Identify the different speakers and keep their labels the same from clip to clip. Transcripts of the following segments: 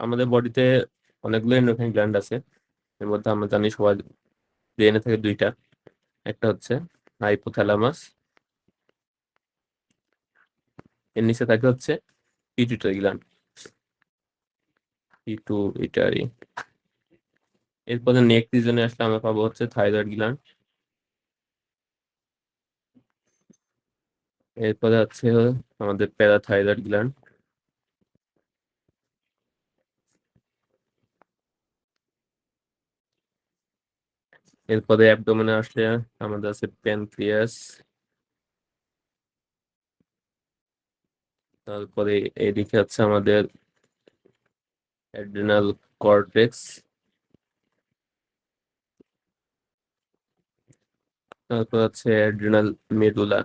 Speaker 1: আমাদের বডিতে অনেকগুলো এন্ডোক্রাইন গ্ল্যান্ড আছে। এর মধ্যে আমরা জানি সবার ব্রেনে থেকে দুইটা। একটা হচ্ছে হাইপোথ্যালামাস, এর নিচে থাকে হচ্ছে পিটুইটারি গ্ল্যান্ড, পিটুইটারি। এরপরে নেক রিজনে আসলে আমরা পাবো হচ্ছে থাইরয়েড গ্ল্যান্ড। এরপরে হচ্ছে আমাদের প্যারাথাইরয়েড গ্ল্যান্ড। এরপরে অ্যাবডোমেনে আসলে আমাদের আছে প্যানক্রিয়াস। তারপরে এদিকে হচ্ছে আমাদের অ্যাড্রিনাল কর্টেক্স। তারপর হচ্ছে অ্যাড্রিনাল মেডুলা।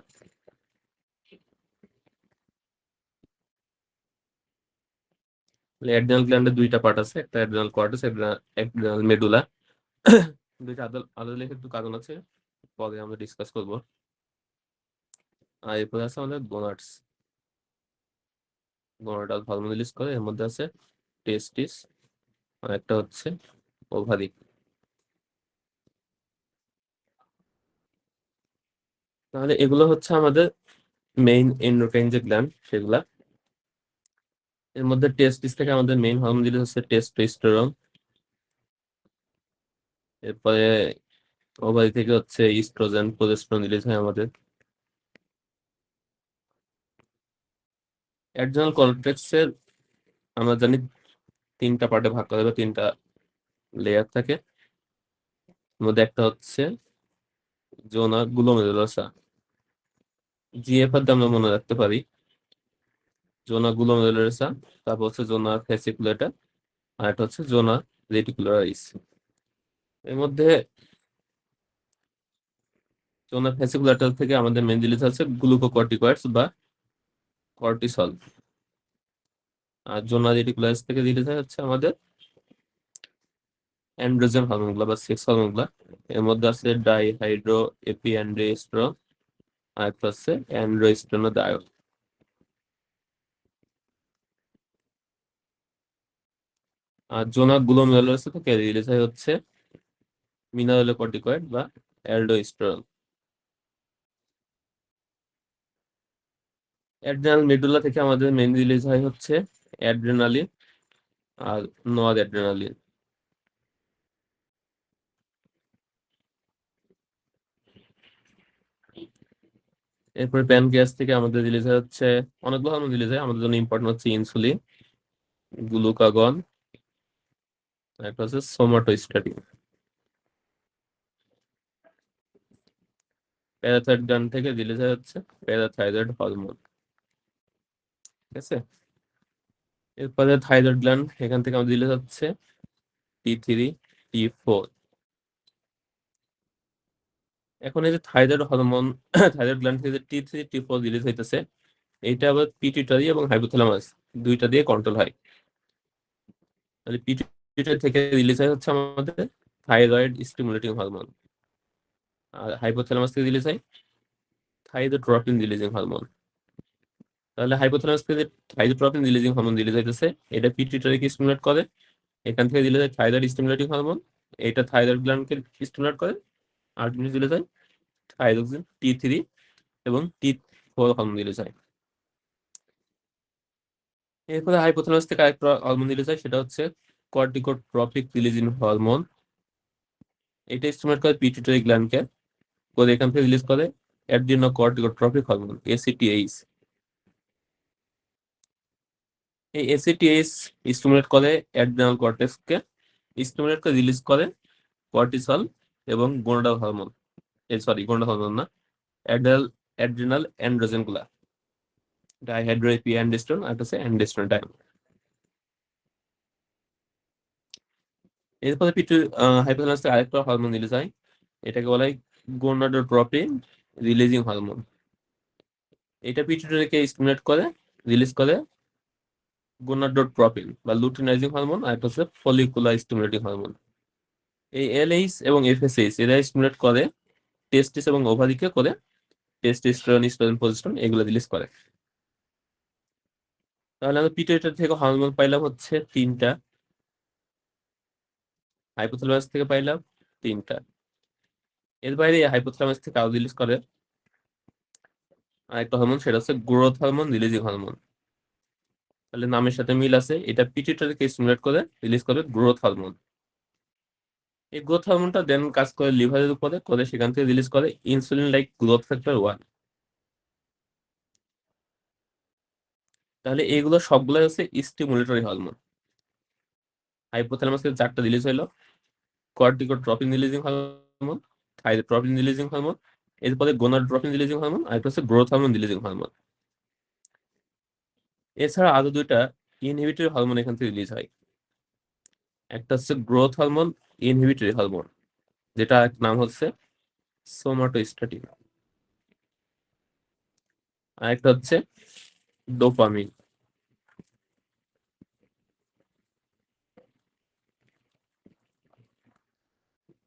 Speaker 1: অ্যাড্রিনাল গ্ল্যান্ডের দুইটা পার্ট আছে, একটা অ্যাড্রিনাল কর্টেক্স, অ্যাড্রিনাল মেডুলা। দুইটা আলাদা আলাদা লেখার একটু কারণ আছে, পরে আমরা ডিসকাস করবো। আর এরপরে আছে আমাদের গোনাডস। গোনাডাল হরমোন রিলিজ করে, এর মধ্যে আছে টেস্টিস আর একটা হচ্ছে ওভারি। তাহলে এগুলো হচ্ছে আমাদের মেইন এন্ডোক্রাইন যে গ্ল্যান্ড সেগুলা। এর মধ্যে টেস্টিস থেকে আমাদের মেইন হরমোন রিলিজ হচ্ছে টেস্টোস্টেরন। এরপরে ওভারি থেকে হচ্ছে ইস্ট্রোজেন, প্রোজেস্টেরন রিলিজ হয় আমাদের। অ্যাড্রিনাল কর্টেক্সের আমরা জানি তিনটা পার্টে ভাগ করা যাবে, তিনটা লেয়ার থাকে। এর মধ্যে একটা হচ্ছে জোনা গ্লোমেরুলোসা, জিএফআর দিয়ে আমরা মনে রাখতে পারি জোনা গ্লোমেরুলোসা। তারপর হচ্ছে জোনা ফ্যাসিকুলেটা, আর একটা হচ্ছে জোনা রেটিকুলারিস। এর মধ্যে জোনা ফ্যাসিকুলাটা থেকে আমাদের মেন রিলিজ আছে গ্লুকোকর্টিকয়েডস বা কর্টিসল। আর জোনা রেটিকুলারিস থেকে রিলিজ হচ্ছে আমাদের অ্যান্ড্রোজেন হরমোনগুলো বা সেক্স হরমোনগুলো। এর মধ্যে আছে ডাইহাইড্রো এপিঅ্যান্ড্রোস্টেরন, আর একটা হচ্ছে অ্যান্ড্রোস্টেরনোডায়ন। আর জোনা গ্লোমেরুলোসা থেকে রিলিজ হয় হচ্ছে মিনারেলোকর্টিকয়েড বা অ্যালডোস্টেরন। অ্যাড্রিনাল মেডুলা থেকে আমাদের মেন রিলিজ হয় হচ্ছে অ্যাড্রেনালিন আর নর অ্যাড্রেনালিন। এরপরে প্যানক্রিয়াস থেকে আমাদের রিলিজ হয় হচ্ছে অনেকগুলো হরমোন রিলিজ হয়, আমাদের জন্য ইম্পর্টেন্ট হচ্ছে ইনসুলিন, গ্লুকাগন, একটা হচ্ছে সোমাটোস্ট্যাটিন। প্যারাথাইরয়েড গ্ল্যান্ড থেকে রিলিজ হয় হচ্ছে প্যারাথাইরয়েড হরমোন। ঠিক আছে। এরপরে থাইরয়েড গ্ল্যান্ড, এখান থেকে আমাদের রিলিজ হচ্ছে T3, T4। এখন এই যে থাইরয়েড হরমোন, থাইরয়েড গ্ল্যান্ড থেকে যে T3, T4 রিলিজ হইতেছে, এইটা আবার পিটুইটারি এবং হাইপোথ্যালামাস দুইটা দিয়ে কন্ট্রোল হয়। তাহলে পিটুইটারি থেকে রিলিজ হয় হচ্ছে আমাদের থাইরয়েড স্টিমুলেটিং হরমোন, আর হাইপোথ্যালামাস থেকে রিলিজ হয় থাইরোট্রপিন রিলিজিং হরমোন। তাহলে হাইপোথ্যালামাস থেকে যে থাইরোট্রপিন রিলিজিং হরমোন রিলিজ হইতেছে, এটা পিটুইটারিকে স্টিমুলেট করে। এখান থেকে রিলিজ হয় থাইরয়েড স্টিমুলেটিং হরমোন, এটা থাইরয়েড গ্ল্যান্ডকে স্টিমুলেট করে। আর জিনিস রিলিজ হয় থাইরোক্সিন T3 এবং T4 হরমোন রিলিজ হয়। এরপরে হাইপোথ্যালামাস থেকে আরেকটা হরমোন রিলিজ হয়, সেটা হচ্ছে কর্টিকোট্রপিক রিলিজিং হরমোন। এটা স্টিমুলেট করে পিটুইটারি গ্ল্যান্ডকে, করে এখান থেকে রিলিজ করে অ্যাড্রিনোকর্টিকোট্রপিক হরমোন ACTH। এই ACTH স্টিমুলেট করে অ্যাড্রিনাল কর্টেক্সকে, স্টিমুলেট করে রিলিজ করে কর্টিসল এবং গোনাডাল হরমোন। গোনাডাল হরমোন না, অ্যাড্রিনাল অ্যাড্রিনাল অ্যান্ড্রোজেন গুলা, ডাইহাইড্রোএপিঅ্যান্ড্রোস্টেরন আর হচ্ছে অ্যান্ড্রোস্টেরন। এরপরে হাইপোথ্যালামাস থেকে আরেকটা হরমোন রিলিজ হয়, এটাকে বলা হয় গোনাডোট্রপিন রিলিজিং হরমোন। এটা পিটুইটারিকে স্টিমুলেট করে, রিলিজ করে গোনাডোট্রপিন বা লুটিনাইজিং হরমোন, আর একটা হচ্ছে ফলিকুলার স্টিমুলেটিং হরমোন। এই এলএইচ এবং এফএসএইচ এরা স্টিমুলেট করে টেস্টিস এবং ওভারিকে, করে টেস্টোস্টেরন, ইস্ট্রোজেন, প্রোজেস্টেরন এগুলো রিলিজ করে। তাহলে আমরা পিটুইটারি থেকে হরমোন পাইলাম হচ্ছে তিনটা। হাইপোথ্যালামাস থেকে পাইলাম 3টা। এর বাইরে হাইপোথ্যালামাস থেকে আরো রিলিজ করে আরেকটা হরমোন, সেটা হচ্ছে গ্রোথ হরমোন, রিলিজিং হরমোন। তাহলে নামের সাথে মিল আছে, এটা পিটুইটারিকে স্টিমুলেট করে রিলিজ করে গ্রোথ হরমোন। এই গ্রোথ হরমোনটা দেন কাজ করে লিভারের উপরে, করে সেখান থেকে রিলিজ করে ইনসুলিন লাইক গ্রোথ ফ্যাক্টর 1। তাহলে এগুলো সবগুলো হচ্ছে স্টিমুলেটরি হরমোন। হাইপোথ্যালামাস থেকে 4টা রিলিজ হলো, corticotropin releasing hormone, thyrotropin releasing hormone, এরপরে গোনাডোট্রপিন রিলিজিং হরমোন, আর একটা হচ্ছে গ্রোথ হরমোন রিলিজিং হরমোন। এছাড়া আরো 2টা ইনহিবিটরি হরমোন এখান থেকে রিলিজ হয়। একটা হচ্ছে গ্রোথ হরমোন ইনহিবিটরি হরমোন, যেটা নাম হচ্ছে সোমাটোস্ট্যাটিন। আর একটা হচ্ছে ডোপামিন।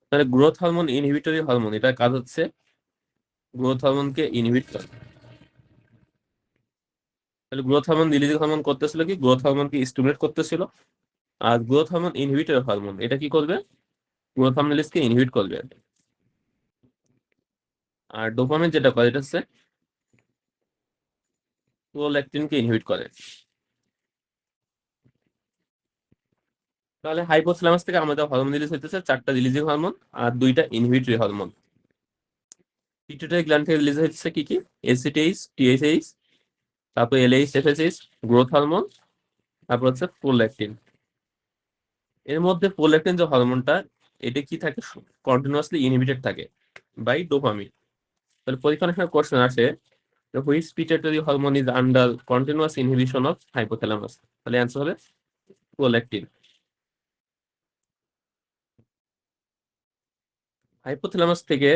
Speaker 1: তাহলে গ্রোথ হরমোন ইনহিবিটরি হরমোন, এটার কাজ হচ্ছে গ্রোথ হরমোনকে ইনহিবিট করা। তাহলে গ্রোথ হরমোন রিলিজিং হরমোন করতেছিল কি, গ্রোথ হরমোনকে স্টিমুলেট করতেছিল। আর গ্রোথ হরমোন ইনহিবিটর হরমোন, এটা কি করবে, গ্রোথ হরমোন রিলিজকে ইনহিবিট করবে। আর ডোপামিন যেটা করে, এটা হচ্ছে প্রোল্যাকটিনকে ইনহিবিট করে। তাহলে হাইপোথ্যালামাস থেকে আমাদের হরমোন রিলিজ হইতেছে 4টা রিলিজিং হরমোন আর 2টা ইনহিবিটরি হরমোন। পিটুইটারি গ্ল্যান্ড থেকে রিলিজ হচ্ছে কি কি, এসিটিএইচ, টিএসএইচ, তারপর এলএইচ, এফএসএইচ, গ্রোথ হরমোন, তারপর হচ্ছে প্রোল্যাকটিন। এর মধ্যে প্রোল্যাকটিন যে হরমোনটা, এটা কি থাকে, কন্টিনিউয়াসলি ইনহিবিটেড থাকে বাই ডোপামিন। তাহলে পরীক্ষার সময় কোশ্চেন আসে, which pituitary hormone is under continuous inhibition of hypothalamus, তাহলে অ্যান্সার হবে প্রোল্যাকটিন। হাইপোথ্যালামাস থেকে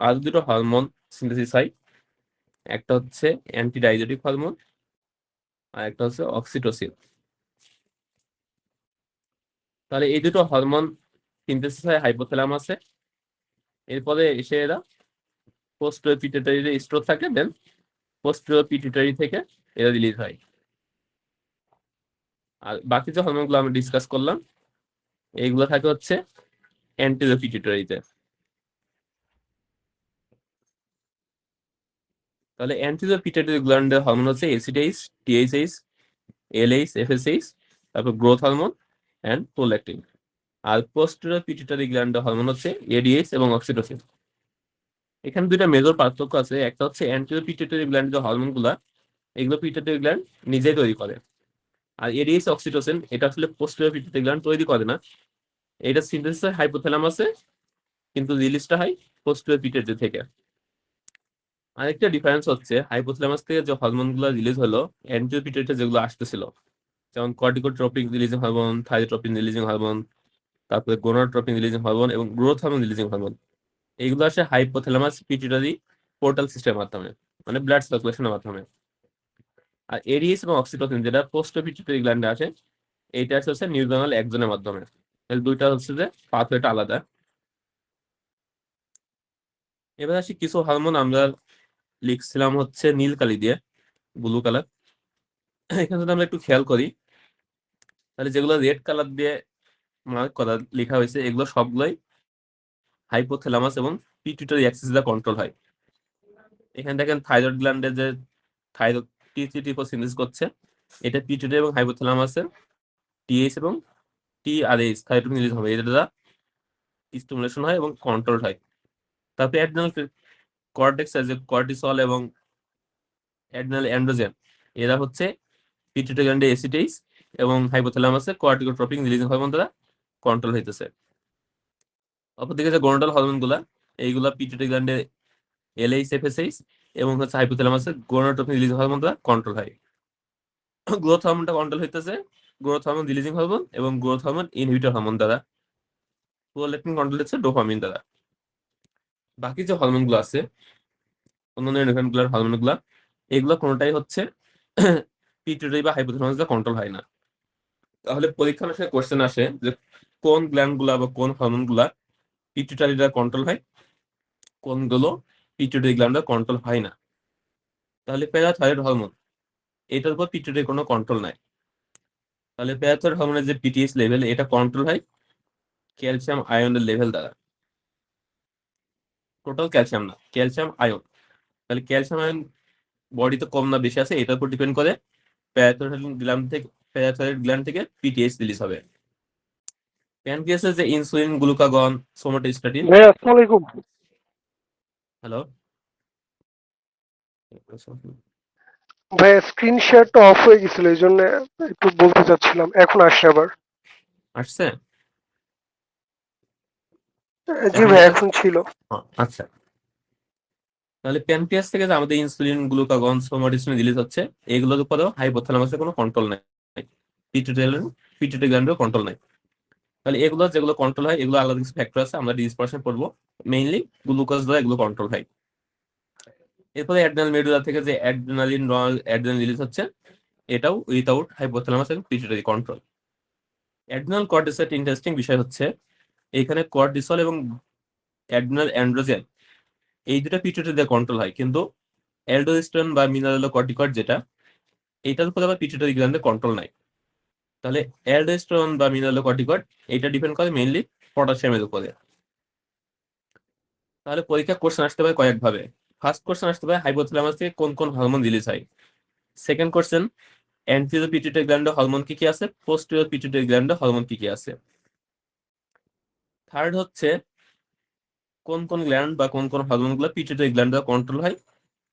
Speaker 1: আর 2টো হরমোন সিনথেসিস হয়, একটা হচ্ছে অ্যান্টিডাইজেটিক হরমোন আর একটা হচ্ছে অক্সিটোসিন। তাহলে এই 2টো হরমোন সিনথেসিস হয় হাইপোথ্যালামাসে। এরপরে এসে এরা পোস্টেরিয়র পিটুইটারিতে স্টোর থাকে, দেন পোস্টেরিয়র পিটুইটারি থেকে এরা রিলিজ হয়। আর বাকি যে হরমোনগুলো আমরা ডিসকাস করলাম, এইগুলো থাকে হচ্ছে অ্যান্টেরিয়র পিটুইটারিতে। তাহলে অ্যান্টেরিয়র পিটুইটারি গ্ল্যান্ডের হরমোন হচ্ছে এসিটিএইচ, টিএসএইচ, এলএইচ, এফএসএইচ, তারপর গ্রোথ হরমোন এন্ড প্রোল্যাকটিন। আর পোস্টেরিয়র পিটুইটারি গ্ল্যান্ডের হরমোন হচ্ছে এডিএইচ এবং অক্সিটোসিন। এখানে 2টা মেজর পার্থক্য আছে, একটা হচ্ছে অ্যান্টেরিয়র পিটুইটারি গ্ল্যান্ড যে হরমোনগুলা, এগুলো পিটুইটারি গ্ল্যান্ড নিজেই তৈরি করে। আর এডিএইচ, অক্সিটোসিন, এটা আসলে পোস্টেরিয়র পিটুইটারি গ্ল্যান্ড তৈরি করে না। এটা সিনথেসিস হয় হাইপোথ্যালামাসে, কিন্তু রিলিজটা হয় পোস্টেরিয়র পিটুইটারি থেকে। আরেকটা ডিফারেন্স হচ্ছে, হাইপোথ্যালামাস থেকে যে হরমোনগুলো রিলিজ হলো, অ্যান্টেরিয়র পিটুইটারি যেগুলো আসতেছিল, যেমন corticotropic releasing hormone, thyrotropin releasing hormone, তারপরে গোনাডোট্রপিন রিলিজিং হরমোন এবং গ্রোথ হরমোন রিলিজিং হরমোন, এইগুলো আসে হাইপোথ্যালামাস পিটুইটারি পোর্টাল সিস্টেমের মাধ্যমে, মানে ব্লাড সার্কুলেশনের মাধ্যমে। আর এডিএস এবং অক্সিটোসিন যেটা পোস্ট পিটুইটারি গ্ল্যান্ডে আসে, এইটা আসে হচ্ছে নিউরনাল একজনের মাধ্যমে। তাহলে 2টা হচ্ছে যে পাথওয়েটা আলাদা। এবার আসি কিছু হরমোন আমরা লিখছিলাম হচ্ছে নীল কালি দিয়ে, ব্লু কালার। এখানে যদি আমরা একটু খেয়াল করি, তাহলে যেগুলো রেড কালার দিয়ে মার্ক করা লেখা হয়েছে, এগুলো সবগুলোই হাইপোথ্যালামাস এবং পিটুইটারি অ্যাক্সিস দ্বারা কন্ট্রোল হয়। এখানে দেখেন থাইরয়েড গ্ল্যান্ডে যে থাইরয়েড টি3, টি4 সিনথেসিস করছে, এটা পিটুইটারি এবং হাইপোথ্যালামাসের টিএইচ এবং টিআরএইচ থাইরয়েড রিলিজ হবে, এদের দ্বারা স্টিমুলেশন হয় এবং কন্ট্রোল হয়। তারপরে অ্যাড্রিনাল কর্টেক্স যে কর্টিসল এবং অ্যাড্রিনাল অ্যান্ড্রোজেন, এরা হচ্ছে পিটুইটারি গ্ল্যান্ডে এসিটেইচ এবং হাইপোথ্যালামাসে কর্টিকোট্রপিক রিলিজিং হরমোন দ্বারা কন্ট্রোল হইতেছে। অপরদিকে যে গোনাডাল হরমোন গুলা, এইগুলা পিটুইটারি গ্ল্যান্ডে এলএইচ, এফএসএইচ এবং হচ্ছে হাইপোথ্যালামাসে গোনাডোট্রপিন রিলিজিং হরমোন দ্বারা কন্ট্রোল হয়। গ্রোথ হরমোনটা কন্ট্রোল হইতেছে গ্রোথ হরমোন রিলিজিং হরমোন এবং গ্রোথ হরমোন ইনহিবিটর হরমোন দ্বারা। প্রোল্যাকটিন কন্ট্রোল হচ্ছে ডোপামিন দ্বারা। বাকি যে হরমোন গুলো আছে, অন্যান্য এন্ডোক্রাইন গুলার হরমোন গুলা, এগুলো কোনোটাই হচ্ছে পিটুইটারি বা হাইপোথ্যালামাস দ্বারা কন্ট্রোল হয় না। তাহলে পরীক্ষার সময় কোশ্চেন আসে যে কোন গ্ল্যান্ড গুলা বা কোন হরমোন গুলা পিটুইটারি দ্বারা কন্ট্রোল হয়, কোনগুলো পিটুইটারি গ্ল্যান্ড দ্বারা কন্ট্রোল হয় না। তাহলে প্যারাথাইরয়েড হরমোন, এটার উপর পিটুইটারি কোনো কন্ট্রোল নাই। তাহলে প্যারাথাইরয়েড হরমোনের যে পিটিএস লেভেল, এটা কন্ট্রোল হয় ক্যালসিয়াম আয়নের লেভেল দ্বারা, টোটাল ক্যালসিয়াম না, ক্যালসিয়াম আয়ন। তাহলে ক্যালসিয়াম আয়ন বডিতে কম না বেশি আছে এটার উপর ডিপেন্ড করে প্যারাথাইরয়েড গ্ল্যান্ড থেকে পিটিএইচ রিলিজ হবে। প্যানক্রিয়াসের যে ইনসুলিন, গ্লুকাগন, সোমাটোস্ট্যাটিন।
Speaker 2: ভাই আসসালামু আলাইকুম।
Speaker 1: হ্যালো,
Speaker 2: ভাই স্ক্রিন শেয়ারটা অফ হয়ে গেছিল, এই জন্য একটু বলতে চাচ্ছিলাম। এখন আসছে আবার।
Speaker 1: আসছে?
Speaker 2: জি
Speaker 1: এখন
Speaker 2: ভাই,
Speaker 1: দেখা
Speaker 2: এখন ছিল।
Speaker 1: আচ্ছা, তাহলে প্যানক্রিয়াস থেকে যে আমাদের ইনসুলিন, গ্লুকাগন, সোমাটোস্ট্যাটিন রিলিজ হচ্ছে, এগুলোর উপরেও হাইপোথ্যালামাসের কোনো কন্ট্রোল নাই, পিটুইটারি গ্ল্যান্ডেরও কন্ট্রোল নাই। তাহলে এগুলো যেগুলো কন্ট্রোল হয়, এগুলো আলাদা কিছু ফ্যাক্টর আছে, আমরা ডিজিজ পড়াশোনা পড়বো। মেইনলি গ্লুকোজ দ্বারা এগুলো কন্ট্রোল হয়। এরপরে অ্যাড্রেনাল মেডুলা থেকে যে অ্যাড্রেনালিন রিলিজ হচ্ছে, এটাও উইথাউট হাইপোথ্যালামাস এবং pituitary control. Adrenal cortisol interesting বিষয় হচ্ছে, এখানে কর্টিসল এবং অ্যাড্রেনাল অ্যান্ড্রোজেন এই দুটো পিটুইটারি দিয়ে কন্ট্রোল হয়, কিন্তু অ্যালডোস্টেরন বা মিনারেলোকর্টিকয়েড যেটা, এইটার উপর আবার পিটুইটারি গ্ল্যান্ডে কন্ট্রোল নাই। তাহলে অ্যালডোস্টেরন বা মিনারেলোকর্টিকয়েড এটা ডিপেন্ড করে মেইনলি পটাশিয়ামের উপরে। তাহলে পরীক্ষা কোশ্চেন আসতে পারে কয়েকভাবে। ফার্স্ট কোশ্চেন আসতে পারে হাইপোথ্যালামাস থেকে কোন কোন হরমোন রিলিজ হয়। সেকেন্ড কোশ্চেন, অ্যান্টেরিয়র পিটুইটারি গ্ল্যান্ডে হরমোন কি কি আছে, পোস্টেরিয়র পিটুইটারি গ্ল্যান্ডে হরমোন কি কি আছে। থার্ড হচ্ছে, কোন কোন গ্ল্যান্ড বা কোন কোন হরমোনগুলো পিটুইটারি গ্ল্যান্ড দ্বারা কন্ট্রোল হয়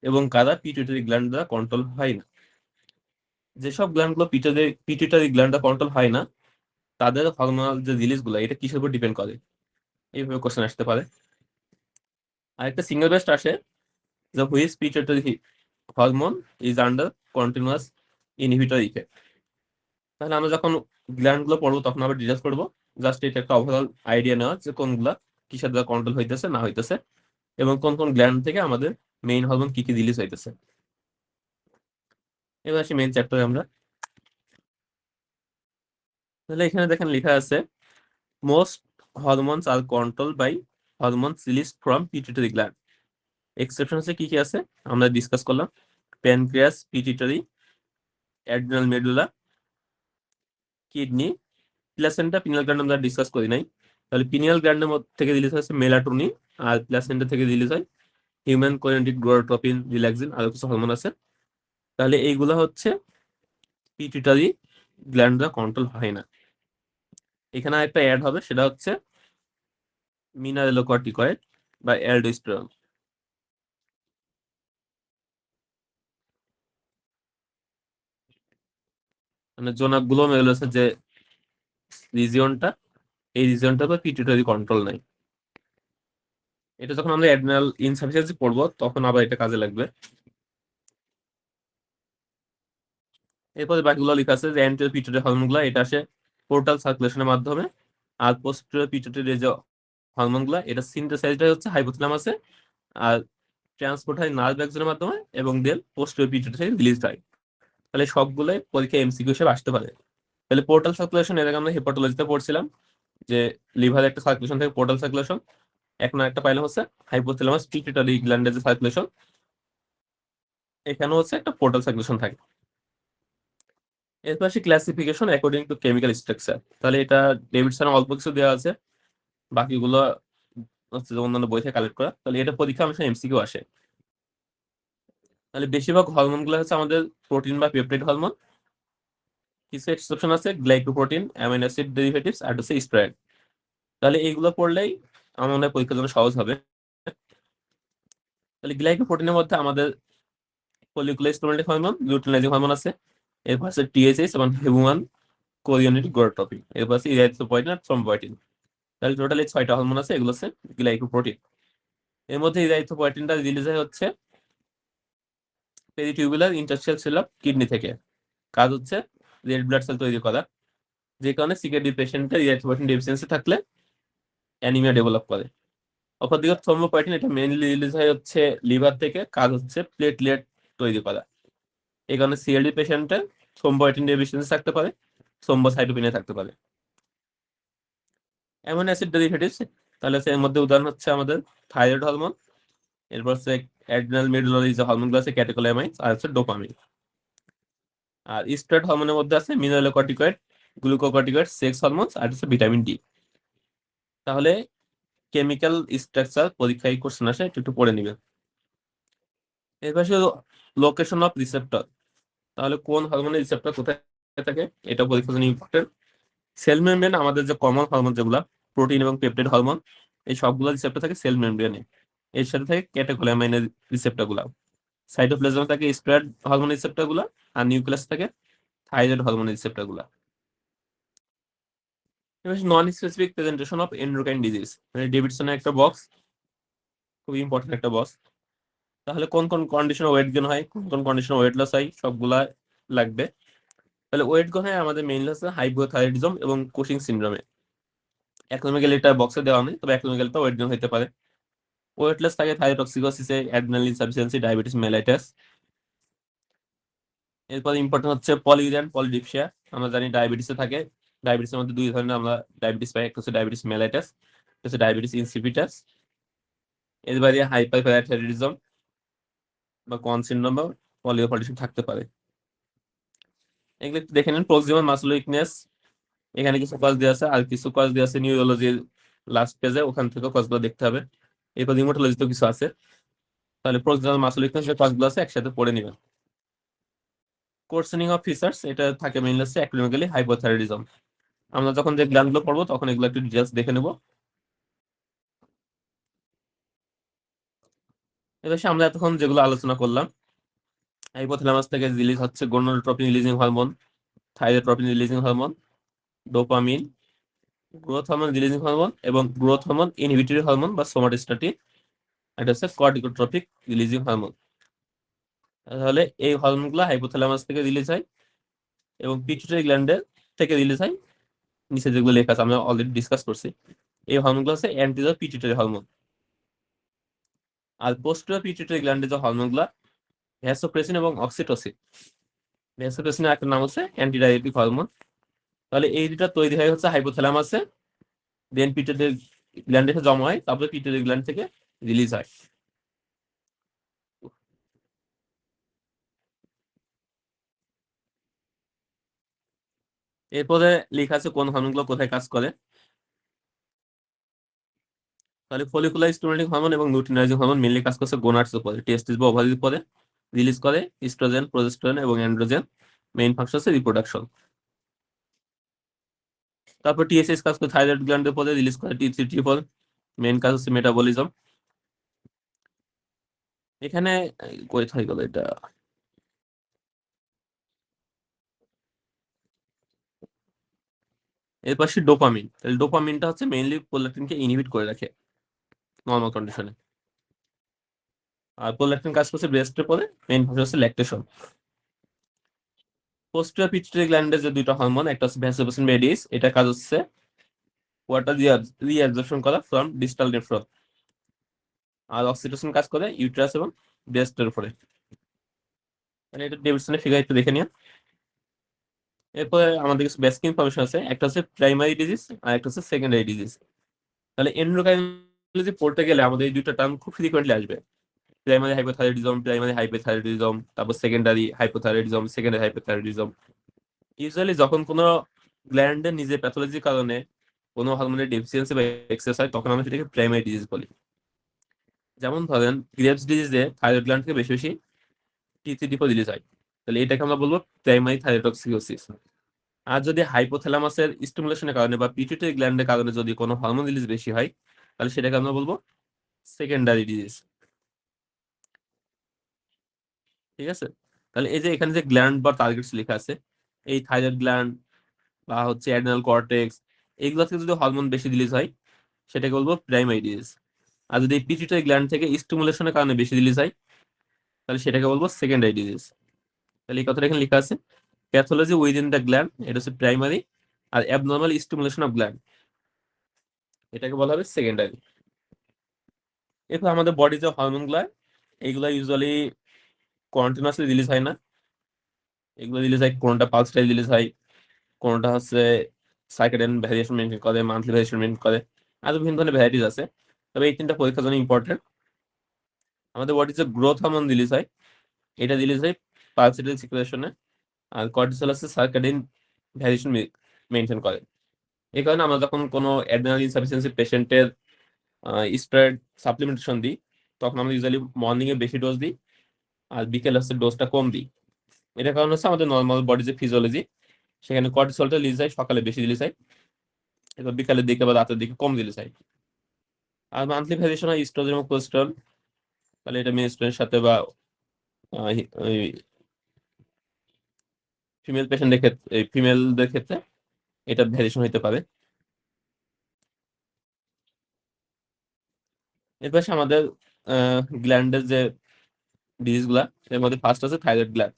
Speaker 1: এবং কারা পিটুইটারি গ্ল্যান্ড দ্বারা কন্ট্রোল হয় না। যেসব গ্ল্যান্ডগুলো পিটুইটারি গ্ল্যান্ড দ্বারা কন্ট্রোল হয় না, তাদের হরমোনাল যে রিলিজ গুলো, এটা কিসের উপর ডিপেন্ড করে, এইভাবে কোশ্চেন আসতে পারে। আরেকটা সিঙ্গেল বেস্ট আসে, যে which pituitary hormone is under continuous inhibitor effect. তাহলে আমরা যখন গ্ল্যান্ড গুলো পড়বো তখন আবার ডিটেলস করবো, জাস্ট এটা একটা ওভারঅল আইডিয়া নেওয়া যে কোনগুলা কিসের দ্বারা কন্ট্রোল হইতেছে না হইতেছে, এবং কোন কোন গ্ল্যান্ড থেকে আমাদের মেইন হরমোন কি কি রিলিজ হইতেছে। এবার আসি মেইন চ্যাপ্টারে আমরা। তাহলে এখানে দেখেন লেখা আছে, most hormones are control by hormones released from pituitary gland. Exception আছে কি কি আছে আমরা ডিসকাস করলাম, pancreas, pituitary, adrenal medulla, kidney, placenta, pineal gland আমরা ডিসকাস করি নাই। তাহলে পিনিয়াল গ্ল্যান্ডের থেকে রিলিজ হচ্ছে মেলাটোনিন, আর প্লাসেন্টা থেকে রিলিজ হয় হিউম্যান কোয়েন্টিক গোনাডোট্রপিন, রিল্যাক্সিন, আরো কিছু হরমোন আছে। তাহলে এইগুলা হচ্ছে পিটুইটারি গ্ল্যান্ড দ্বারা কন্ট্রোল হয় না। এখানে একটা অ্যাড হবে, সেটা হচ্ছে মিনারেলোকর্টিকয়েড বা অ্যালডোস্টেরন। মানে জোনাক গ্লোমেরুলাসের যে রিজিয়নটা, এই রিজিয়নটা তো পিটুইটারি কন্ট্রোল নাই। এটা যখন আমরা অ্যাড্রিনাল ইনসাফিসিয়েন্সি পড়বো তখন আবার এটা কাজে লাগবে। এরপরে বাকিগুলো লেখা আছে যে অ্যান্টেরিয়র পিটুইটারি হরমোনগুলো এটা আসে পোর্টাল সার্কুলেশনের মাধ্যমে, আর পোস্টেরিয়র পিটুইটারি যে হরমোনগুলো এটা সিনথেসাইজড হচ্ছে হাইপোথ্যালামাসে, আর ট্রান্সপোর্ট হয় নার্ভ এক্সনের মাধ্যমে, এবং দেন পোস্টেরিয়র পিটুইটারি রিলিজ হয়। তাহলে সবগুলোই পরীক্ষা এমসিকিউ হিসেবে আসতে পারে। তাহলে পোর্টাল সার্কুলেশন এর আগে আমরা হেপাটোলজিতে পড়ছিলাম যে লিভার একটা সার্কুলেশন থেকে পোর্টাল সার্কুলেশন, এখন একটা পাইলাম হচ্ছে হাইপোথ্যালামাস পিটুইটারি গ্ল্যান্ডের যে সার্কুলেশন, এখানেও হচ্ছে একটা পোর্টাল সার্কুলেশন থাকে। এরপর আসি classification according to chemical structure. তাহলে এটা ডেভিডসন অল্প কিছু দেওয়া আছে, বাকিগুলো হচ্ছে যে অন্যান্য বই থেকে কালেক্ট করা। তাহলে এটা পরীক্ষা অনেক সময় এমসিকিউ আসে। তাহলে বেশিরভাগ হরমোন গুলো হচ্ছে আমাদের প্রোটিন বা পেপটাইড হরমোন, কিছু এক্সেপশন আছে, গ্লাইকোপ্রোটিন, অ্যামাইনো অ্যাসিড ডেরিভেটিভস, আর হচ্ছে স্টেরয়েড। তাহলে এইগুলো পড়লেই আমার মনে হয় পরীক্ষার জন্য সহজ হবে। তাহলে গ্লাইকোপ্রোটিনের মধ্যে আমাদের follicular stimulating hormone, luteinising hormone আছে, এরপর আছে টিএসএইচ এবং হিউম্যান কোরিওনেটিক গোনাডোট্রপিন, এরপর আছে ইরাইথ্রোপয়েটিন আর থ্রম্বোপয়েটিন। তাহলে টোটালি 6টা হরমোন আছে, এগুলো হচ্ছে গ্লাইকোপ্রোটিন। এর মধ্যে ইরাইথ্রোপয়েটিনটা রিলিজ হয় হচ্ছে পেরিটিউবুলার ইন্টারস্টিশিয়াল কিডনি থেকে। কাজ হচ্ছে রেড ব্লাড সেল তৈরি করা, যে কারণে সিকেডি পেশেন্টের ইরাইথ্রোপয়েটিন ডেফিসিয়েন্সি থাকলে অ্যানিমিয়া ডেভেলপ করে। অপরদিকে থ্রম্বোপয়েটিন এটা মেইনলি রিলিজ হয় হচ্ছে লিভার থেকে, কাজ হচ্ছে প্লেটলেট তৈরি করা। এই কারণে সিএলডি পেশেন্টের থ্রম্বোপয়েটিন ডেফিসিয়েন্সি থাকতে পারে, থ্রম্বোসাইটোপিনিয়া থাকতে পারে। অ্যামিনো অ্যাসিড ডেরিভেটিভস, তাহলে এর মধ্যে উদাহরণ হচ্ছে আমাদের থাইরয়েড হরমোন, এরপর হচ্ছে অ্যাড্রিনাল মেডুলারি যে হরমোনগুলো আছে ক্যাটেকোলামাইন্স, আর হচ্ছে ডোপামিন। আর স্টেরয়েড হরমোনের মধ্যে আছে মিনারেলোকর্টিকয়েড, গ্লুকোকর্টিকয়েড, সেক্স হরমোনস, আর হচ্ছে ভিটামিন ডি। তাহলে কেমিক্যাল স্ট্রাকচার পরীক্ষায় কোশ্চেন আসে, একটু পড়ে নিবে। এরপর শুধু লোকেশন অফ রিসেপ্টর, তাহলে কোন হরমোনের রিসেপ্টর কোথায় থাকে এটা পরীক্ষার জন্য ইম্পর্টেন্ট। সেল মেমব্রেন আমাদের যে কমন হরমোন যেগুলা প্রোটিন এবং পেপটাইড হরমোন, এই সবগুলো রিসেপ্টর থাকে সেল মেমব্রেনে। এর সাথে থাকে ক্যাটেকোলামাইনের রিসেপ্টর গুলা। সাইটোপ্লাজমে থাকে স্প্রেড হরমোন রিসেপ্টর গুলা, আর নিউক্লিয়াস থাকে থাইরয়েড হরমোন রিসেপ্টর গুলা। Non specific presentation of endocrine disease, মানে ডেভিডসনের একটা বক্স, খুব ইম্পর্টেন্ট একটা বক্স। তাহলে কোন কোন কন্ডিশনে ওয়েট গেইন হয়, কোন কোন কন্ডিশনে ওয়েট লস হয়, সবগুলা লাগবে। তাহলে ওয়েট গেইন হয় আমাদের মেইনলি হচ্ছে হাইপোথাইরয়েডিজম এবং কুশিং সিনড্রোমে। অ্যাক্রোমেগালি এটা বক্সে দেওয়া নেই, তবে অ্যাক্রোমেগালিতে ওয়েট গেইন হতে পারে। ওয়েট লস থাকে থাইরোটক্সিকোসিসে, অ্যাড্রিনাল ইনসাফিসিয়েন্সি, ডায়াবেটিস মেলাইটাস। এরপর ইম্পর্টেন্ট হচ্ছে পলিউরিয়ান পলিডিপসিয়া। আমরা জানি ডায়াবেটিসে থাকে। ডায়াবেটিসের মধ্যে দুই ধরনের আমরা ডায়াবেটিস পাই, একটা হচ্ছে ডায়াবেটিস মেলাইটাস, একটা হচ্ছে ডায়াবেটিস ইনসিপিটাস। এর বাইরে হাইপারপ্যারাথাইরয়েডিজম বা কন সিনড্রোম বা পলিওপলিটিশন থাকতে পারে। এগুলো একটু দেখে নেন। প্রক্সিমাল মাসল উইকনেস, এখানে কিছু কজ দেওয়া আছে, আর কিছু কজ দেওয়া আছে নিউরোলজির লাস্ট পেজে, ওখান থেকে কজগুলো দেখতে হবে। এরপর রিউমাটোলজিতেও কিছু আছে। তাহলে প্রক্সিমাল মাসল উইকনেস যে কজগুলো আছে একসাথে পড়ে নেবেন। কোর্সেনিং অফ ফিচার্স, এটা থাকে মেইনলি হচ্ছে অ্যাক্রোমেগালি হাইপোথাইরয়েডিজম। আমরা যখন যে গ্ল্যান্ডগুলো পড়বো তখন এগুলো একটু ডিটেলস দেখে নেব। এবার আমরা এতক্ষণ যেগুলো আলোচনা করলাম, হাইপোথ্যালামাস থেকে রিলিজ হচ্ছে gonadotropin releasing hormone, thyrotropin releasing hormone, dopamine, growth hormone releasing hormone এবং গ্রোথ হরমোন ইনহিবিটরি হরমোন বা সোমাটোস্ট্যাটিন। এটা হচ্ছে কর্টিকোট্রপিক রিলিজিং হরমোন। তাহলে এই হরমোনগুলো হাইপোথ্যালামাস থেকে রিলিজ হয় এবং পিটুইটারি গ্ল্যান্ডের থেকে রিলিজ হয়। নিচে যেগুলো লেখা আছে আমরা অলরেডি ডিসকাস করছি। এই হরমোনগুলো হচ্ছে অ্যান্টিরিয়র পিটুইটারি হরমোন। আর পোস্টেরিয়র পিটুইটারি গ্ল্যান্ডের যে হরমোনগুলো ভ্যাসোপ্রেসিন এবং অক্সিটোসিন। ভ্যাসোপ্রেসিনের একটা নাম হচ্ছে অ্যান্টিডায়াবেটিক হরমোন। তাহলে এই দুটা তৈরি হয় হচ্ছে হাইপোথ্যালামাসে, দেন পিটুইটারি গ্ল্যান্ডে জমা হয়, তারপরে পিটুইটারি গ্ল্যান্ড থেকে রিলিজ হয়। এরপরে লেখা আছে কোন হরমোনগুলো কোথায় কাজ করে। তাহলে ফলিকুলার স্টিমুলেটিং হরমোন এবং লুটিনাইজিং হরমোন মেইনলি কাজ করছে গোনাডস উপরে, টেস্টিস বা ওভারির উপরে। রিলিজ করে ইস্ট্রোজেন, প্রোজেস্টেরন এবং অ্যান্ড্রোজেন। মেইন ফাংশন হচ্ছে রিপ্রোডাকশন। তারপর টিএসএইচ কাজ করে থাইরয়েড গ্ল্যান্ডের উপরে, রিলিজ করে টি3 টি4। মেইন কাজ হচ্ছে মেটাবলিজম। এখানে কোথায় গেল এটা, এর পাশে ডোপামিন। তাহলে ডোপামিনটা হচ্ছে মেইনলি প্রোল্যাক্টিনকে ইনহিবিট করে রাখে নর্মাল কন্ডিশনে। আর প্রোল্যাক্টিন কাজ করছে ব্রেস্টের পরে, মেইন ফাংশন হচ্ছে ল্যাকটেশন। পোস্টেরিয়র পিটুইটারি গ্ল্যান্ডে যে দুইটা হরমোন, একটা হচ্ছে ভ্যাসোপ্রেসিন মেডিস, এটা কাজ হচ্ছে ওয়াটার রিঅ্যাবজর্পশন করা ফ্রম ডিস্টাল নেফ্রন। আর অক্সিটোসিন কাজ করে ইউটেরাস এবং ব্রেস্টের উপরে। মানে এটা ডেভিডসনের ফিগার একটু দেখে নিন। এরপরে আমাদের কিছু বেসিক ইনফরমেশন আছে, একটা হচ্ছে প্রাইমারি ডিজিজ আর একটা হচ্ছে সেকেন্ডারি ডিজিজ। তাহলে এন্ডোক্রাইনোলজি পড়তে গেলে আমাদের এই দুটো টার্ম খুব ফ্রিকোয়েন্টলি আসবে। প্রাইমারি হাইপোথাইরয়েডিজম, প্রাইমারি হাইপোথাইরয়েডিজম, তারপর secondary hypothyroidism, secondary hypothyroidism. Usually যখন কোনো গ্ল্যান্ডের নিজে প্যাথোলজির কারণে কোনো হরমোনের ডেফিসিয়েন্সি বা এক্সেস হয়, তখন আমরা সেটাকে প্রাইমারি ডিজিজ বলি। যেমন ধরেন গ্রেভস ডিজিজে থাইরয়েড গ্ল্যান্ড থেকে বেশি বেশি টি3 টি4 রিলিজ হয়, তাহলে এটাকে আমরা বলবো প্রাইমারি থাইরয়েডটক্সিকোসিস। আর যদি হাইপোথ্যালামাসের স্টিমুলেশনের কারণে বা পিটুইটারি গ্ল্যান্ডের কারণে যদি কোনো হরমোন রিলিজ বেশি হয়, তাহলে সেটাকে আমরা বলবো সেকেন্ডারি ডিজিজ। ঠিক আছে। তাহলে এই যে এখানে যে গ্ল্যান্ড বা টার্গেটস লেখা আছে, এই থাইরয়েড গ্ল্যান্ড বা হচ্ছে অ্যাড্রিনাল কর্টেক্স, এইগুলো থেকে যদি হরমোন বেশি রিলিজ হয় সেটাকে বলবো প্রাইমারি ডিজিজ। আর যদি পিটুইটারি গ্ল্যান্ড থেকে স্টিমুলেশনের কারণে বেশি রিলিজ হয়, তাহলে সেটাকে বলবো সেকেন্ডারি ডিজিজ। তাহলে এই কথাটা এখানে লেখা আছে, প্যাথোলজি উইদিন দ্য গ্ল্যান্ড এটা হচ্ছে প্রাইমারি, আর অ্যাবনর্মাল স্টিমুলেশন অফ গ্ল্যান্ড এটাকে বলা হবে সেকেন্ডারি। এরপর আমাদের বডি যে হরমোন গুলা, এইগুলা ইউজুয়ালি কন্টিনিউয়াসলি রিলিজ হয় না। এগুলো রিলিজ হয় কোনটা পালস টাইপ রিলিজ হয়, কোনটা হচ্ছে সাইকেডেন ভ্যারিয়েশন মেনটেন করে, মান্থলি ভ্যারিয়েশন মেনটেন করে, আরো বিভিন্ন ধরনের ভ্যারাইটিস আছে। তবে এই তিনটা পরীক্ষার জন্য ইম্পর্টেন্ট। আমাদের বডি যে গ্রোথ হরমোন রিলিজ হয়, এটা রিলিজ হয় পালসেটারি সিক্রেশনে। আর কর্টিসল আছে সার্কাডিন ভ্যারিয়েশন মেনটেন করে। এই কারণে আমরা যখন কোনো অ্যাড্রেনাল ইনসাফিসিয়েন্সি পেশেন্টের স্টেরয়েড সাপ্লিমেন্টেশন দিই, তখন আমরা ইউজুয়ালি মর্নিং এ বেশি ডোজ দিই আর বিকেলে হচ্ছে ডোজটা কম দিই। এটার কারণ হচ্ছে আমাদের নর্মাল বডি যে ফিজিওলজি, সেখানে কর্টিসলটা রিলিজ হয় সকালে বেশি রিলিজ হয়, এবার বিকালের দিকে বা রাতের দিকে কম রিলিজ হয়। আর মান্থলি ভ্যারিয়েশন হয় ইস্ট্রোজেন এবং কোলেস্টেরল, তাহলে এটা মেনস্ট্রুয়ের সাথে বা ফিমেল পেশেন্টের ক্ষেত্রে, ফিমেলদের ক্ষেত্রে এটা ভ্যারিয়েশন হতে পারে। এর পাশে আমাদের গ্ল্যান্ডের যে ডিজিজ গুলা, এর মধ্যে ফার্স্ট আছে থাইরয়েড গ্ল্যান্ড।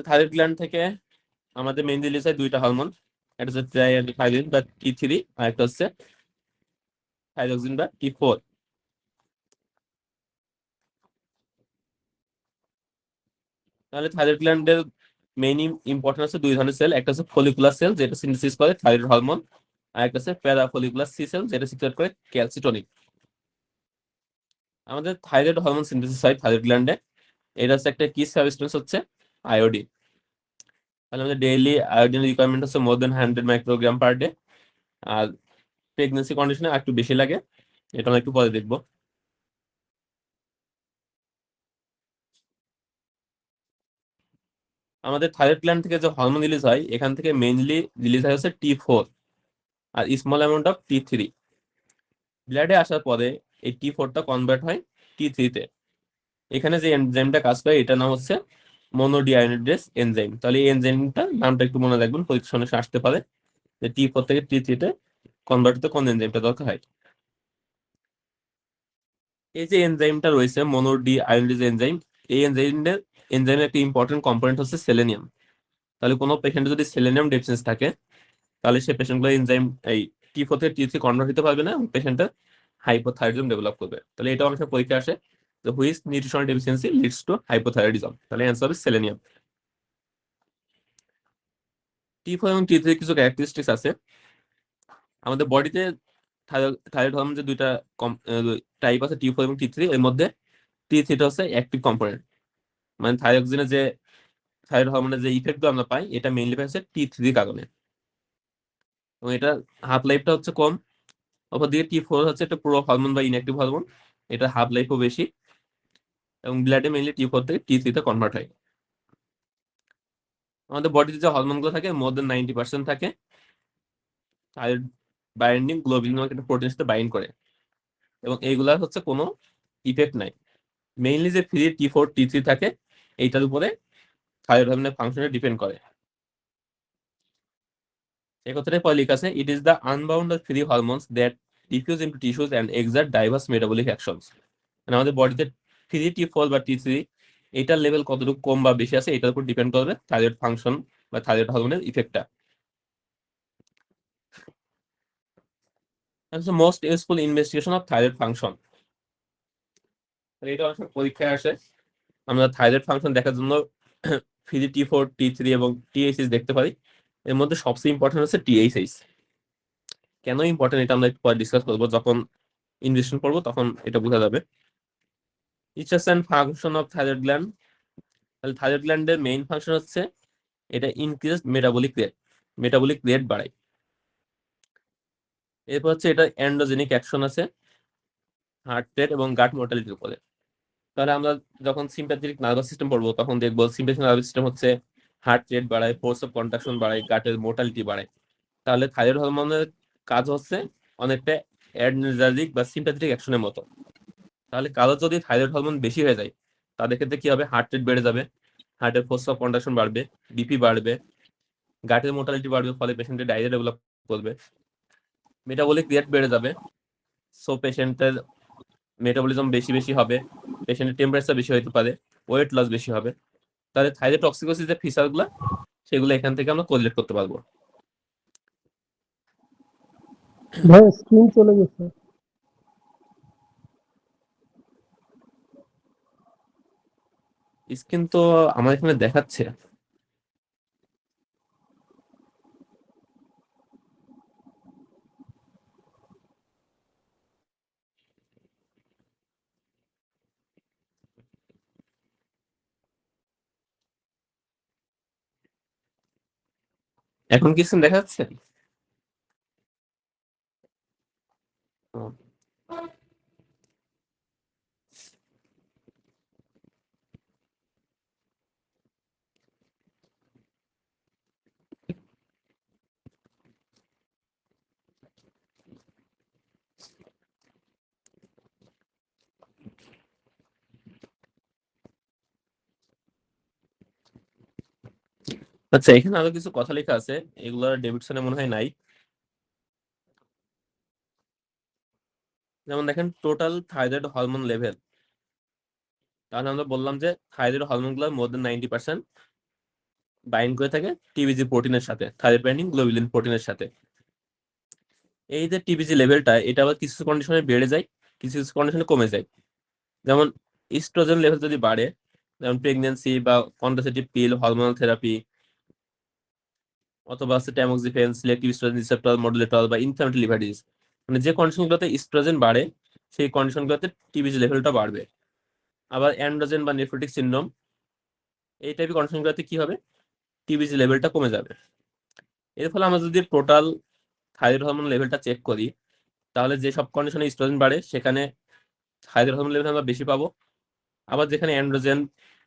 Speaker 1: থাইরয়েড গ্ল্যান্ড থেকে আমাদের মেইন রিলিজ হয় দুইটা হরমোন, একটা হচ্ছে ট্রাইথাইরয়েড বা T3, আর একটা হচ্ছে থাইরক্সিন বা T4। তাহলে থাইরয়েড গ্ল্যান্ডের মেইন ইম্পর্টেন্ট আছে দুই ধরনের সেল, একটা হচ্ছে ফলিকুলার সেল যেটা সিনথেসিস করে থাইরয়েড হরমোন, আর একটা হচ্ছে প্যারাফলিকুলার সি সেল যেটা সিক্রেট করে ক্যালসিটোনিন। আমাদের থাইরয়েড হরমোন সিনথেসিস হয় থাইরয়েড গ্ল্যান্ডে, এটা হচ্ছে একটা কি সাবস্টেন্স হচ্ছে আয়োডিন। তাহলে আমাদের ডেইলি আয়োডিন রিকোয়ারমেন্ট হচ্ছে মোর দেন 100 মাইক্রোগ্রাম পার ডে, আর প্রেগনেন্সি কন্ডিশনে একটু বেশি লাগে, এটা আমরা একটু পরে দেখবো। আমাদের থাইরয়েড গ্ল্যান্ড থেকে যে হরমোন রিলিজ হয়, এখান থেকে মেইনলি রিলিজ হয় হচ্ছে T4 আর স্মল অ্যামাউন্ট অফ T3। ব্লাডে আসার পরে এই T4টা কনভার্ট হয় T3 তে। এখানে যে এনজাইমটা কাজ করে এটার নাম হচ্ছে মনোডিআয়োনিডেজ এনজাইম। তাহলে এই এনজাইমটা নামটা একটু মনে রাখবেন, পরীক্ষা অনেক সময় আসতে পারে যে T4 থেকে T3 তে কনভার্ট হতে কোন এনজাইমটা দরকার হয়। এই যে এনজাইমটা রয়েছে মনোডিআয়োনিডেজ এনজাইম, এই এনজাইমের একটা ইম্পর্টেন্ট কম্পোনেন্ট হচ্ছে সেলেনিয়াম। তাহলে কোনো পেশেন্টে যদি সেলেনিয়াম ডেফিসিয়েন্সি থাকে, তাহলে সে পেশেন্টগুলো এনজাইম এই T4 থেকে T3 কনভার্ট হতে পারবে না, পেশেন্টের হাইপোথাইরয়েডিজম ডেভেলপ করবে। তাহলে এটা অনেক সময় পরীক্ষা আসে যে which nutritional deficiency leads to hypothyroidism, তাহলে অ্যান্সার হবে সেলেনিয়াম। T4 এবং T3 কিছু ক্যারেক্টারিস্টিক্স আছে। আমাদের বডিতে থাইরয়েড হরমোন যে দুইটা টাইপ আছে T4 এবং T3, এর মধ্যে T3টা হচ্ছে অ্যাক্টিভ কম্পোনেন্ট, মানে থাইরক্সিনের যে থাইরয়েড হরমোনের যে ইফেক্টগুলো আমরা পাই এটা মেইনলি পাই হচ্ছে T3 কারণে, এবং এটা হাফ লাইফটা হচ্ছে কম। অপরদিকে T4 হচ্ছে একটা পুরো হরমোন বা ইনঅ্যাক্টিভ হরমোন, এটা হাফ লাইফও বেশি, এবং ব্লাডে মেইনলি T4 থেকে T3 তে কনভার্ট হয়। আমাদের বডিতে যে হরমোনগুলো থাকে মোর দেন 90% থাকে থাইরয়েড বাইন্ডিং গ্লোবিন নামক একটা প্রোটিনের সাথে বাইন্ড করে, এবং এইগুলার হচ্ছে কোনো ইফেক্ট নাই। মেইনলি যে ফ্রি T4 T3 থাকে এইটার উপরে থাইরয়েড হরমোনের ফাংশনে ডিপেন্ড করে। এই কথাটাই পরে লেখা আছে, it is the unbounded free hormones that diffuse into tissues and exert diverse metabolic actions. মানে আমাদের বডিতে ফ্রি T4 বা T3 এটার লেভেল কতটুকু কম বা বেশি আছে এটার উপর ডিপেন্ড করবে থাইরয়েড ফাংশন বা থাইরয়েড হরমোনের ইফেক্টটা। Most useful investigation of thyroid function, এটা অনেক সময় পরীক্ষায় আসে। আমরা থাইরয়েড ফাংশন দেখার জন্য ফ্রি T4 T3 এবং TSH দেখতে পারি। এর মধ্যে সবচেয়ে ইম্পর্টেন্ট হচ্ছে TSH। কেন ইম্পর্টেন্ট এটা আমরা একটু পরে ডিসকাস করবো, যখন ইনভেস্টিগেশন করবো তখন এটা বোঝা যাবে। Features and function of thyroid gland, তাহলে থাইরয়েড গ্ল্যান্ডের মেইন ফাংশন হচ্ছে এটা ইনক্রিজ মেটাবলিক রেট বাড়ায়। এরপর হচ্ছে এটা এন্ডোজেনিক অ্যাকশন আছে হার্ট রেট এবং গাট মোর্টালিটির উপরে। তাহলে আমরা যখন সিম্প্যাথেটিক নার্ভাস সিস্টেম পড়বো তখন দেখবো সিম্প্যাথেটিক নার্ভাস সিস্টেম হচ্ছে হার্ট রেট বাড়ায়, ফোর্স অফ কন্ট্রাকশন বাড়ায়, গাটের মোর্টালিটি বাড়ায়। তাহলে থাইরয়েড হরমোনের কাজ হচ্ছে অনেকটা অ্যাডরেনার্জিক বা সিম্প্যাথেটিক অ্যাকশনের মতো। তাহলে কারো যদি থাইরয়েড হরমোন বেশি হয়ে যায়, তাদের ক্ষেত্রে কি হবে, হার্ট রেট বেড়ে যাবে, হার্টের ফোর্স অফ কন্ট্রাকশন বাড়বে, বিপি বাড়বে, গাটের মোর্টালিটি বাড়বে, ফলে পেশেন্টের ডায়রিয়া ডেভেলপ করবে, মেটাবলিক রেট বেড়ে যাবে, সো পেশেন্টের মেটাবলিজম বেশি বেশি হবে, পেশেন্টের টেম্পারেচার বেশি হতে পারে, ওয়েট লস বেশি হবে। তাহলে থাইরয়েড টক্সিকোসিস যে ফিচার গুলা, সেগুলো এখান থেকে আমরা কোরিলেট করতে পারবো।
Speaker 2: ভাই স্ক্রিন চলে গেছে।
Speaker 1: স্ক্রিন তো আমার এখানে দেখাচ্ছে। এখন কি স্ক্রিন দেখা যাচ্ছে? ও, আচ্ছা, এখানে আরো কিছু কথা লেখা আছে, এগুলো ডেভিডসনে মনে হয় নাই। যেমন দেখেন টোটাল থাইরয়েড হরমোন লেভেল, তাহলে আমরা বললাম যে থাইরয়েড হরমোন গুলো মোর দেন 90% বাইন্ড করে থাকে টিবিজি প্রোটিনের সাথে, থাইরয়েড বাইন্ডিং গ্লোবুলিন প্রোটিনের সাথে। এই যে টিবিজি লেভেলটা, এটা আবার কিছু কন্ডিশনে বেড়ে যায়, কিছু কিছু কন্ডিশনে কমে যায়। যেমন ইস্ট্রোজেন লেভেল যদি বাড়ে, যেমন প্রেগনেন্সি বা কন্ট্রাসেপটিভ পিল, হরমোনাল থেরাপি, অথবা হচ্ছে tamoxifen, selective oestrogen receptor modulator বা ইনফ্ল্যামেটরি লিভার ডিজিজ, মানে যে কন্ডিশনগুলোতে ইস্ট্রোজেন বাড়ে সেই কন্ডিশনগুলোতে টিবিজি লেভেলটা বাড়বে। আবার অ্যান্ড্রোজেন বা নেফ্রোটিক সিনড্রোম, এই টাইপের কন্ডিশনগুলোতে কি হবে, টিবিজি লেভেলটা কমে যাবে। এর ফলে আমরা যদি টোটাল থাইরয়েড হরমোন লেভেলটা চেক করি, তাহলে যে সব কন্ডিশনে ইস্ট্রোজেন বাড়ে সেখানে থাইরয়েড হরমোন লেভেল আমরা বেশি পাবো। আবার যেখানে অ্যান্ড্রোজেন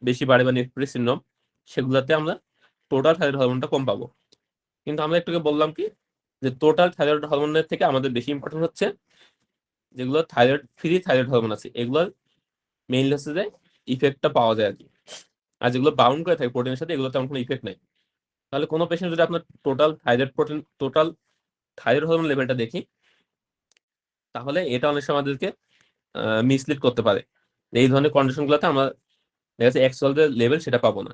Speaker 1: বেশি বাড়ে বা নেফ্রোটিক সিনড্রোম, সেগুলোতে আমরা টোটাল থাইরয়েড হরমোনটা কম পাবো। কিন্তু আমরা একটু বললাম কি, যে টোটাল থাইরয়েড হরমোনের থেকে আমাদের বেশি ইম্পর্টেন্ট হচ্ছে যেগুলো থাইরয়েড ফ্রি থাইরয়েড হরমোন আছে, এগুলোর মেইনলি হচ্ছে যে ইফেক্টটা পাওয়া যায় আর কি। আর যেগুলো বাউন্ড করে থাকে প্রোটিনের সাথে, এগুলো তেমন কোনো ইফেক্ট নেই। তাহলে কোনো পেশেন্ট যদি আপনার টোটাল থাইরয়েড হরমোন লেভেলটা দেখি, তাহলে এটা অনেক সময় আমাদেরকে মিসলিড করতে পারে। এই ধরনের কন্ডিশনগুলোতে আমরা দেখা যাচ্ছে অ্যাকচুয়াল যে লেভেল সেটা পাবো না।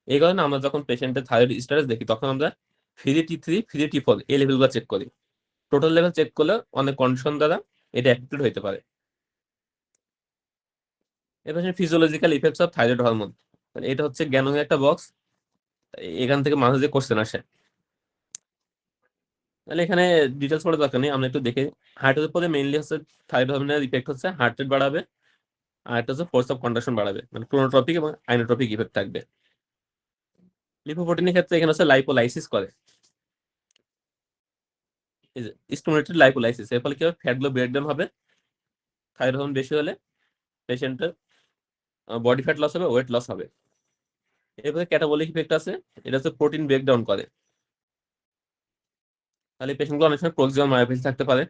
Speaker 1: এই কারণে আমরা যখন পেশেন্টের থাইরয়েড স্ট্যাটাস দেখি, তখন আমরা ফ্রি T4 এই লেভেলগুলো চেক করি। টোটাল লেভেল চেক করলে অনেক কন্ডিশন দ্বারা এটা অ্যাক্টিভেট হতে পারে। এবার physiological effects of thyroid hormone, এটা হচ্ছে জ্ঞানের একটা বক্স, এখান থেকে মাঝে যে কোশ্চেন আসে। তাহলে এখানে ডিটেলস পড়ার দরকার নেই, আমরা একটু দেখে। হার্টের উপরে মেইনলি হচ্ছে থাইরয়েড হরমোনের ইফেক্ট হচ্ছে হার্ট রেট বাড়াবে, আর একটা হচ্ছে ফোর্স অফ কন্ট্রাকশন বাড়াবে, মানে ক্রোনোট্রপিক এবং আইনোট্রপিক ইফেক্ট থাকবে। লিপোপ্রোটিনের ক্ষেত্রে এখানে হচ্ছে লাইপোলাইসিস করে, স্টিমুলেটেড লাইপোলাইসিস, এর ফলে কি হবে, ফ্যাট গুলো ব্রেকডাউন হবে। থাইরয়েড হরমোন বেশি হলে পেশেন্টের বডি ফ্যাট লস হবে, ওয়েট লস হবে। এরপরে ক্যাটাবলিক ইফেক্ট আছে, এটা হচ্ছে প্রোটিন ব্রেকডাউন করে। তাহলে পেশেন্টগুলো অনেক সময় প্রক্সিমাল মায়োপ্যাথি থাকতে পারে।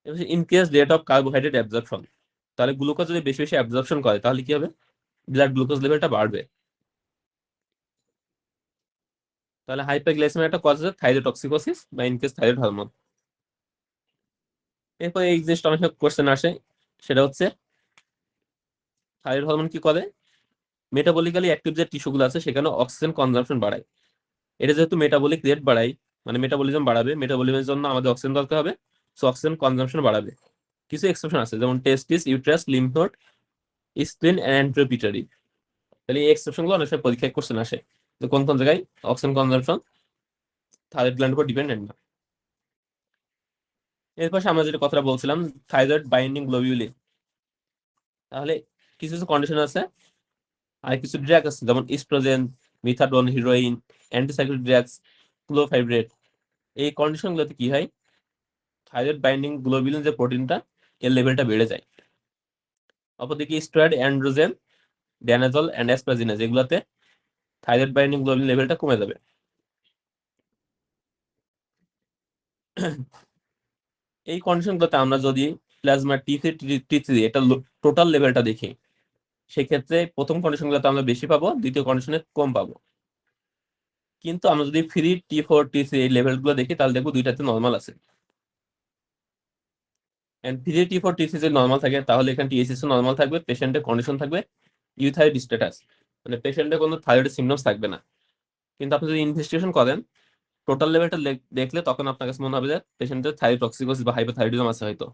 Speaker 1: এবার increase rate of carbohydrate absorption, তাহলে গ্লুকোজ যদি বেশি বেশি অ্যাবজর্পশন করে, তাহলে কি হবে, ব্লাড গ্লুকোজ লেভেলটা বাড়বে। তাহলে হাইপারগ্লাইসেমিয়া একটা কজ আছে থাইরোটক্সিকোসিস বা ইনক্রিজ থাইরয়েড হরমোন। এরপর এই জিনিসটা অনেক কোশ্চেন আসে, সেটা হচ্ছে থাইরয়েড হরমোন কি করে, মেটাবলিক্যালি অ্যাক্টিভ যে টিস্যুগুলো আছে সেখানে অক্সিজেন কনজাম্পশন বাড়ায়। এটা যেহেতু মেটাবলিক রেট বাড়ায়, মানে মেটাবলিজম বাড়াবে, মেটাবলিজমের জন্য আমাদের অক্সিজেন দরকার হবে, সো অক্সিজেন কনজাম্পশন বাড়াবে। কিছু এক্সেপশন আছে, যেমন testis, uterus, lymph node, spleen and pituitary. তাহলে এই এক্সেপশন গুলো অনেক সময় পরীক্ষায় কোশ্চেন আসে, তো কোন কোন জায়গায় অক্সিজেন কনজাম্পশন থাইরয়েড গ্ল্যান্ড উপর ডিপেন্ডেন্ট না। এরপর আমরা যেটা কথা বলছিলাম, থাইরয়েড বাইন্ডিং গ্লোবিউলিন, তাহলে কিছু কিছু কন্ডিশন আছে, আর কিছু ড্রাগ আছে যেমন ইস্ট্রোজেন, মিথাডোন, হিরোইন, অ্যান্টিসাইক্লিক ড্রাগস, ক্লোফাইব্রেট। এই কন্ডিশন গুলোতে কি হয়, থাইরয়েড বাইন্ডিং গ্লোবিউলিন যে প্রোটিনটা, এর লেভেলটা বেড়ে যায়। অপরদিকে স্টেরয়েড, অ্যান্ড্রোজেন, ড্যানাজল অ্যান্ড অ্যাসপারাজিনেজ, এগুলোতে থাইরয়েড বাইন্ডিং গ্লোবিউলিন লেভেলটা কমে যাবে। এই কন্ডিশনগুলোতে আমরা যদি প্লাজমা T3 এটা টোটাল লেভেলটা দেখি, সেক্ষেত্রে প্রথম কন্ডিশনগুলোতে আমরা বেশি পাবো, দ্বিতীয় কন্ডিশনে কম পাবো। কিন্তু আমরা যদি T4 T3 এই লেভেলগুলো দেখি, তাহলে দেখবো দুইটাতে নর্মাল আছে। এন্ড T4 T3 যদি নর্মাল থাকে, তাহলে এখানে TSH নর্মাল থাকবে, পেশেন্টের কন্ডিশন থাকবে ইউথাইরয়েড স্ট্যাটাস, মানে পেশেন্টের কোনো থাইরয়েড সিমটমস থাকবে না। কিন্তু আপনি যদি ইনভেস্টিগেশন করেন টোটাল লেভেলটা দেখলে, তখন আপনার কাছে মনে হবে যে পেশেন্টের থাইরয়েডক্সিকোসিস বা হাইপোথাইরয়েডিজম আছে হয়তো।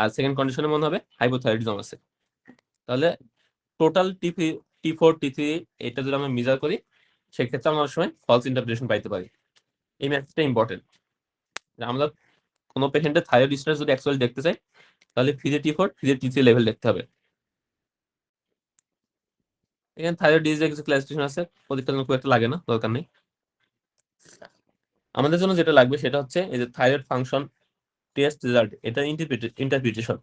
Speaker 1: আর সেকেন্ড কন্ডিশনে মনে হবে হাইপোথাইরয়েডিজম আছে। তাহলে টোটাল T4 T3 এটা যদি আমরা মেজার করি, সেক্ষেত্রে আমরা অনেক সময় ফলস ইন্টারপ্রিটেশন পাইতে পারি। এই ম্যাথটা ইম্পর্টেন্ট। আমরা কোনো পেশেন্টের থাইরয়েড স্ট্যাটাস যদি অ্যাকচুয়ালি দেখতে চাই, তাহলে T4 T3 লেভেল দেখতে হবে। এখানে থাইরয়েড ডিজিজের কিছু ক্লাসিফিকেশন আছে, ওদিকটা খুব একটা লাগে না, দরকার নেই। আমাদের জন্য যেটা লাগবে সেটা হচ্ছে এই যে থাইরয়েড ফাংশন টেস্ট রেজাল্ট, এটা ইন্টারপ্রিটেশন।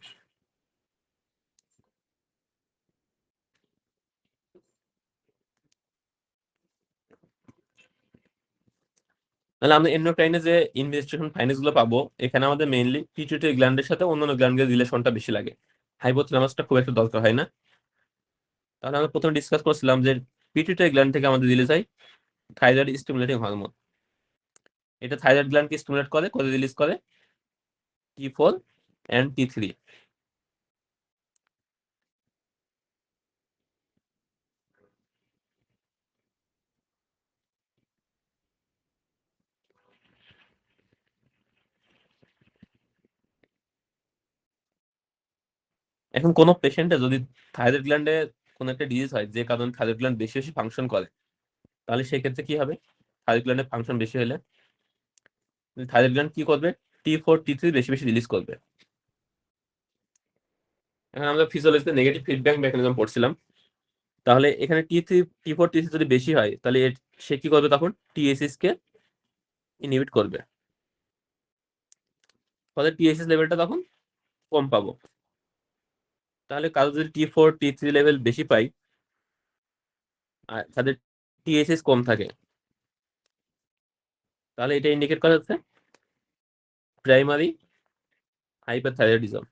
Speaker 1: তাহলে আমরা এন্ডোক্রাইনে যে ইনভেস্টিগেশন ফাইন্ডিংস গুলো পাবো, এখানে আমাদের মেইনলি পিটুইটারি গ্ল্যান্ডের সাথে অন্যান্য গ্ল্যান্ডের রিলেশনটা বেশি লাগে, হাইপোথ্যালামাসটা খুব একটা দরকার হয় না। তাহলে আমরা প্রথমে ডিসকাস করছিলাম যে পিটুইটারি গ্ল্যান্ড থেকে আমাদের রিলিজ হয় থাইরয়েড স্টিমুলেটিং হরমোন। এটা থাইরয়েড গ্ল্যান্ডকে স্টিমুলেট করে করে রিলিজ করে T4 and T3। এখন কোনো পেশেন্টে যদি থাইরয়েড গ্ল্যান্ডে কোনো একটা ডিজিজ হয় যে কারণে থাইরয়েড গ্ল্যান্ড বেশি বেশি ফাংশন করে, তাহলে সেক্ষেত্রে কি হবে? থাইরয়েড গ্ল্যান্ডের ফাংশন বেশি হলে থাইরয়েড গ্ল্যান্ড কি করবে? T4 T3 বেশি বেশি রিলিজ করবে। এখন আমরা ফিজিওলজিতে নেগেটিভ ফিডব্যাক মেকানিজম পড়ছিলাম। তাহলে এখানে T4 T3 যদি বেশি হয় তাহলে সে কি করবে? তখন TSH কে ইনহিবিট করবে, ফলে TSH লেভেলটা তখন কম পাবো। তাহলে কারো যদি T4 T3 লেভেল বেশি পাই আর তাদের TSH কম থাকে, তাহলে এটা ইন্ডিকেট করা হচ্ছে প্রাইমারি হাইপারথাইরয়েডিজম।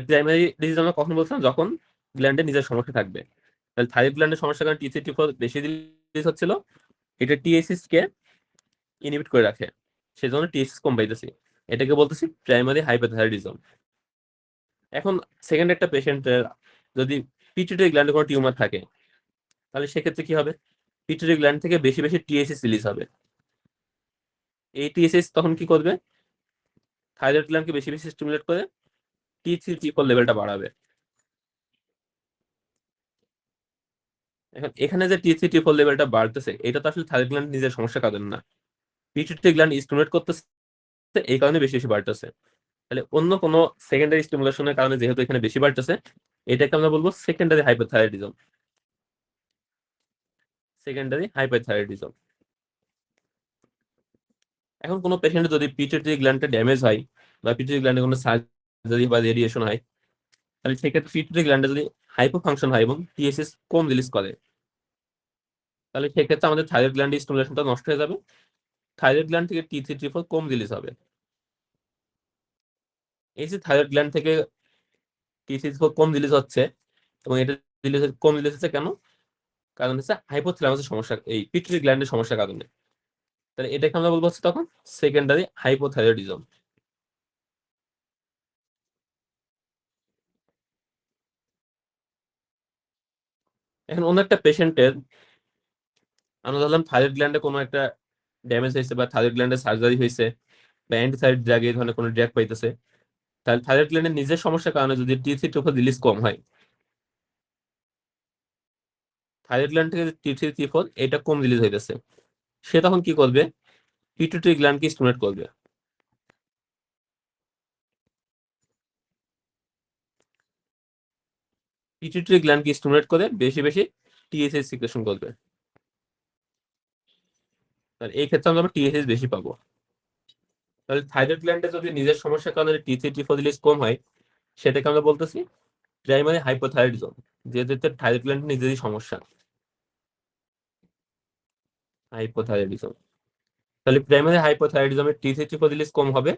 Speaker 1: প্রাইমারি ডিজিজ আমরা কখন বলছিলাম? যখন গ্ল্যান্ডে নিজের সমস্যা থাকবে। তাহলে থাইরয়েড গ্ল্যান্ডের সমস্যার কারণে T3 T4 বেশি রিলিজ হচ্ছিল, এটা TSH কে ইনহিবিট করে রাখে, সেজন্য TSH কম পাইতেছি, এটাকে বলতেছি প্রাইমারি হাইপারথাইরয়েডিজম। এখন সেকেন্ড একটা পেশেন্টের যদি পিটুইটারি গ্ল্যান্ডে কোনো টিউমার থাকে, তাহলে সেক্ষেত্রে কি হবে? পিটুইটারি গ্ল্যান্ড থেকে বেশি বেশি TSH রিলিজ হবে। এই TSH তখন কি করবে? থাইরয়েড গ্ল্যান্ডকে বেশি বেশি স্টিমুলেট করে T3 T4 লেভেলটা বাড়াবে। এখন এখানে যে T3 T4 লেভেলটা বাড়তেছে, এটা তো আসলে থাইরয়েড গ্ল্যান্ড নিজের সমস্যা কারণ না, পিটুইটারি গ্ল্যান্ড স্টিমুলেট করতেছে, এই কারণে বেশি বেশি বাড়তেছে। তাহলে অন্য কোনো সেকেন্ডারি স্টিমুলেশনের কারণে যেহেতু এখানে বেশি বাড়তেছে, এটাকে আমরা বলবো সেকেন্ডারি হাইপারথাইরয়েডিজম। Secondary hyperthyroidism. এখন কোনো পেশেন্টের যদি পিটুইটারি গ্ল্যান্ডটা ড্যামেজ হয় বা পিটুইটারি গ্ল্যান্ডে কোনো সার্জারি বা রেডিয়েশন হয়, তাহলে সেক্ষেত্রে পিটুইটারি গ্ল্যান্ডে যদি হাইপো ফাংশন হয় এবং TSH কম রিলিজ করে, তাহলে সেক্ষেত্রে আমাদের থাইরয়েড গ্ল্যান্ডের স্টিমুলেশনটা নষ্ট হয়ে যাবে, থাইরয়েড গ্ল্যান্ড থেকে T3 T4 কম রিলিজ হবে। এই যে থাইরয়েড গ্ল্যান্ড থেকে T3 T4 কম রিলিজ হচ্ছে এবং এটা কম রিলিজ হচ্ছে কেন? কারণ হচ্ছে হাইপোথ্যালামাসের সমস্যা, এই পিটুইটারি গ্ল্যান্ডের সমস্যার কারণে। তাহলে এটাকে আমরা বলবো হচ্ছে তখন সেকেন্ডারি হাইপোথাইরয়েডিজম। এখন অন্য একটা পেশেন্টের আমরা ধরলাম থাইরয়েড গ্ল্যান্ডে কোনো একটা ড্যামেজ হয়েছে বা থাইরয়েড গ্ল্যান্ডে সার্জারি হয়েছে বা অ্যান্টিথাইরয়েড ড্রাগ এই ধরনের কোনো ড্রাগ পাইতেছে, তাহলে থাইরয়েড গ্ল্যান্ডের নিজের সমস্যার কারণে যদি T3 T4 রিলিজ কম হয়, থাইরয়েড গ্ল্যান্ড থেকে T3 T4 এটা কম রিলিজ হইতেছে, সে তখন কি করবে? পিটুইটারি গ্ল্যান্ডকে স্টিমুলেট করবে। পিটুইটারি গ্ল্যান্ডকে স্টিমুলেট করে বেশি বেশি TSH সিক্রেশন করবে। তাহলে এই ক্ষেত্রে আমরা TSH বেশি পাবো। তাহলে থাইরয়েড গ্ল্যান্ডে যদি নিজের সমস্যার কারণে T3 T4 রিলিজ কম হয়, সেটাকে আমরা বলতেছি প্রাইমারি হাইপোথাইরয়েডিজম, যেহেতু থাইরয়েড গ্ল্যান্ড নিজেরই সমস্যা, হাইপোথাইরয়েডিজম। তাহলে প্রাইমারি হাইপোথাইরয়েডিজমের T3 T4 রিলিজ কম হবে,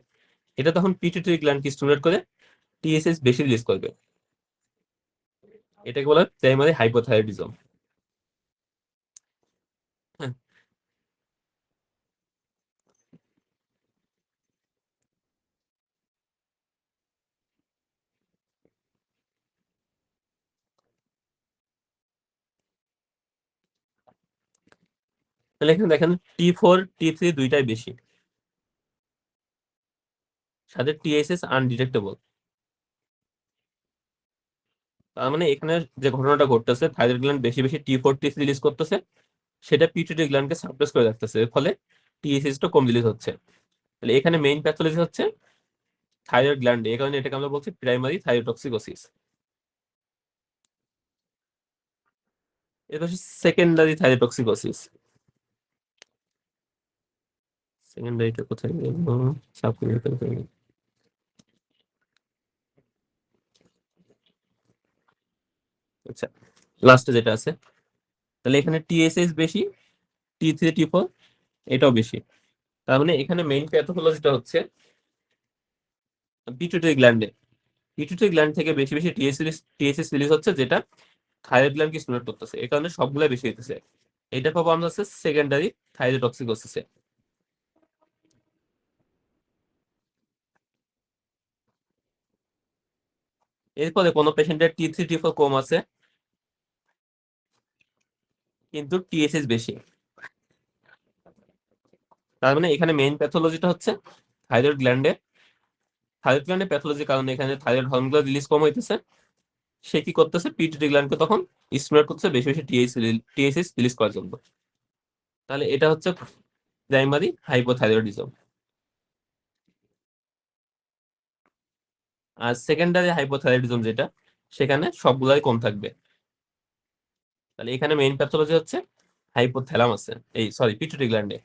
Speaker 1: এটা তখন পিটুইটারি গ্ল্যান্ডকে স্টিমুলেট করে TSH বেশি রিলিজ করবে, এটাকে বলা হয় প্রাইমারি হাইপোথাইরয়েডিজম। হ্যাঁ, তাহলে এখানে দেখেন T4 T3 দুইটাই বেশি, সাথে TSH আনডিটেক্টেবল। তার মানে এখানে যে ঘটনাটা ঘটতেছে, থাইরয়েড গ্ল্যান্ড বেশি বেশি T4 T3 রিলিজ করতেছে, সেটা পিটুইটারি গ্ল্যান্ডকে সাপ্রেস করে রাখতেছে, এর ফলে TSH টা কম রিলিজ হচ্ছে। তাহলে এখানে মেইন প্যাথোলজি হচ্ছে থাইরয়েড গ্ল্যান্ডে, এই কারণে এটাকে আমরা বলছি প্রাইমারি থাইরোটক্সিকোসিস। এরপর সেকেন্ডারি থাইরয়েডটক্সিকোসিস। সেকেন্ডারিটা কোথায় গেল? সাবক্লিনিকাল। আচ্ছা, লাস্টে যেটা আছে, তাহলে এখানে টিএসএস বেশি, T3 T4 এটাও বেশি। তার মানে এখানে মেইন প্যাথোলজিটা হচ্ছে পিটুইটারি গ্ল্যান্ডে। পিটুইটারি গ্ল্যান্ড থেকে বেশি বেশি টিএসএস রিলিজ হচ্ছে, যেটা থাইরয়েড গ্ল্যান্ডকে স্টিমুলেট করতেছে, এই কারণে সবগুলা বেশি হইতেছে। এটা পাবো আমরা হচ্ছে সেকেন্ডারি থাইরয়েডটক্সিকোসিসে। এরপরে কোনো পেশেন্টের T3 T4 কম আছে কিন্তু টিএসএস বেশি, তার মানে এখানে মেইন প্যাথোলজিটা হচ্ছে থাইরয়েড গ্ল্যান্ডে। থাইরয়েড গ্ল্যান্ডে প্যাথোলজির কারণে এখানে থাইরয়েড হরমোনগুলো রিলিজ কম হইতেছে। সে কি করতেছে, পিটুইটারি গ্ল্যান্ডকে তখন স্টিমুলেট করতেছে বেশি বেশি টিএসএস রিলিজ করার জন্য। তাহলে এটা হচ্ছে প্রাইমারি হাইপোথাইরয়েডিজম। আর সেকেন্ডারি হাইপোথাইরয়েডিজম যেটা, সেখানে সবগুলাই কম থাকবে। তাহলে এখানে মেইন প্যাথোলজি হচ্ছে হাইপোথ্যালামাসে, পিটুইটারি গ্ল্যান্ডে।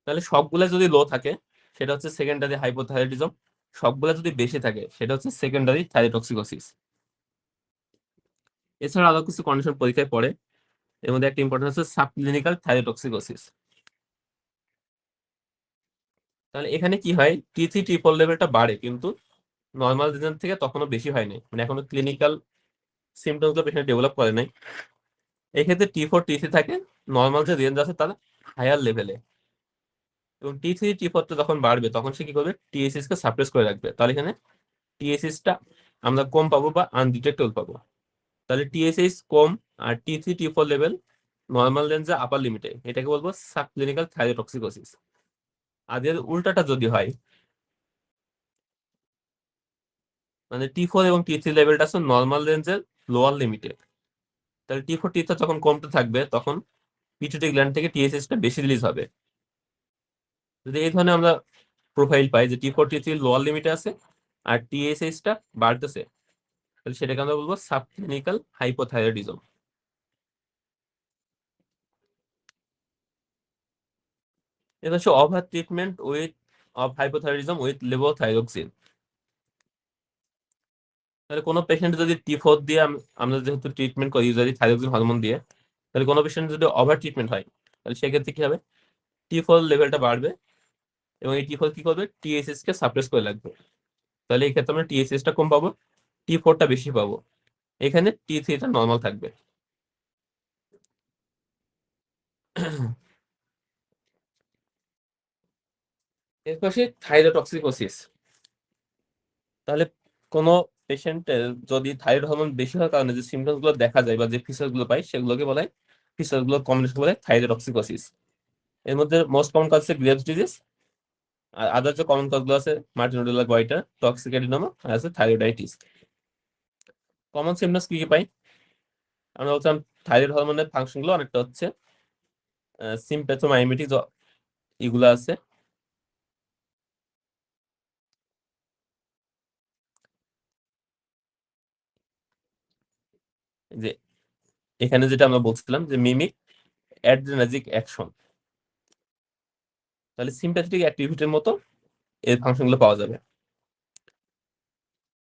Speaker 1: তাহলে সবগুলা যদি লো থাকে সেটা হচ্ছে সেকেন্ডারি হাইপোথাইরয়েডিজম, সবগুলা যদি বেশি থাকে সেটা হচ্ছে সেকেন্ডারি থাইরয়েডটক্সিকোসিস। এছাড়া আরো কিছু কন্ডিশন পরীক্ষায় পড়ে, এর মধ্যে একটা ইম্পর্টেন্ট হচ্ছে সাবক্লিনিকাল থাইরয়েডটক্সিকোসিস। তাহলে এখানে কি হয়, T3 T4 লেভেলটা বাড়ে কিন্তু নর্মাল রিজন থেকে তখনও বেশি হয় নাই, মানে এখনো ক্লিনিক্যাল সিমটমস গুলো পেশেন্ট ডেভেলপ করে নাই। এই ক্ষেত্রে T4 T3 থাকে নর্মাল যে রেঞ্জ আছে তার হায়ার লেভেলে, এবং T3 T4 টা যখন বাড়বে তখন সে কি করবে, টিএসএস কে সাপ্রেস করে রাখবে। তাহলে এখানে টিএসএস টা আমরা কম পাবো বা আনডিটেক্টেবল পাবো। তাহলে টিএসএস কম আর T3 T4 লেভেল নর্মাল রেঞ্জে আপার লিমিটে, এটাকে বলবো সাবক্লিনিকাল থাইরয়েডটক্সিকোসিস। আর এর উল্টাটা যদি হয়, মানে T4 এবং T3 লেভেলটা আছে নর্মাল রেঞ্জের লোয়ার লিমিটে, তাহলে T4 T3 যখন কমতে থাকবে তখন পিটুইটারি গ্ল্যান্ড থেকে টিএসএস টা বেশি রিলিজ হবে। যদি এই ধরনের আমরা প্রোফাইল পাই যে T4 T3 লোয়ার লিমিটে আছে আর টিএসএস টা বাড়তেছে, তাহলে সেটাকে আমরা বলবো সাবক্লিনিকাল হাইপোথাইরয়েডিজম। এটা হচ্ছে over treatment of hypothyroidism with levothyroxine. তাহলে কোনো পেশেন্ট যদি T4 দিয়ে আমরা যেহেতু ট্রিটমেন্ট করি ইউজুয়ালি থাইরক্সিন হরমোন দিয়ে, তাহলে কোনো পেশেন্ট যদি ওভার ট্রিটমেন্ট হয় তাহলে সেক্ষেত্রে কি হবে, T4 লেভেলটা বাড়বে এবং এই T4 কি করবে, টিএসএস কে সাপ্রেস করে রাখবে। তাহলে এই ক্ষেত্রে আমরা টিএসএস টা কম পাবো, T4 টা বেশি পাবো, এখানে T3 টা নর্মাল থাকবে। এরপর আসি থাইরোটক্সিকোসিস। তাহলে কোনো পেশেন্টের যদি থাইরয়েড হরমোন বেশি হওয়ার কারণে যে সিমটমস গুলো দেখা যায় বা যে ফিচার গুলো পাই সেগুলোকে বলে, ফিচার গুলো কম্বিনেশন বলে থাইরোটক্সিকোসিস। এর মধ্যে মোস্ট কমন কজ হচ্ছে গ্রেভস ডিজিজ, আর আদার যে কমন কজ গুলো আছে মার্টিনোডেলা গয়টা, টক্সিক অ্যাডিনোমা, আর আছে থাইরয়েডাইটিস। কমন সিমটমস কি কি পাই, আমরা বলছিলাম থাইরয়েড হরমোনের ফাংশন গুলো অনেকটা হচ্ছে সিম্প্যাথোমাইমেটিক এগুলো আছে। যে এখানে যেটা আমরা বলছিলাম যে মিমিক অ্যাড্রেনার্জিক অ্যাকশন, তাহলে সিম্প্যাথেটিক অ্যাক্টিভিটির মতো এর ফাংশন গুলো পাওয়া যাবে।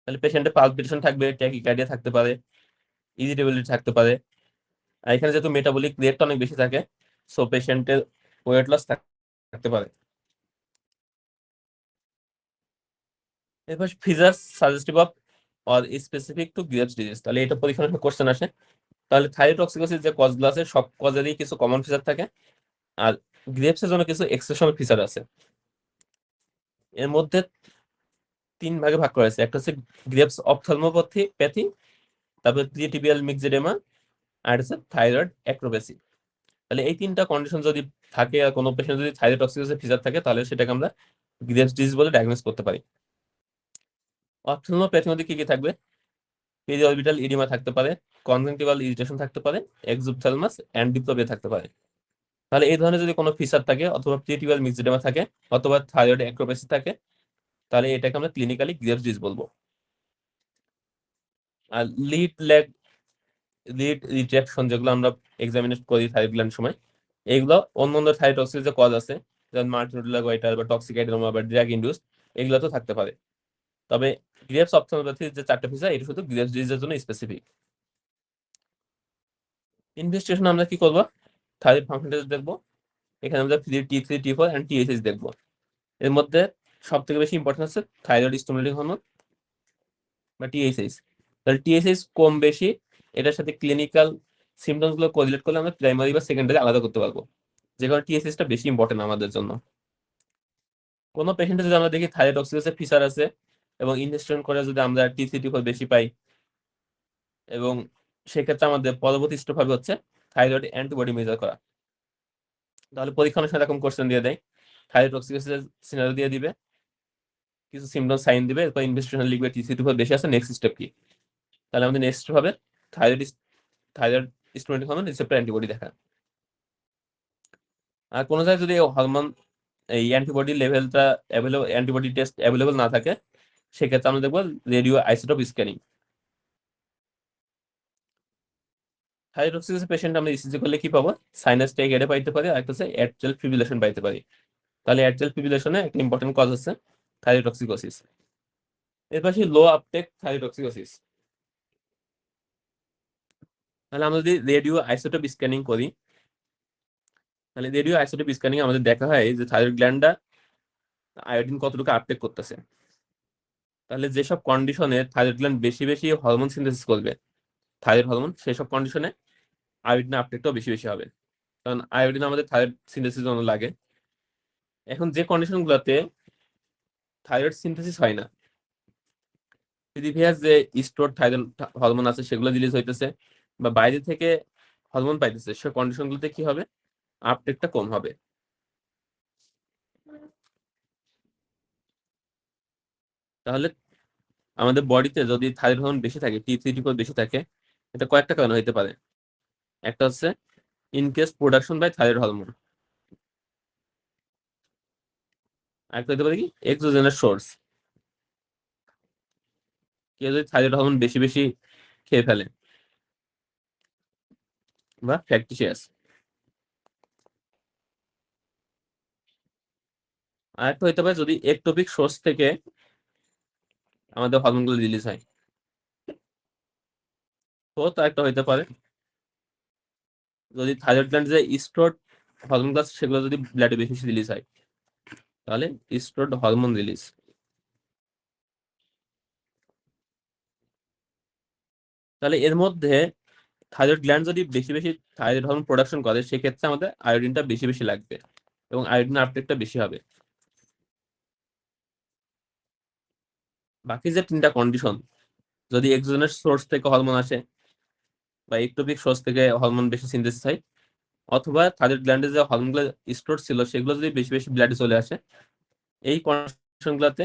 Speaker 1: তাহলে পেশেন্টের পালপিটেশন থাকবে, ট্যাকিকার্ডিয়া থাকতে পারে, ইরিটেবিলিটি থাকতে পারে। আর এখানে যেহেতু মেটাবলিক রেটটা অনেক বেশি থাকে, সো পেশেন্টের ওয়েট লস থাকতে পারে। এরপর features suggestive of or specific to graves disease, তাহলে এটা পরীক্ষার কোশ্চেন আসে। তাহলে থাইরোটক্সিকোসিস যে কজগুলো আছে সব কজেরই কিছু কমন ফিচার থাকে, আর গ্রেভস এর জন্য কিছু এক্সেপশনাল ফিচার আছে। এর মধ্যে 3 ভাগে ভাগ করা হয়েছে, একটা হচ্ছে গ্রেভস অপথ্যালমোপ্যাথি, তারপর প্রিটিবিয়াল মিক্সেডেমা, আর হচ্ছে থাইরয়েড অ্যাক্রোপ্যাসি। তাহলে এই 3টা কন্ডিশন যদি থাকে আর কোনো পেশেন্ট যদি থাইরোটক্সিকোসিস ফিচার থাকে তাহলে সেটাকে আমরা গ্রেভস ডিজিজ বলে ডায়াগনোস করতে পারি। অপথ্যালমোপ্যাথির মধ্যে কি কি থাকবে, পেরিঅরবিটাল ইডিমা থাকতে পারে, কনজাংটিভাল ইরিটেশন থাকতে পারে, এক্সোপথ্যালমাস এন্ড ডিপ্লোপিয়া থাকতে পারে। তাহলে এই ধরনের যদি কোনো ফিচার থাকে অথবা প্রিটিবিয়াল মিক্সেডেমা থাকে অথবা থাইরয়েড অ্যাক্রোপ্যাসি থাকে, তাহলে এটাকে আমরা ক্লিনিক্যালি গ্রেভস ডিজিজ বলবো। আর লিড লেগ লিড রিট্রাকশন যেগুলো আমরা এক্সামিনেট করি থাইরয়েড গ্ল্যান্ড সময়, এগুলো অন্য অন্য থাইরয়েড যে কজ আছে, যেমন মার্টিনোডুলার গোইটার বা টক্সিক অ্যাডিনোমা বা ড্রাগ ইনডিউসড, এগুলো তো থাকতে পারে। তবে গ্রেভস অপথ্যালমোপ্যাথির যে 4টা ফিচার, এটা শুধু গ্রেভস ডিজিজের জন্য স্পেসিফিক। ইনভেস্টিগেশন আমরা কি করব? থাইরয়েড ফাংশন টেস্ট দেখবো। এখানে আমরা T3, T4 এন্ড TSH দেখবো। এর মধ্যে সব থেকে বেশি ইম্পর্টেন্ট হচ্ছে থাইরয়েড স্টিমুলেটিং হরমোন বা TSH। তাহলে TSH কম বেশি এটার সাথে ক্লিনিক্যাল সিমটমস গুলো কোরিলেট করলে আমরা প্রাইমারি বা সেকেন্ডারি আলাদা করতে পারবো, যে কারণে TSH টা বেশি ইম্পর্টেন্ট আমাদের জন্য। কোনো পেশেন্টে যদি আমরা দেখি থাইরয়েড অক্সিডেসের ফিচার আছে এবং ইনভেস্টিগেশন করে যদি আমরা T3, T4 বেশি পাই, এবং সেক্ষেত্রে আমাদের পরবর্তী স্টেপ হবে হচ্ছে থাইরয়েড অ্যান্টিবডি মেজার করা। তাহলে পরীক্ষা অনুসারে এরকম কোশ্চেন দিয়ে দেয়, থাইরয়েড অক্সিডেসের সিনারিও দিয়ে দিবে, কিছু সিমটম সাইন দিবে, এরপর ইনভেস্টিগেশন লিখবে T3, T4 বেশি আছে, নেক্সট স্টেপ কি? তাহলে আমাদের নেক্সট স্টেপ হবে thyroid thyroid stimulating hormone receptor antibody দেখা। আর কোনো জায়গায় যদি হরমোন এই অ্যান্টিবডি লেভেলটা অ্যান্টিবডি টেস্ট অ্যাভেলেবল না থাকে, সেক্ষেত্রে আমরা দেখবো রেডিও আইসোটোপ স্ক্যানিং। থাইরয়েড অক্সিডেসিস পেশেন্ট আমরা ইসিজি করলে কি পাবো? সাইনাস টাইগারে পাইতে পারি, আর একটা হচ্ছে অ্যাট্রিয়াল ফিব্রিলেশন পাইতে পারি। তাহলে অ্যাট্রিয়াল ফিব্রিলেশনে একটা ইম্পর্টেন্ট কজ হচ্ছে থাইরয়েড টক্সিকোসিস। এর পাশে লো আপটেক থাইরয়েড টক্সিকোসিস। তাহলে আমরা যদি রেডিও আইসোটোপ স্ক্যানিং করি, তাহলে রেডিও আইসোটোপ স্ক্যানিং আমাদের দেখা হয় যে থাইরয়েড গ্ল্যান্ডটা আয়োডিন কতটুকু আপটেক করতেছে। তাহলে যেসব কন্ডিশনে থাইরয়েড গ্ল্যান্ড বেশি বেশি হরমোন সিনথেসিস করবে, থাইরয়েড হরমোন, সেসব কন্ডিশনে আয়োডিন আপটেকটাও বেশি বেশি হবে, কারণ আয়োডিন আমাদের থাইরয়েড সিনথেসিস জন্য লাগে। এখন যে কন্ডিশনগুলোতে থাইরয়েড সিনথেসিস হয় না, প্রিভিয়াস যে স্টোর থাইরয়েড হরমোন আছে সেগুলো রিলিজ হইতেছে বা বাইরে থেকে হরমোন পাইতেছে, সে কন্ডিশনগুলোতে কি হবে? আপটেকটা কম হবে। তাহলে আমাদের বডিতে যদি থাইরয়েড হরমোন বেশি থাকে, T3, T4 বেশি থাকে, এটা কয়েকটা কারণে হতে পারে। একটা হচ্ছে increased production by thyroid hormone, আরেকটা হতে পারে কি এক্সোজেনাস সোর্স, কেউ যদি থাইরয়েড হরমোন বেশি বেশি খেয়ে ফেলে বা ফ্যাকটিসিয়াস। আরেকটা হতে পারে যদি একটোপিক সোর্স থেকে আমাদের হরমোনগুলো রিলিজ হয়। তো একটা হইতে পারে যদি থাইরয়েড গ্ল্যান্ড যে স্টোরড হরমোনগুলো আছে সেগুলো যদি ব্লাডে বেশি বেশি রিলিজ হয়, তাহলে স্টোরড হরমোন রিলিজ। তাহলে এর মধ্যে থাইরয়েড গ্ল্যান্ড যদি বেশি বেশি থাইরয়েড হরমোন প্রোডাকশন করে, সেক্ষেত্রে আমাদের আয়োডিনটা বেশি বেশি লাগবে এবং আয়োডিন আপটেকটা বেশি হবে। বাকি যে 3টা কন্ডিশন, যদি এক্সোজেনাস সোর্স থেকে হরমোন আসে বা একটোপিক সোর্স থেকে হরমোন বেশি সিনথেসিস হয়, অথবা থাইরয়েড গ্ল্যান্ডে যে হরমোনগুলো স্টোর ছিল সেগুলো যদি বেশি বেশি ব্লাডে চলে আসে, এই কন্ডিশনগুলোতে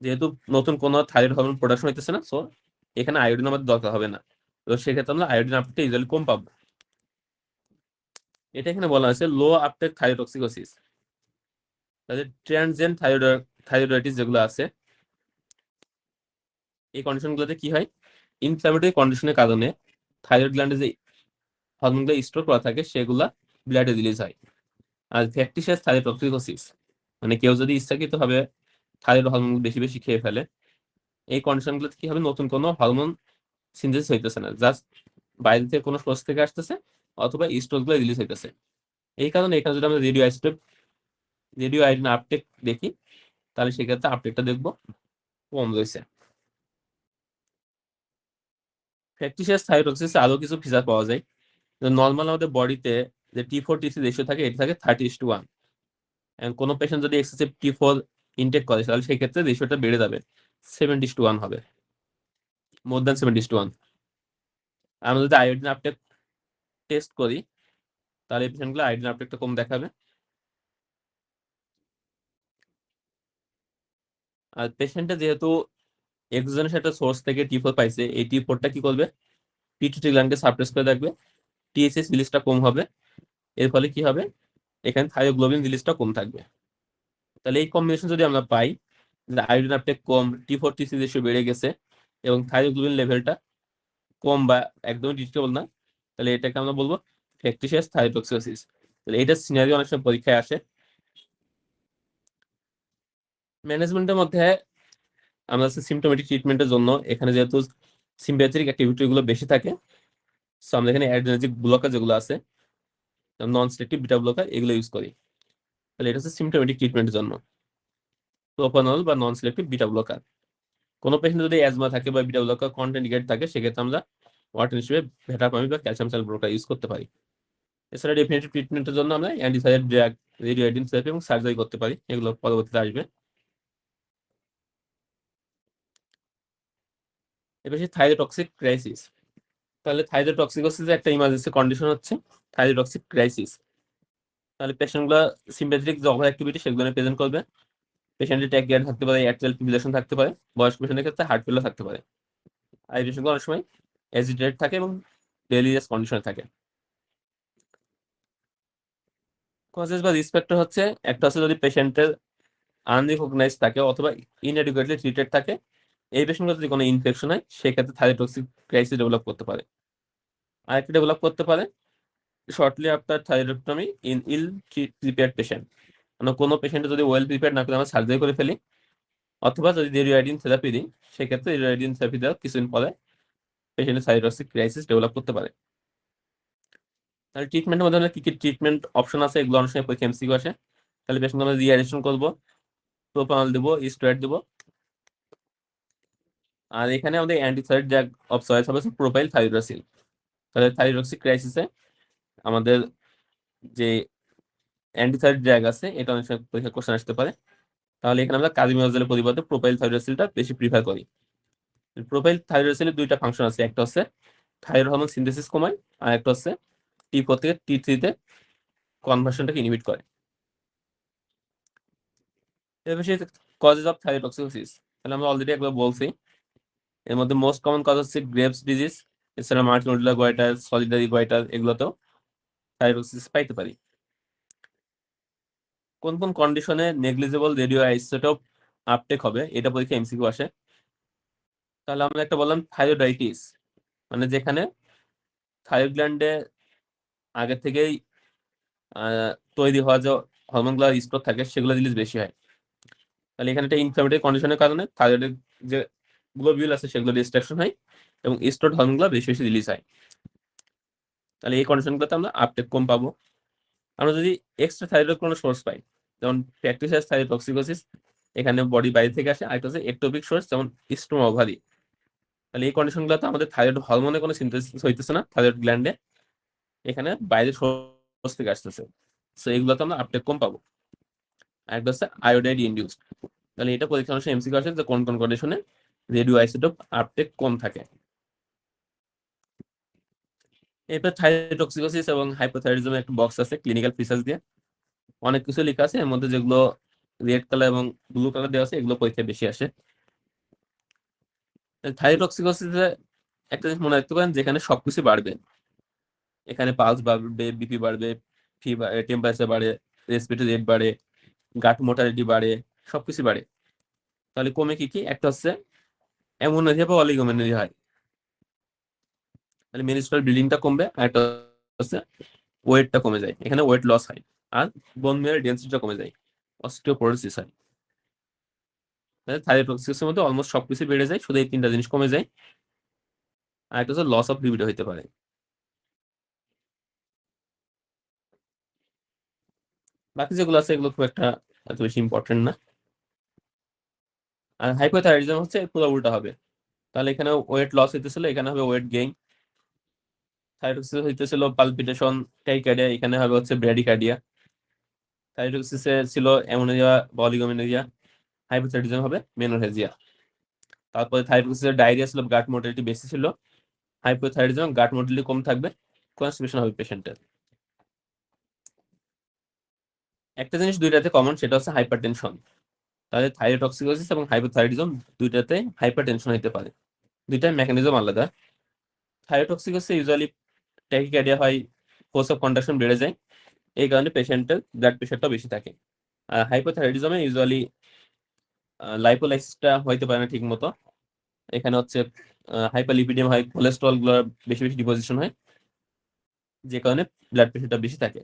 Speaker 1: যেহেতু নতুন কোনো থাইরয়েড হরমোন প্রোডাকশন হইতেছে না, সো এখানে আয়োডিন আমাদের দরকার হবে না। তো সেক্ষেত্রে আমরা আয়োডিন আপটেকটা ইজিলি কম পাবো। এটা এখানে বলা হয়েছে লো আপটেক থাইরোটক্সিকোসিস। তাহলে ট্রানজিয়েন্ট থাইরয়েডাইটিস যেগুলো আছে, এই কন্ডিশনগুলোতে কি হয়? ইনফ্ল্যামেটরি কন্ডিশনের কারণে থাইরয়েড গ্ল্যান্ডে যে হরমোনগুলো স্টোর করা থাকে সেগুলা ব্লাডে রিলিজ হয়। আর ফ্যাকটিসিয়াস থাইরোটক্সিকোসিস মানে কেউ যদি ইচ্ছাকৃতভাবে থাইরয়েড হরমোন বেশি বেশি খেয়ে ফেলে, এই কন্ডিশনগুলোতে কি হবে? নতুন কোনো হরমোন সিনথেসিস হইতেছে না, জাস্ট বাইরে থেকে কোনো সোর্স থেকে আসতেছে অথবা স্টোরগুলো রিলিজ হইতেছে। এই কারণে এখানে যদি আমরা রেডিও আয়োডিন আপটেক দেখি, তাহলে সেক্ষেত্রে আপটেকটা দেখবো কম রয়েছে। ফ্যাকটিসিয়াস থাইরোটক্সিসে আরো কিছু ফিচার পাওয়া যায়। নর্মাল আমাদের বডিতে যে T4, T3 রেশিও থাকে, এটা থাকে 30:1। কোনো পেশেন্ট যদি এক্সেসিভ T4 ইনটেক করে, তাহলে সেই ক্ষেত্রে রেশিওটা বেড়ে যাবে, 70:1 হবে, মোর দ্যান 70:1। আমরা যদি আয়োডিন আপটেক টেস্ট করি, তাহলে এই পেশেন্টগুলো আয়োডিন আপটেকটা কম দেখাবে। আর পেশেন্টটা যেহেতু এক্সোজেনাস একটা সোর্স থেকে T4 পাইছে, এই T4টা কি করবে? পিটুইটারি গ্ল্যান্ডকে সাপ্রেস করে রাখবে, TSH রিলিজটা কম হবে। এর ফলে কি হবে? এখানে থাইরোগ্লোবিন রিলিজটা কম থাকবে। তাহলে এই কম্বিনেশন যদি আমরা পাই, যে আয়োডিন আপটেক কম, T4, T3 রেশিও বেড়ে গেছে এবং থাইরোগ্লোবিন লেভেলটা কম বা একদমই ডিটেক্টেবল না, তাহলে এটাকে আমরা বলবো ফ্যাকটিশিয়াস থাইরয়েডটক্সিকোসিস। তাহলে এটা সিনারিও অনেক সময় পরীক্ষায় আসে। ম্যানেজমেন্টের মধ্যে আমরা সিমটোমেটিক ট্রিটমেন্টের জন্য এখানে যেহেতু সিম্প্যাথেটিক অ্যাক্টিভিটি গুলো বেশি থাকে, সো আমরা এখানে অ্যাড্রেনার্জিক ব্লকার যেগুলো আছে, নন সিলেক্টিভ বিটা ব্লকার, এগুলো ইউজ করি। তাহলে এটা হচ্ছে সিমটোমেটিক ট্রিটমেন্টের জন্য প্রোপানল বা নন সিলেক্টিভ বিটা ব্লকার। কোনো পেশেন্ট যদি অ্যাজমা থাকে বা বিটা ব্লকার কন্ট্রাইন্ডিকেটেড থাকে, সেক্ষেত্রে আমরা ওয়ার্টেন হিসেবে ভেটাপামিড বা ক্যালসিয়াম চ্যানেল ব্লকার ইউজ করতে পারি। এছাড়া ডেফিনেটিভ ট্রিটমেন্টের জন্য আমরা অ্যান্টিথাইরয়েড ড্রাগ, রেডিওয়াইডিন থেরাপি এবং সার্জারি করতে পারি, এগুলো পরবর্তীতে আসবে। এবার থাইরোটক্সিক ক্রাইসিস। তাহলে থাইরোটক্সিকোসিসের একটা ইমার্জেন্সি কন্ডিশন হচ্ছে থাইরোটক্সিক ক্রাইসিস। তাহলে পেশেন্টগুলো সিম্প্যাথেটিক যে ওভার অ্যাক্টিভিটি সেগুলো প্রেজেন্ট করবে। পেশেন্টের ট্যাকিয়ার্ড থাকতে পারে, অ্যাট্রিয়াল ফিব্রিলেশন থাকতে পারে, বয়স্ক পেশেন্টের ক্ষেত্রে হার্ট ফেলিওর থাকতে পারে। আর এই পেশেন্টগুলো অনেক সময় এজিটেটেড থাকে এবং ডেলিরিয়াস কন্ডিশনে থাকে। কজেস বা রিস্ক ফ্যাক্টর হচ্ছে, একটা হচ্ছে যদি পেশেন্টের আনরিকগনাইজ থাকে অথবা ইনএডুকেটলি ট্রিটেড থাকে, এই পেশেন্টগুলো যদি কোনো ইনফেকশন হয়, সেক্ষেত্রে থাইরোটক্সিক ক্রাইসিস ডেভেলপ করতে পারে। আরেকটা ডেভেলপ করতে পারে shortly after thyroidectomy in ill prepared patient, মানে কোনো পেশেন্ট যদি ওয়েল প্রিপেয়ার্ড না করে আমরা সার্জারি করে ফেলি, অথবা যদি রেডিওয়াইডিন থেরাপি দিই, সেক্ষেত্রে রেডিওয়াইডিন থেরাপি দেওয়ার কিছুদিন পরে পেশেন্টের থাইরয়েডক্সিক ক্রাইসিস ডেভেলপ করতে পারে। তাহলে ট্রিটমেন্টের মধ্যে কি কি ট্রিটমেন্ট অপশন আছে, এগুলো অনেক সময় পরীক্ষা এমসিকিউ আসে। তাহলে পেশেন্ট আমরা রিঅ্যাডিশন করবো, প্রোপানল দেবো, স্টেরয়েড দেবো। আর এখানে আমাদের অ্যান্টিথাইরয়েড ড্রাগ অফ চয়েস হবে প্রোপাইল থাইরোসিল। তাহলে থাইরয়েডক্সিক ক্রাইসিসে আমাদের যে অ্যান্টিথাইরয়েড ড্রাগ আছে, এটা অনেক সময় পরীক্ষা কোশ্চেন আসতে পারে। তাহলে এখানে আমরা কাজিমিমাজোলের পরিবর্তে প্রোপাইল থাইরোসিলটা বেশি প্রিফার করি। প্রোপাইল থাইরোসিলের দুইটা ফাংশন আছে, একটা হচ্ছে থাইরয়েড হরমোন সিনথেসিস কমায়, আর একটা হচ্ছে T4 থেকে T3 তে কনভার্সনটাকে ইনহিবিট করে। এর বেশি কজেস অফ থাইরয়েডটক্সিকোসিস, তাহলে আমরা অলরেডি একবার বলছি, এর মধ্যে মোস্ট কমন কজ হচ্ছে গ্রেভস ডিজিজ, এছাড়া মাল্টিনোডুলার গোয়াইটার, সলিডারি গোয়াইটার, এগুলোতেও থাইরয়েডটক্সিস পাইতে পারি। কোন কোন কন্ডিশনে নেগলিজেবল রেডিও আইসোটোপ আপটেক হবে, এটা পরীক্ষা এমসিকিউ আসে। তাহলে আমরা একটা বললাম থাইরয়েডাইটিস, মানে যেখানে থাইরয়েড গ্ল্যান্ডে আগে থেকেই তৈরি হওয়া যে হরমোনগুলো স্টোর থাকে, সেগুলো রিলিজ বেশি হয়। তাহলে এখানে একটা ইনফ্লামেটরি কন্ডিশনের কারণে থাইরয়েডের যে গ্লোবিউল আছে সেগুলো ডিস্ট্রাকশন হয় এবং স্টোরড হরমোনগুলো বেশি বেশি রিলিজ হয়। তাহলে এই কন্ডিশনগুলোতে আমরা আপটেক কম পাবো। আমরা যদি এক্সট্রা থাইরয়েড কোনো সোর্স পাই, যেমন ফ্যাকটিশিয়াস থাইরয়েডটক্সিকোসিস, এখানে বডি বাইরে থেকে আসে, আরেকটা হচ্ছে একটোপিক সোর্স যেমন স্টোমা ওভারি, তাহলে এই কন্ডিশনগুলোতে আমাদের থাইরয়েড হরমোনের কোনো সিনথেসিস হইতেছে না থাইরয়েড গ্ল্যান্ডে, এখানে বাইরের সোর্স থেকে আসতেছে, সো এগুলোতে আমরা আপটেক কম পাবো। আরেকটা হচ্ছে আয়োডাইড ইনডিউসড, তাহলে এটা পরীক্ষা অনুসারে এমসিকিউ আসে যে কোন কোন কন্ডিশনে রেডিও আইসোটোপ আপটেক কম থাকে। এরপর থাইরয়েডটক্সিকোসিস এবং হাইপোথাইরয়েডিজমের একটা বক্স আছে ক্লিনিক্যাল ফিচার্স দিয়ে, অনেক কিছু লেখা আছে, এর মধ্যে যেগুলো রেড কালার এবং ব্লু কালার দেওয়া আছে, এগুলো পরীক্ষায় বেশি আসে। থাইরয়েডটক্সিকোসিসে একটা জিনিস মনে রাখতে পারেন, যেখানে সবকিছু বাড়বে, এখানে পালস বাড়বে, বিপি বাড়বে, ফিভার, টেম্পারেচার বাড়ে, রেসপিরেটরি রেট বাড়ে, গাট মোটালিটি বাড়ে, সবকিছু বাড়ে। তাহলে কমে কি কি, একটা হচ্ছে অ্যামোনেরিয়া বা অলিগোমেনোরিয়া হয়, তাহলে মেনস্ট্রুয়াল ব্লিডিংটা কমবে, আর একটা হচ্ছে ওয়েটটা কমে যায়, এখানে ওয়েট লস হয়, আর বোন মেরুর ডেনসিটিটা কমে যায়, অস্টিওপোরোসিস হয়। তাহলে থাইরয়েডটক্সিকোসিসের মধ্যে অলমোস্ট সবকিছু বেড়ে যায়, শুধু এই তিনটা জিনিস কমে যায়। আর একটা হচ্ছে লস অফ লিবিডো হতে পারে। বাকি যেগুলো আছে এগুলো খুব একটা এত বেশি ইম্পর্টেন্ট না। আর হাইপোথাইরয়েডিজম হচ্ছে পুরো উল্টা হবে, তাহলে এখানে ওয়েট লস হইতেছিল, এখানে হবে ওয়েট গেইন। থাইরয়েডটক্সিস হইতেছিল পালপিটেশন, টাইকার্ডিয়া, এখানে হবে হচ্ছে ব্র্যাডিকার্ডিয়া। থাইরয়েডটক্সিসে ছিল অ্যামোনেরিয়া বা অলিগোমেনোরিয়া, হাইপোথাইরয়েডিজম হবে মেনোরেজিয়া। তারপরে থাইরয়েডটক্সিসের ডায়রিয়া ছিল, গাট মোটিলিটি বেশি ছিল, হাইপোথাইরয়েডিজম গাট মোটিলিটি কম থাকবে, কনস্টিপেশন হবে পেশেন্টের। একটা জিনিস দুইটাতে কমন, সেটা হচ্ছে হাইপারটেনশন। তাহলে থাইরয়েডটক্সিকোসিস এবং হাইপোথাইরয়েডিজম দুইটাতে হাইপারটেনশন হতে পারে, দুইটার মেকানিজম আলাদা। থাইরয়েডটক্সিকোসিসে ইউজুয়ালি ট্যাকিকার্ডিয়া হয়, ফোর্স অফ কন্ডাকশন বেড়ে যায়, এই কারণে পেশেন্টের ব্লাড প্রেশারটা বেশি থাকে। আর হাইপোথাইরয়েডিজমে ইউজুয়ালি লাইপোলাইসিসটা হইতে পারে না ঠিক মতো, এখানে হচ্ছে হাইপারলিপিডিয়াম হয়, কোলেস্ট্রল গুলো বেশি বেশি ডিপোজিশন হয়, যে কারণে ব্লাড প্রেশারটা বেশি থাকে।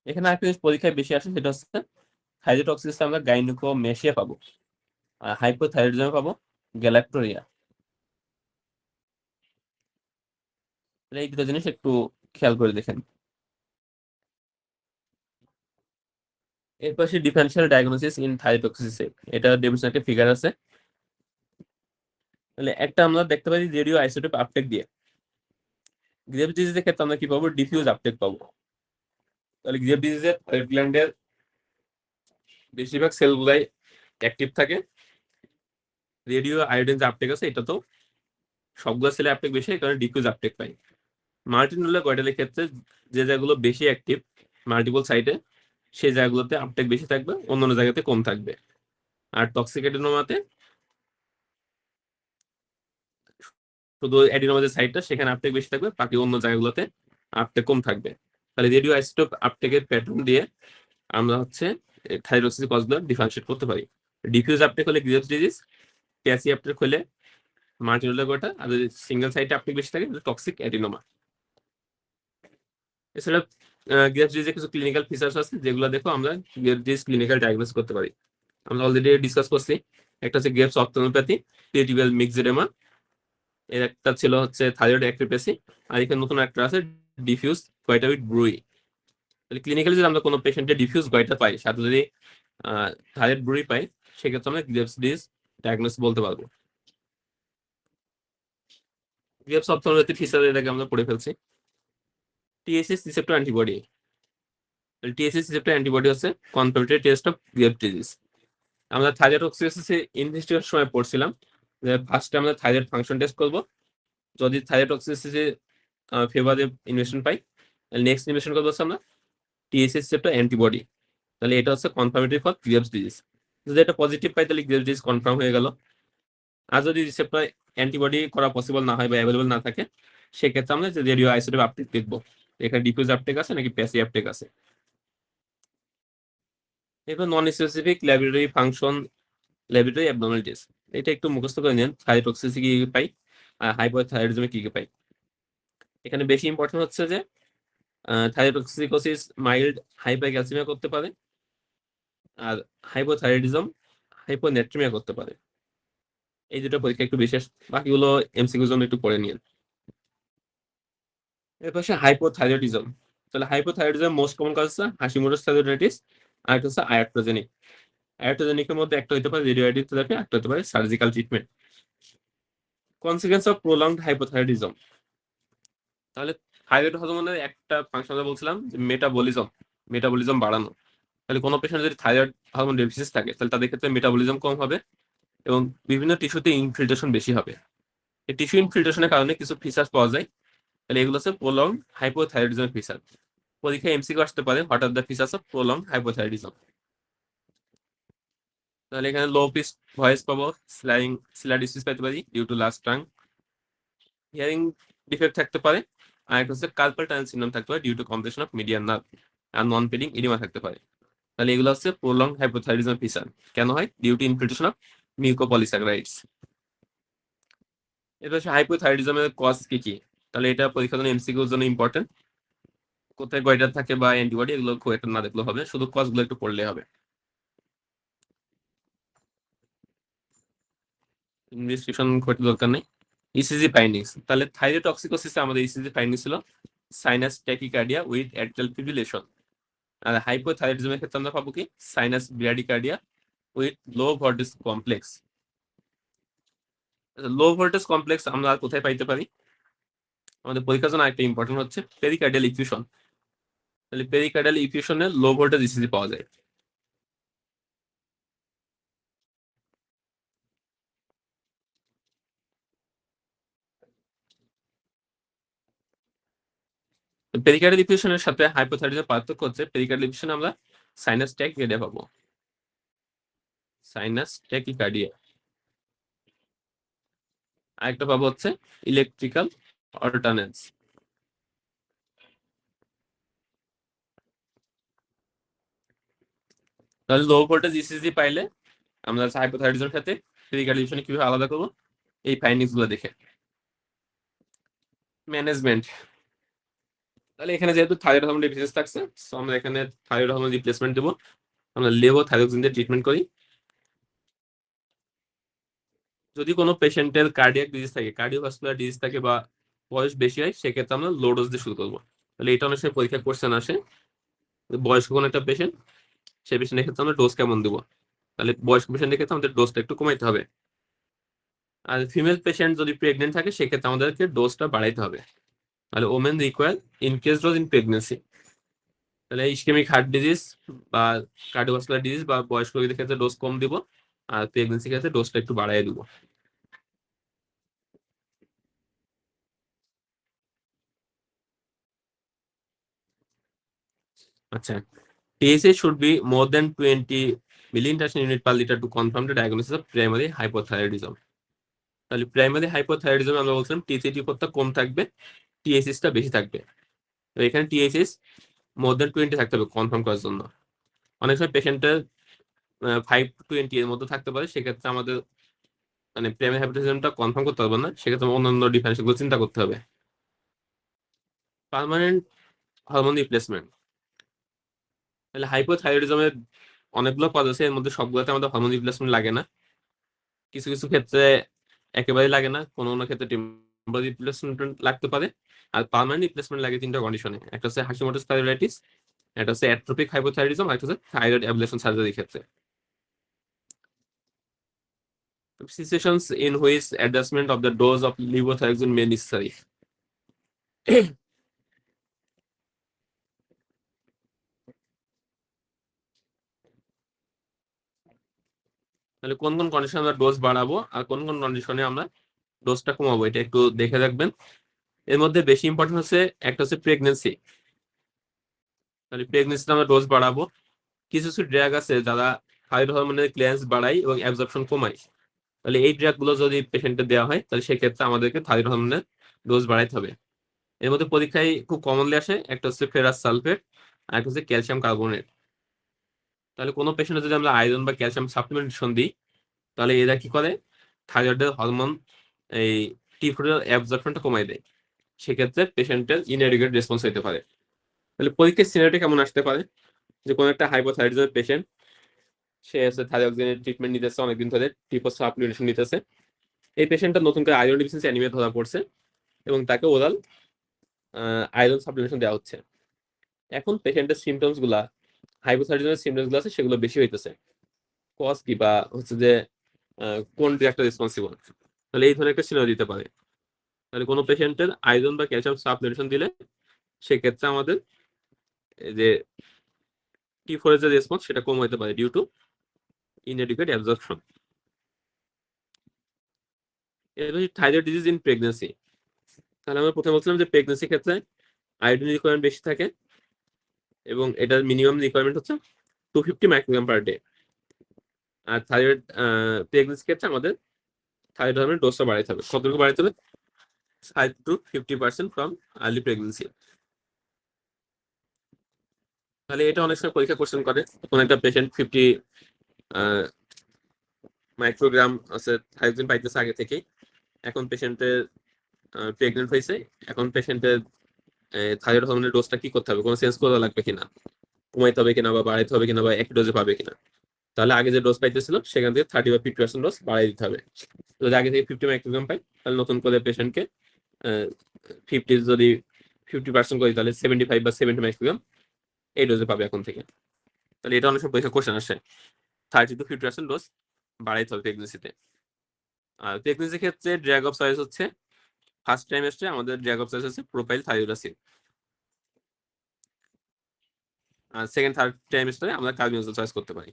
Speaker 1: এখানে আরেকটা জিনিস পরীক্ষায় বেশি আসে, সেটা হচ্ছে থাইরয়েড আমরা গাইনোকোমেশিয়া পাবো, আর হাইপোথাইরয়েডিজমে পাবো গ্যালাক্টোরিয়া। এই দুটো জিনিস একটু খেয়াল করে দেখেন। এরপর ডিফারেন্সিয়াল ডায়াগনোসিস ইন থাইরয়েড, এটা ডেভিডসন একটা ফিগার আছে। তাহলে একটা আমরা দেখতে পারি রেডিও আইসোটোপ আপটেক দিয়ে। গ্রেভ ডিজিজের ক্ষেত্রে আমরা কি পাবো? ডিফিউজ আপটেক পাবো। তাহলে গ্রেভ ডিজিজের থাইরয়েড গ্ল্যান্ডের বেশিরভাগ সেলগুলাই অ্যাক্টিভ থাকে। রেডিও আয়োডিন যে আপটেক আছে, এটা তো সবগুলো সেলে আপটেক বেশি, এই কারণে ডিফিউজ আপটেক পাই। মাল্টিনুলার গয়টালের ক্ষেত্রে যে জায়গাগুলো বেশি অ্যাক্টিভ মাল্টিপল সাইটে, সেই জায়গাগুলোতে আপটেক বেশি থাকবে, অন্যান্য জায়গাতে কম থাকবে। আর টক্সিক অ্যাডিনোমাতে শুধু অ্যাডিনোমা যে সাইটটা, সেখানে আপটেক বেশি থাকবে, বাকি অন্য জায়গাগুলোতে আপটেক কম থাকবে। তাহলে রেডিও আইসোটোপ আপটেকের প্যাটার্ন দিয়ে আমরা হচ্ছে থাইরোসিস কজগুলো ডিফারেন্সিয়েট করতে পারি। ডিফিউজ আপটেক হলে গ্রেভস ডিজিজ, প্যাসি আপটেক হলে মাল্টিনুলার গয়টা, আর যদি সিঙ্গেল সাইটে আপটেক বেশি থাকে টক্সিক অ্যাডিনোমা। এছাড়া গ্রেভস ডিজিজের কিছু ক্লিনিক্যাল ফিচার্স আছে, যেগুলো দেখো আমরা গ্রেভস ডিজিজ ক্লিনিক্যাল ডায়াগনোস করতে পারি। আমরা অলরেডি ডিসকাস করছি। একটা হচ্ছে গ্রেভস অপথ্যালমোপ্যাথি, পেটিবিয়াল মিক্সেডেমা, এর একটা ছিল হচ্ছে থাইরয়েড অ্যাক্টিপ্রেসি, আর এখানে নতুন একটা আছে ডিফিউজ গয়টাউইড ব্রুই। তাহলে ক্লিনিক্যালি যদি আমরা কোনো পেশেন্টের ডিফিউজ গয়টা পাই, সাথে যদি থাইরয়েড ব্রুই পাই, সেক্ষেত্রে আমরা গ্রেভস ডিজিজ ডায়াগনোস বলতে পারবো। গ্রেভস অপথ্যালমোপ্যাথি ফিচার এর আগে আমরা পড়ে ফেলছি। TSS receptor antibody. TSS receptor antibody হচ্ছে confirmatory test of Graves disease. আমরা থাইরয়েড অক্সিসিসে ইনভেস্টিগেশন সময় পড়ছিলাম যে ফার্স্টে আমরা থাইরয়েড ফাংশন টেস্ট করব। যদি থাইরয়েড অক্সিসিসে ফেভারে ইনভেশন পাই, নেক্সট ইনভেশন করবো হচ্ছে আমরা টিএসএস রিসেপ্টর অ্যান্টিবডি। তাহলে এটা হচ্ছে কনফার্মেটরি ফর গ্রেভস ডিজিজ। যদি এটা পজিটিভ পাই, তাহলে গ্রেভস ডিজিজ কনফার্ম হয়ে গেল। আর যদি রিসেপ্টর অ্যান্টিবডি করা পসিবল না হয় বা অ্যাভেলেবল না থাকে, সেক্ষেত্রে আমরা যে রেডিও আইসোটোপ আপটেক দেখবো, এখানে ডিফিউজ আপটেক আছে নাকি প্যাসিভ আপটেক আছে। এরপর non specific laboratory function, laboratory abnormalities. এটা একটু মুখস্থ করে নেন, থাইরয়েড কি পাই আর হাইপোথাইরয়েডিজমে কি পাই। এখানে বেশি ইম্পর্টেন্ট হচ্ছে যে থাইরয়েডোক্সিকোসিস মাইল্ড হাইপারক্যালসিমিয়া করতে পারে, আর হাইপোথাইরয়েডিজম হাইপোনেট্রিমিয়া করতে পারে। এই দুটো পরীক্ষা একটু বিশেষ, বাকিগুলো এমসিকিউর জন্য একটু পড়ে নিন। এরপর হাইপোথাইরয়েডিজম। তাহলে হাইপোথাইরয়েডিজম মোস্ট কমন কজ হচ্ছে হাশিমোটোস থাইরয়েডাইটিস, আর একটা হচ্ছে আয়াক্টোজেনিক। আয়াক্টোজেনিকের মধ্যে একটা হতে পারে রেডিওঅ্যাক্টিভ থেরাপি, একটা হতে পারে surgical treatment. Consequence of prolonged hypothyroidism. তাহলে থাইরয়েড হরমোনের একটা ফাংশন বলছিলাম যে মেটাবলিজম বাড়ানো। তাহলে কোনো পেশেন্ট যদি থাইরয়েড হরমোন ডেফিসিট থাকে, তাহলে তাদের ক্ষেত্রে মেটাবলিজম কম হবে এবং বিভিন্ন টিস্যুতে ইনফিল্ট্রেশন বেশি হবে। এই টিস্যু ইনফিল্ট্রেশনের কারণে কিছু ফিচার্স পাওয়া যায়। তাহলে এগুলো হচ্ছে প্রলং হাইপোথাইরয়েডিজমের ফিচার। পরীক্ষায় এমসিকিউ আসতে পারে, what are the features of prolong hypothyroidism. তাহলে এখানে লো পিচ ভয়েস পাবো, সিলাইডিসিস পেতে পারি due to large tongue, hearing defect থাকতে পারে, আর একটা হচ্ছে কার্পাল টানেল সিনড্রোম থাকতে পারে due to compression of median nerve, আর নন পেডিং ইডিমা থাকতে পারে। তাহলে এগুলো হচ্ছে প্রলং হাইপোথাইরয়েডিজম ফিচার। কেন হয়? Due to infiltration of mucopolysaccharides. এটা হচ্ছে হাইপোথাইরয়েডিজমের কজ কি কি। তাহলে এটা পরীক্ষার জন্য এমসিকিউর জন্য ইম্পর্টেন্ট। কোথায় গয়টার থাকে বা অ্যান্টিবডি, এগুলো খুব একটা না দেখলেও হবে, শুধু কজগুলো একটু পড়লে হবে। ইনভেস্টিগেশন করতে দরকার নেই। ECG findings. তাহলে থাইরোটক্সিকোসিসে আমাদের ইসিজি ফাইন্ডিং ছিল sinus tachycardia with atrial fibrillation. আর হাইপোথাইরয়েডিজমের ক্ষেত্রে আমরা পাবো কি sinus bradycardia with low voltage complex. Low voltage complex আমরা আর কোথায় পাইতে পারি? আমাদের পরীক্ষার জন্য একটা ইম্পর্টেন্ট হচ্ছে পেরিকার্ডিয়াল ইফিউশন। তাহলে পেরিকার্ডিয়াল ইফিউশনে লো ভোল্টেজ ইসিজি পাওয়া যায়। পেরিকার্ডিয়াল ডিফিউশনের সাথে হাইপোথাইরয়েডিজমের পার্থক্য হচ্ছে পেরিকার্ডিয়াল ডিফিউশনে আমরা সাইনাস ট্যাকিকার্ডিয়া পাবো, সাইনাস ট্যাকিকার্ডিয়া। আরেকটা পাবো হচ্ছে ইলেকট্রিক্যাল অল্টারনেন্স। তাহলে লো ভোল্টেজ ইসিজি পাইলে আমরা হাইপোথাইরয়েডিজমের সাথে ফিজিক্যাল এডুকেশনে কিভাবে আলাদা করবো এই ফাইন্ডিংস গুলো দেখে। ম্যানেজমেন্ট, তাহলে এখানে যেহেতু থাইরয়েড হরমোন ডিফিসিয়েন্স থাকছে, সো আমরা এখানে থাইরয়েড হরমোন রিপ্লেসমেন্ট দেবো। আমরা লেভোথাইরোক্সিন দিয়ে ট্রিটমেন্ট করি। যদি কোনো পেশেন্টের কার্ডিয়াক ডিজিজ থাকে, কার্ডিওভাস্কুলার ডিজিজ থাকে বা বয়স বেশি হয়, সেক্ষেত্রে আমরা লো ডোজ দিয়ে শুরু করবো। তাহলে এটা অনেক সময় পরীক্ষা কোশ্চেন আসে, বয়স্ক কোনো একটা পেশেন্ট, সেই পেশেন্টের ক্ষেত্রে আমরা ডোজ কেমন দিব। তাহলে বয়স্ক পেশেন্টের ক্ষেত্রে আমাদের ডোজটা একটু কমাইতে হবে। আর ফিমেল পেশেন্ট যদি প্রেগনেন্ট থাকে, সেক্ষেত্রে আমাদেরকে ডোজটা বাড়াইতে হবে। তাহলে women require increase dose in pregnancy. তাহলে ইসকেমিক হার্ট ডিজিজ বা কার্ডিওভাস্কুলার ডিজিজ বা বয়স্ক রোগীদের ক্ষেত্রে ডোজ কম দিব, আর প্রেগনেন্সির ক্ষেত্রে ডোজটা একটু বাড়াই দিব। আচ্ছা, TSH should be more than 20 milliinternational unit per liter to confirm the diagnosis of primary hypothyroidism. তাহলে প্রাইমারি হাইপোথাইরয়েডিজম আমরা বলছিলাম T3T4 টা কম থাকবে, TSH টা বেশি থাকবে। তো এখানে TSH মোর দেন 20 থাকতে হবে কনফার্ম করার জন্য। অনেক সময় পেশেন্টের 5 to 20 এর মধ্যে থাকতে পারে, সেক্ষেত্রে আমাদের মানে প্রাইমারি হাইপোথাইরয়েডিজমটা কনফার্ম করতে পারবো না, সেক্ষেত্রে অন্যান্য ডিফারেন্সগুলো চিন্তা করতে হবে। পার্মানেন্ট হরমোন রিপ্লেসমেন্ট, তাহলে হাইপোথাইরয়েডিজমের অনেকগুলো পদ আছে, এর মধ্যে সবগুলোতে আমাদের হরমোন রিপ্লেসমেন্ট লাগে না। কিছু কিছু ক্ষেত্রে একেবারেই লাগে না, কোনো কোনো ক্ষেত্রে টেম্পোরারি রিপ্লেসমেন্ট লাগতে পারে। আর পার্মানেন্ট রিপ্লেসমেন্ট লাগে তিনটা কন্ডিশনে, একটা হচ্ছে হাশিমোটোস থাইরয়েডাইটিস, একটা হচ্ছে অ্যাট্রোপিক হাইপোথাইরয়েডিজম, আর একটা হচ্ছে থাইরয়েড অ্যাবলেশন সার্জারির ক্ষেত্রে। Situations in which adjustment of the dose of levothyroxine may necessary. তাহলে কোন কোন কন্ডিশনে আমরা ডোজ বাড়াবো আর কোন কোন কন্ডিশনে আমরা ডোজটা কমাবো, এটা একটু দেখে রাখবেন। এর মধ্যে বেশি ইম্পর্টেন্ট হচ্ছে একটা হচ্ছে প্রেগনেন্সি। তাহলে প্রেগনেন্সিতে আমরা ডোজ বাড়াবো। কিছু কিছু ড্রাগ আছে যারা থাইরয়েড হরমোনের ক্লিয়ারেন্স বাড়ায় এবং অ্যাবজর্পশন কমায়। তাহলে এই ড্রাগ গুলো যদি পেশেন্টকে দেওয়া হয়, তাহলে সেক্ষেত্রে আমাদেরকে থাইরয়েড হরমোনের ডোজ বাড়াইতে হবে। এর মধ্যে পরীক্ষায় খুব কমনলি আসে একটা হচ্ছে ফেরাস সালফেট আর একটা হচ্ছে ক্যালসিয়াম কার্বনেট। তাহলে কোনো পেশেন্টে যদি আমরা আয়রন বা ক্যালসিয়াম সাপ্লিমেন্টেশন দিই, তাহলে এরা কি করে, থাইরয়েডের হরমোন এই T4 এর অ্যাবজর্পশনটা কমাই দেয়, সেক্ষেত্রে পেশেন্টের ইনএডিকুয়েট রেসপন্স হতে পারে। তাহলে পরীক্ষার সিনারিওটা কেমন আসতে পারে, যে কোনো একটা হাইপোথাইরয়েডিজম পেশেন্ট, সে হচ্ছে থাইরয়েক্সিনের ট্রিটমেন্ট নিতেছে অনেকদিন ধরে, T4 সাপ্লিমেন্টেশন নিতেছে। এই পেশেন্টটা নতুন করে আয়রন ডিফিসিয়েন্সি অ্যানিমিয়া ধরা পড়ছে এবং তাকে ওরাল আয়রন সাপ্লিমেন্টেশন দেওয়া হচ্ছে। এখন পেশেন্টের সিমটমস গুলা, হাইপোথাইরয়েডিজমের সিমটমস গুলো আছে, সেগুলো বেশি হইতেছে। কজ কি বা হচ্ছে যে কোন ড্রাগটা রেসপন্সিবল, তাহলে এই ধরনের একটা সিনারিও দিতে পারে। তাহলে কোনো পেশেন্টের আয়রন বা ক্যালসিয়াম সাপ্লিমেন্টেশন দিলে সেক্ষেত্রে আমাদের এই যে T4 এর যে রেসপন্স, সেটা কম হতে পারে ডিউ টু ইনএডিকুয়েট অ্যাবজর্পশন। এরপর থাইরয়েড ডিজিজ ইন প্রেগনেন্সি। তাহলে আমরা প্রথমে বলছিলাম যে প্রেগনেন্সির ক্ষেত্রে আয়োডিন রিকোয়ারমেন্ট বেশি থাকে এবং এটার মিনিমাম রিকোয়ারমেন্ট হচ্ছে 250 মাইক্রোগ্রাম পার ডে। আর থাইরয়েড প্রেগনেন্সির ক্ষেত্রে আমাদের থাইরয়েড হরমোনের ডোজটা বাড়াইতে হবে। কতটুকু বাড়াইতে হবে? 5 to 50% ফ্রম আর্লি প্রেগনেন্সি। তাহলে এটা অনেক সময় পরীক্ষা কোশ্চেন করে, কোন একটা পেশেন্ট 50 মাইক্রোগ্রাম আছে থাইরয়েড পাইতেছে আগে থেকেই, এখন পেশেন্টের প্রেগনেন্ট হয়েছে, এখন পেশেন্টের থাইরয়েড হরমোনের ডোজটা কি করতে হবে, কোনো চেঞ্জ করা লাগবে কিনা, কমাইতে হবে কিনা বা বাড়াইতে হবে কিনা বা একই ডোজে পাবে কিনা। তাহলে আগে যে ডোজ পাইতেছিল সেখান থেকে 30 বা 50% ডোজ বাড়াই দিতে হবে। যদি আগে থেকে 50 মাইক্রোগ্রাম পাই, তাহলে নতুন করে পেশেন্টকে 50 যদি 50% করি, তাহলে 75 বা 70 মাইক্রোগ্রাম এই ডোজে পাবে এখন থেকে। তাহলে এটা অনেক সময় পরীক্ষা কোশ্চেন আসে, 30 to 50% ডোজ বাড়াইতে হবে প্রেগনেন্সিতে। আর প্রেগনেন্সির ক্ষেত্রে ড্রাগ অফ চয়েস হচ্ছে ফার্স্ট ট্রাইমেস্টারে আমাদের ড্রাগ অফ চয়েস হচ্ছে প্রোপাইল থাইরোরাসিন, আর সেকেন্ড থার্ড ট্রাইমেস্টারে আমরা কার্বিনোজল চয়েস করতে পারি।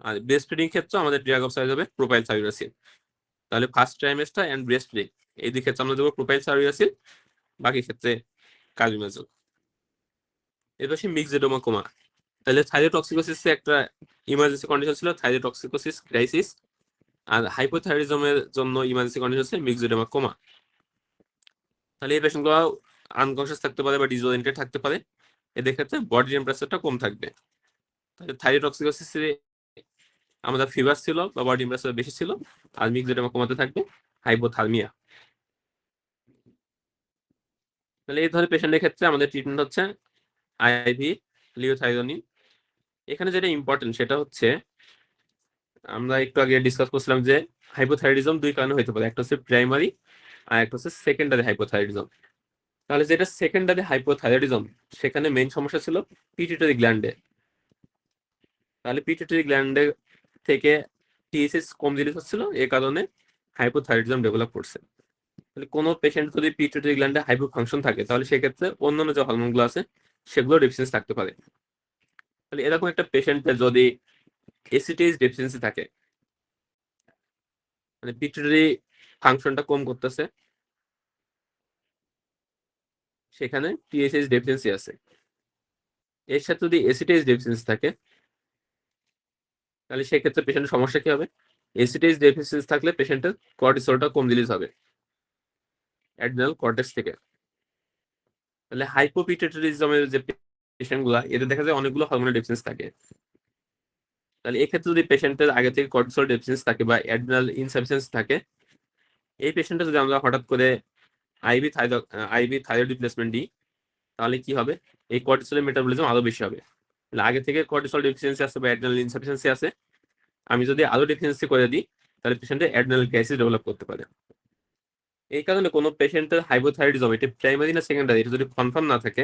Speaker 1: আর ব্রেস্ট ফিডিং ক্ষেত্রে আমাদের ড্রাগ অফ চয়েস হবে প্রোপাইল থাইরোরাসিন। তাহলে first trimester and breast feeding এই দুই ক্ষেত্রে আমরা দেবো প্রোপাইল থাইরোরাসিন, বাকি ক্ষেত্রে কার্বিনোজল। এরপর সে মিক্সেডোমা কোমা। তাহলে থাইরোটক্সিকোসিস একটা ইমার্জেন্সি কন্ডিশন ছিল, থাইরোটক্সিকোসিস ক্রাইসিস। আর হাইপোথাইরয়েডিজমের জন্য ইমার্জেন্সি কন্ডিশন হচ্ছে মিক্সেডোমা কোমা। তাহলে এই পেশেন্টগুলো আনকনশিয়াস থাকতে পারে বা ডিসওরিয়েন্টেড থাকতে পারে, এদের ক্ষেত্রে বডি টেম্পারেচারটা কম থাকবে। তাহলে থাইরোটক্সিকোসিসের আমাদের ফিভার ছিল বা বডি টেম্পারেচার বেশি ছিল, আর মিক্সড এডিমা কমাতে থাকবে হাইপোথার্মিয়া। তাহলে এই ধরনের পেশেন্টের ক্ষেত্রে আমাদের ট্রিটমেন্ট হচ্ছে আইভি লিওথাইরোনিন। এখানে যেটা ইম্পর্টেন্ট সেটা হচ্ছে আমরা একটু আগে ডিসকাস করছিলাম যে হাইপোথাইরয়েডিজম দুই কারণে হতে পারে, একটা হচ্ছে প্রাইমারি আর একটা হচ্ছে সেকেন্ডারি হাইপোথাইরয়েডিজম। তাহলে যেটা সেকেন্ডারি হাইপোথাইরয়েডিজম সেখানে মেইন সমস্যা ছিল পিটুইটারি গ্ল্যান্ডে। তাহলে পিটুইটারি গ্ল্যান্ডে থেকে টিএসএইচ কম রিলিজ হচ্ছিল, এই কারণে হাইপোথাইরয়েডিজম ডেভেলপ করছে। তাহলে কোনো পেশেন্ট যদি পিটুইটারি গ্ল্যান্ডে হাইপো ফাংশন থাকে তাহলে সেক্ষেত্রে অন্যান্য যে হরমোনগুলো আছে সেগুলো ডেফিসিয়েন্সি থাকতে পারে। তাহলে এরকম একটা পেশেন্টের যদি এসিটেজ ডেফিসিয়েন্সি থাকে, মানে পিটুইটারি ফাংশনটা কম করতেছে, সেখানে টিএসএইচ ডেফিসিয়েন্সি আছে। এর সাথে যদি এসিটেজ ডেফিসিয়েন্সি থাকে তাহলে সেক্ষেত্রে পেশেন্টের সমস্যা কি হবে? এসিটেজ ডেফিসিয়েন্সি থাকলে পেশেন্টের কর্টিসলটা কম রিলিজ হবে অ্যাড্রিনাল কর্টেক্স থেকে। তাহলে হাইপোপিটুইটারিজমের যে পেশেন্টগুলো, এদের দেখা যায় অনেকগুলো হরমোনাল ডেফিসিয়েন্সি থাকে। তাহলে এক্ষেত্রে যদি পেশেন্টের আগে থেকে কর্টিসল ডেফিসিয়েন্সি থাকে বা অ্যাড্রিনাল ইনসাফিসিয়েন্সি থাকে, এই পেশেন্টটা যদি আমরা হঠাৎ করে আইভি থাইরয়েড রিপ্লেসমেন্ট দিই তাহলে কি হবে? এই কর্টিসলের মেটাবলিজম আরো বেশি হবে। তাহলে আগে থেকে কর্টিসল ডেফিসিয়েন্সি আছে বা অ্যাড্রিনাল ইনসাফিসিয়েন্সি আছে, আমি যদি আরো ডেফিসিয়েন্সি করে দিই তাহলে পেশেন্টের অ্যাড্রিনাল ক্রাইসিস ডেভেলপ করতে পারে। এই কারণে কোনো পেশেন্টের হাইপোথাইরয়েডিজম এটা প্রাইমারি না সেকেন্ডারি এটা যদি কনফার্ম না থাকে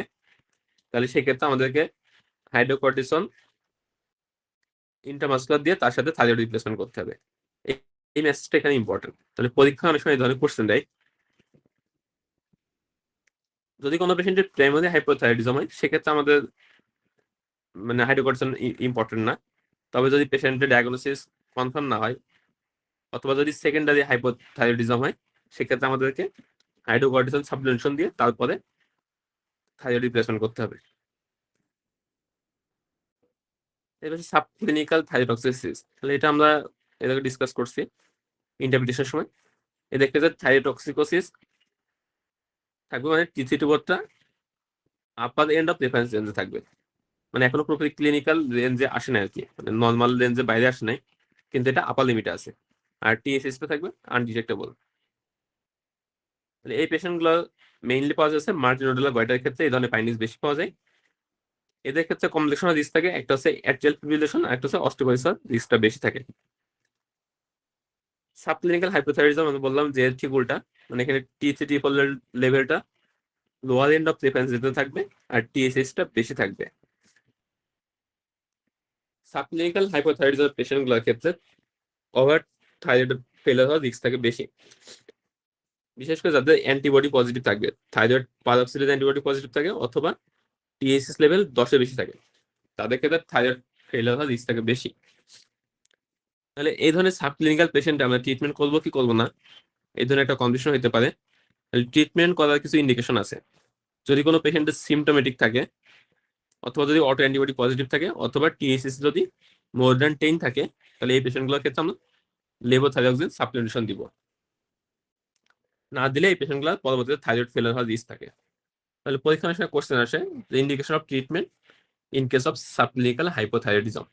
Speaker 1: তাহলে সেক্ষেত্রে আমাদেরকে হাইড্রোকর্টিসন ইন্ট্রামাসকুলার দিয়ে তার সাথে থাইরয়েড রিপ্লেসমেন্ট করতে হবে। এই মেসেজটা এখানে ইম্পর্টেন্ট। তাহলে পরীক্ষা অনেক সময় এই ধরনের কোশ্চেন দেয়। যদি কোনো পেশেন্টের প্রাইমারি হাইপোথাইরয়েডিজম হয় সেক্ষেত্রে আমাদের মানে হাইড্রোকর্টিসন ইম্পর্টেন্ট না। তবে যদি পেশেন্টের ডায়াগনোসিস কনফার্ম না হয় অথবা যদি সেকেন্ডারি হাইপোথাইরয়েডিজম হয় সেক্ষেত্রে আমাদেরকে হাইড্রোকর্টিসন সাপ্লিমেন্টেশন দিয়ে তারপরে থাইরয়েড রিপ্লেসমেন্ট করতে হবে। এবার সাবক্লিনিক্যাল থাইরয়েডটক্সিসিস, তাহলে এটা আমরা এর আগে ডিসকাস করছি ইন্টারপ্রিটেশনের সময়। এ দেখতে যে থাইরয়েডটক্সিকোসিস থাকবে, মানে টি3 টিউবারটা আপার এন্ড অফ রেফারেন্স রেঞ্জে থাকবে, মানে এখনো পুরোপুরি ক্লিনিক্যাল রেঞ্জে আসে না আর কি, মানে নর্মাল রেঞ্জের বাইরে আসে নাই, কিন্তু এটা আপার লিমিটে আছে। আর টিএসএসটা থাকবে আনডিটেক্টেবল। তাহলে এই পেশেন্টগুলো মেইনলি পাওয়া যাচ্ছে মার্টিনোডুলার গয়টার ক্ষেত্রে এই ধরনের ফাইন্ডিংস বেশি পাওয়া যায়। এদের ক্ষেত্রে কমপ্লেক্সনের রিস্ক থাকে, একটা হচ্ছে অ্যাট্রিয়াল ফিব্রিলেশন আর একটা হচ্ছে অস্টিওপোরোসিসের রিস্কটা বেশি থাকে। সাবক্লিনিক্যাল হাইপোথাইরয়েডিজম আমি বললাম যে ঠিক উল্টা, মানে এখানে টি3 টি4 লেভেলটা লোয়ার এন্ড অফ রেফারেন্স রেঞ্জে থাকবে আর টিএসএসটা বেশি থাকবে। সাবক্লিনিক্যাল হাইপোথাইরয়েডিজম পেশেন্টগুলোর ক্ষেত্রে ওভার থাইরয়েড ফেলার হওয়ার রিস্ক থাকে বেশি, বিশেষ করে যাদের অ্যান্টিবডি পজিটিভ থাকবে, থাইরয়েড পারঅক্সিডেজ অ্যান্টিবডি পজিটিভ থাকে অথবা টিএসএস লেভেল 10-এর বেশি থাকে, তাদের ক্ষেত্রে থাইরয়েড ফেলার হওয়ার রিস্ক থাকে বেশি। তাহলে এই ধরনের সাবক্লিনিক্যাল পেশেন্ট আমরা ট্রিটমেন্ট করবো কি করবো না, এই ধরনের একটা কন্ডিশন হতে পারে। ট্রিটমেন্ট করার কিছু ইন্ডিকেশন আছে। যদি কোনো পেশেন্টের সিমটোমেটিক থাকে অথবা যদি অটো অ্যান্টিবডি পজিটিভ থাকে অথবা টিএসএস যদি মোর দ্যান 10 থাকে, তাহলে এই পেশেন্টগুলোর ক্ষেত্রে আমরা লেভোথাইরক্সিন সাপ্লিমেন্টেশন দিব। না দিলে এই পেশেন্টগুলো পরবর্তীতে থাইরয়েড ফেলার হওয়ার রিস্ক থাকে। তাহলে পরীক্ষার সময় কোশ্চেন আসে যে indication of treatment in case of subclinical hypothyroidism.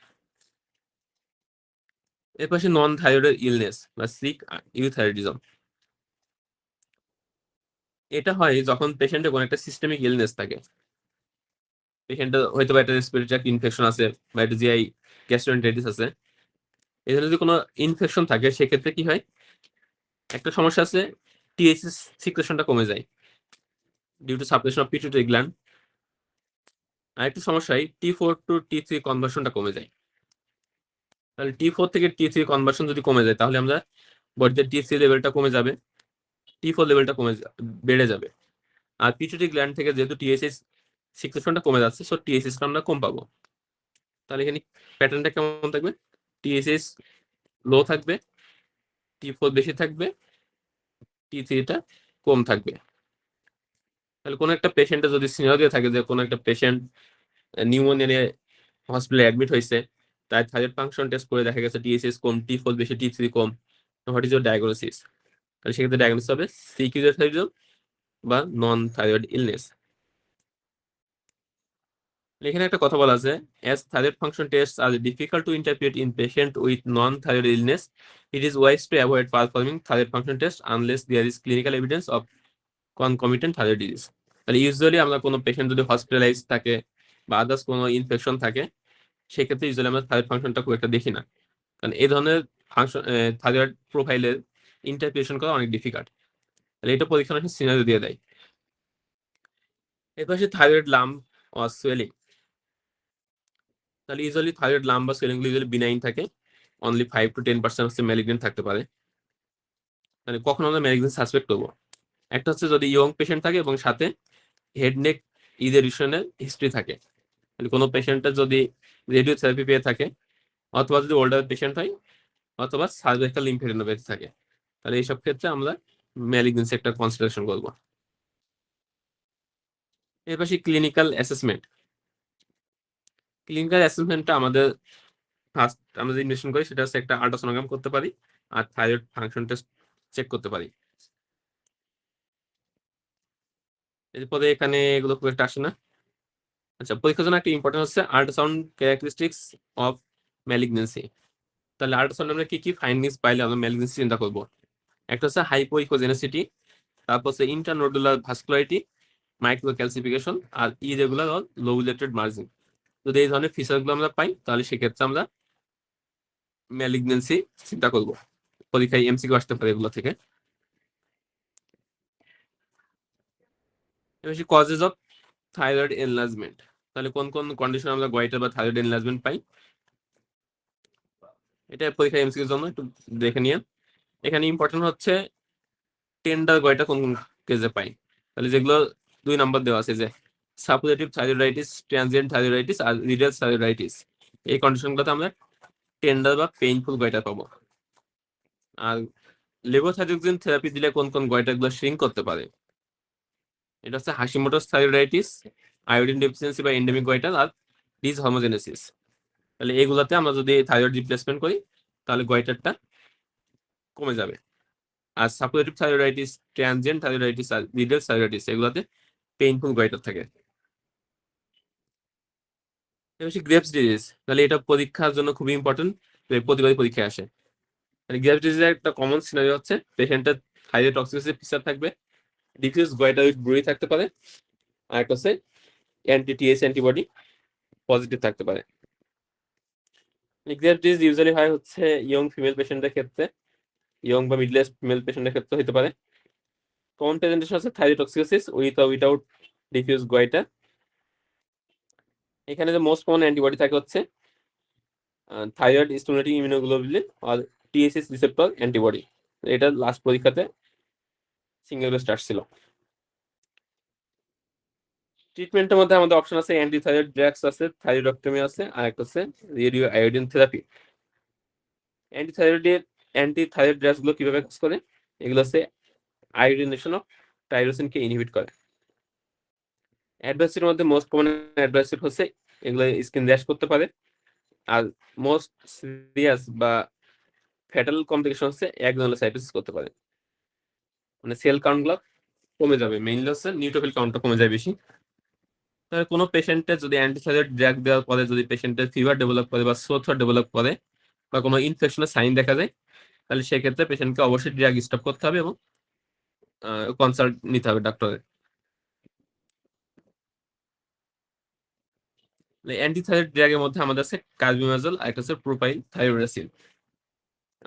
Speaker 1: এর পাশে নন থাইরয়েড ইলনেস বা সিক ইউথাইরয়েডিজম। এটা হয় যখন পেশেন্টের কোনো একটা সিস্টেমিক ইলনেস থাকে, পেশেন্টের হয়তো বা একটা রেসপিরেটরি ট্র্যাক্ট ইনফেকশন আছে বা একটা জিআই গ্যাস্ট্রোএন্টারাইটিস আছে। এদের যদি কোনো ইনফেকশন থাকে সেক্ষেত্রে কি হয়, একটা সমস্যা আছে টিএসএস সিক্রেশনটা কমে যায় due to suppression of pituitary gland. আর একটা সমস্যা হয় টি4 টু টি3 কনভার্সনটা কমে যায়। তাহলে টি4 থেকে টি3 কনভার্সন যদি কমে যায় তাহলে আমরা বডিতে টি3 লেভেলটা কমে যাবে, টি4 লেভেলটা বেড়ে যাবে। আর পিটুইটারি গ্ল্যান্ড থেকে যেহেতু টিএসএস সিক্রেশনটা কমে যাচ্ছে, সো টিএসএসটা আমরা কম পাবো। তাহলে এখানে প্যাটার্নটা কেমন থাকবে? টিএসএস লো থাকবে, টি4 বেশি থাকবে, টি3টা কম থাকবে। তাহলে কোনো একটা পেশেন্টের যদি সিনারিও থাকে যে কোনো একটা পেশেন্ট নিউমোনিয়া নিয়ে হসপিটালে অ্যাডমিট হয়েছে, তার থাইরয়েড ফাংশন টেস্ট করে দেখা গেছে টিএসএস কম, টি4 বেশি, টি3 কম, হোয়াট ইজ ইউর ডায়াগনোসিস? তাহলে সেক্ষেত্রে ডায়াগনোসিস হবে সিক ইউথাইরয়েডিজম বা নন থাইরয়েড ইলনেস। এখানে একটা কথা বলা আছে, as thyroid function tests are difficult to interpret in patient with non-thyroid illness, it is wise to avoid performing thyroid function test unless there is clinical evidence of concomitant thyroid disease. তাহলে usually আমরা কোনো patient যদি hospitalise থাকে বা others কোনো infection থাকে, সেক্ষেত্রে usually আমরা থাইরয়েড ফাংশনটা খুব একটা দেখি না, কারণ এই ধরনের ফাংশন থাইরয়েড প্রোফাইলের ইন্টারপ্রিটেশন করা অনেক ডিফিকাল্ট। তাহলে এটা পরীক্ষা সিনারিও দিয়ে দেয়। এরপর আসে থাইরয়েড লাম্প অর সোয়েলিং। তাহলে ইউজুয়ালি থাইরয়েড লাম্প বা সোয়েলিং গুলো ইউজুয়ালি বিনাইন থাকে, অনলি 5 to 10% হচ্ছে ম্যালিগনেন্ট থাকতে পারে। মানে কখন আমরা ম্যালিগনেন্ট সাসপেক্ট করবো, একটা হচ্ছে যদি ইয়ং পেশেন্ট থাকে এবং সাথে হেড নেক ইরিটেশনের হিস্ট্রি থাকে, মানে কোনো পেশেন্টের যদি রেডিওথেরাপি পেয়ে থাকে, অথবা যদি ওল্ডার পেশেন্ট হয়, অথবা সার্ভাইকাল লিম্ফেডিনোপ্যাথি থাকে, তাহলে এইসব ক্ষেত্রে আমরা ম্যালিগনেন্সি একটা কনসিডারেশন করবো। এর পাশে ক্লিনিক্যাল অ্যাসেসমেন্ট। ক্লিনিক্যাল অ্যাসেসমেন্টটা আমাদের ফার্স্ট আমরা যে ইনভেস্টিগেশন করি সেটা হচ্ছে একটা আল্ট্রাসোনোগ্রাম করতে পারি আর থাইরয়েড ফাংশন টেস্ট চেক করতে পারি। এরপরে এখানে এগুলো খুব একটা আসে না। আচ্ছা, পরীক্ষার জন্য একটা ইম্পর্টেন্ট হচ্ছে আল্ট্রাসাউন্ড ক্যারেক্টারিস্টিক্স অফ ম্যালিগনেন্সি। তাহলে আল্ট্রাসাউন্ড আমরা কি কি ফাইন্ডিংস পাইলে আমরা ম্যালিগনেন্সি চিন্তা করবো। একটা হচ্ছে হাইপোইকোজেনেসিটি, তারপর হচ্ছে ইন্টারনোডুলার ভাস্কুলারিটি, মাইক্রো ক্যালসিফিকেশন আর ইরেগুলার অর লোবুলেটেড মার্জিন। যদি এই ধরনের ফিচারগুলো আমরা পাই তাহলে সেক্ষেত্রে আমরা ম্যালিগনেন্সি চিন্তা করব। পরীক্ষায় এমসিকিউ আসতে পারে এগুলো থেকে। Causes of thyroid enlargement. তাহলে কোন কোন কন্ডিশন আমরা গয়টার বা থাইরয়েড এনলার্জমেন্ট পাই, এটা পরীক্ষায় এমসিকিউর জন্য একটু দেখে নিয়ে। এখানে ইম্পর্টেন্ট হচ্ছে টেন্ডার গয়টা কোন কোন কেসে পাই। তাহলে যেগুলো 2 নাম্বার দেওয়া আছে, যে সাপোজিটিভ থাইরয়েডাইটিস, ট্রানজিয়েন্ট থাইরয়েডাইটিস আর রিডাল থাইরয়েডাইটিস, এই কন্ডিশনগুলোতে আমরা টেন্ডার বা পেইনফুল গয়টা পাবো। আর লেভোথাইরোক্সিন থেরাপি দিলে কোন কোন গয়টাগুলো শ্রিঙ্ক করতে পারে, এটা হচ্ছে হাশিমোটোস থাইরয়েডাইটিস, আয়োডিন ডেফিসিয়েন্সি বা এন্ডেমিক গয়টার আর ডিসহরমোজেনেসিস। তাহলে এগুলাতে আমরা যদি থাইরয়েড রিপ্লেসমেন্ট করি তাহলে গয়টারটা কমে যাবে। আর সাপোজিটিভ থাইরয়েডাইটিস, ট্রানজিয়েন্ট থাইরয়েডাইটিস আর রিডাল থাইরয়েডাইটিস এগুলাতে পেইনফুল গয়টার থাকে। গ্রেভস ডিজিজ, তাহলে এটা পরীক্ষার জন্য খুবই ইম্পর্টেন্ট, প্রতিবারই পরীক্ষায় আসে। মানে গ্রেভস ডিজিজের একটা কমন সিনারিও হচ্ছে পেশেন্টের থাইরয়েড টক্সিসিটি ফিচার থাকবে, ডিফিউজ গয়টা উইথ ব্রুই থাকতে পারে, আর একটা হচ্ছে অ্যান্টি টিএস অ্যান্টিবডি পজিটিভ থাকতে পারে। গ্রেভস ডিজিজ ইউজুয়ালি হয় হচ্ছে ইয়ং ফিমেল পেশেন্টের ক্ষেত্রে, ইয়ং বা মিডল এজ ফিমেল পেশেন্টের ক্ষেত্রে হতে পারে। কমন প্রেজেন্টেশন হচ্ছে থাইরয়েডটক্সিসিস উইথ উইদাউট ডিফিউজ গয়টা। এখানে যে মোস্ট কমন অ্যান্টিবডি থাকে হচ্ছে থাইরয়েড স্টিমুলেটিং ইমিউনোগ্লোবুলিন আর টিএসএস রিসেপ্টর অ্যান্টিবডি। এটা লাস্ট পরীক্ষাতে সিঙ্গেল বেস্ট আসছিল। ট্রিটমেন্টের মধ্যে আমাদের অপশন আছে অ্যান্টি থাইরয়েড ড্রাগস আছে, থাইরয়েডক্টমি আছে, আর একটা হচ্ছে radio iodine therapy. Anti thyroid drugs গুলো কিভাবে কাজ করে, এগুলো হচ্ছে আয়োডিনেশন অফ টাইরোসিন কে ইনহিবিট করে। অ্যাডভাইসের মধ্যে মোস্ট কমন অ্যাডভাইসের হচ্ছে এগুলো স্কিন র্যাশ করতে পারে, আর মোস্ট সিরিয়াস বা ফ্যাটাল কমপ্লিকেশন হচ্ছে অ্যাগনোলোসাইটোসিস করতে পারে, মানে সেল কাউন্ট গুলো কমে যাবে, মেইনলি হচ্ছে নিউট্রোফিল কাউন্টটা কমে যায় বেশি। তাহলে কোনো পেশেন্টের যদি অ্যান্টিথাইরয়েড ড্রাগ দেওয়ার পরে যদি পেশেন্টের ফিভার ডেভেলপ করে বা সোর থ্রোট ডেভেলপ করে বা কোনো ইনফেকশনের সাইন দেখা যায়, তাহলে সেক্ষেত্রে পেশেন্টকে অবশ্যই ড্রাগ স্টপ করতে হবে এবং কনসাল্ট নিতে হবে ডাক্তারের। অ্যান্টিথাইরয়েড ড্রাগের মধ্যে আমাদের আছে কার্বিমাজল আর একটা হচ্ছে প্রোপাইল থাইরোরাসিন।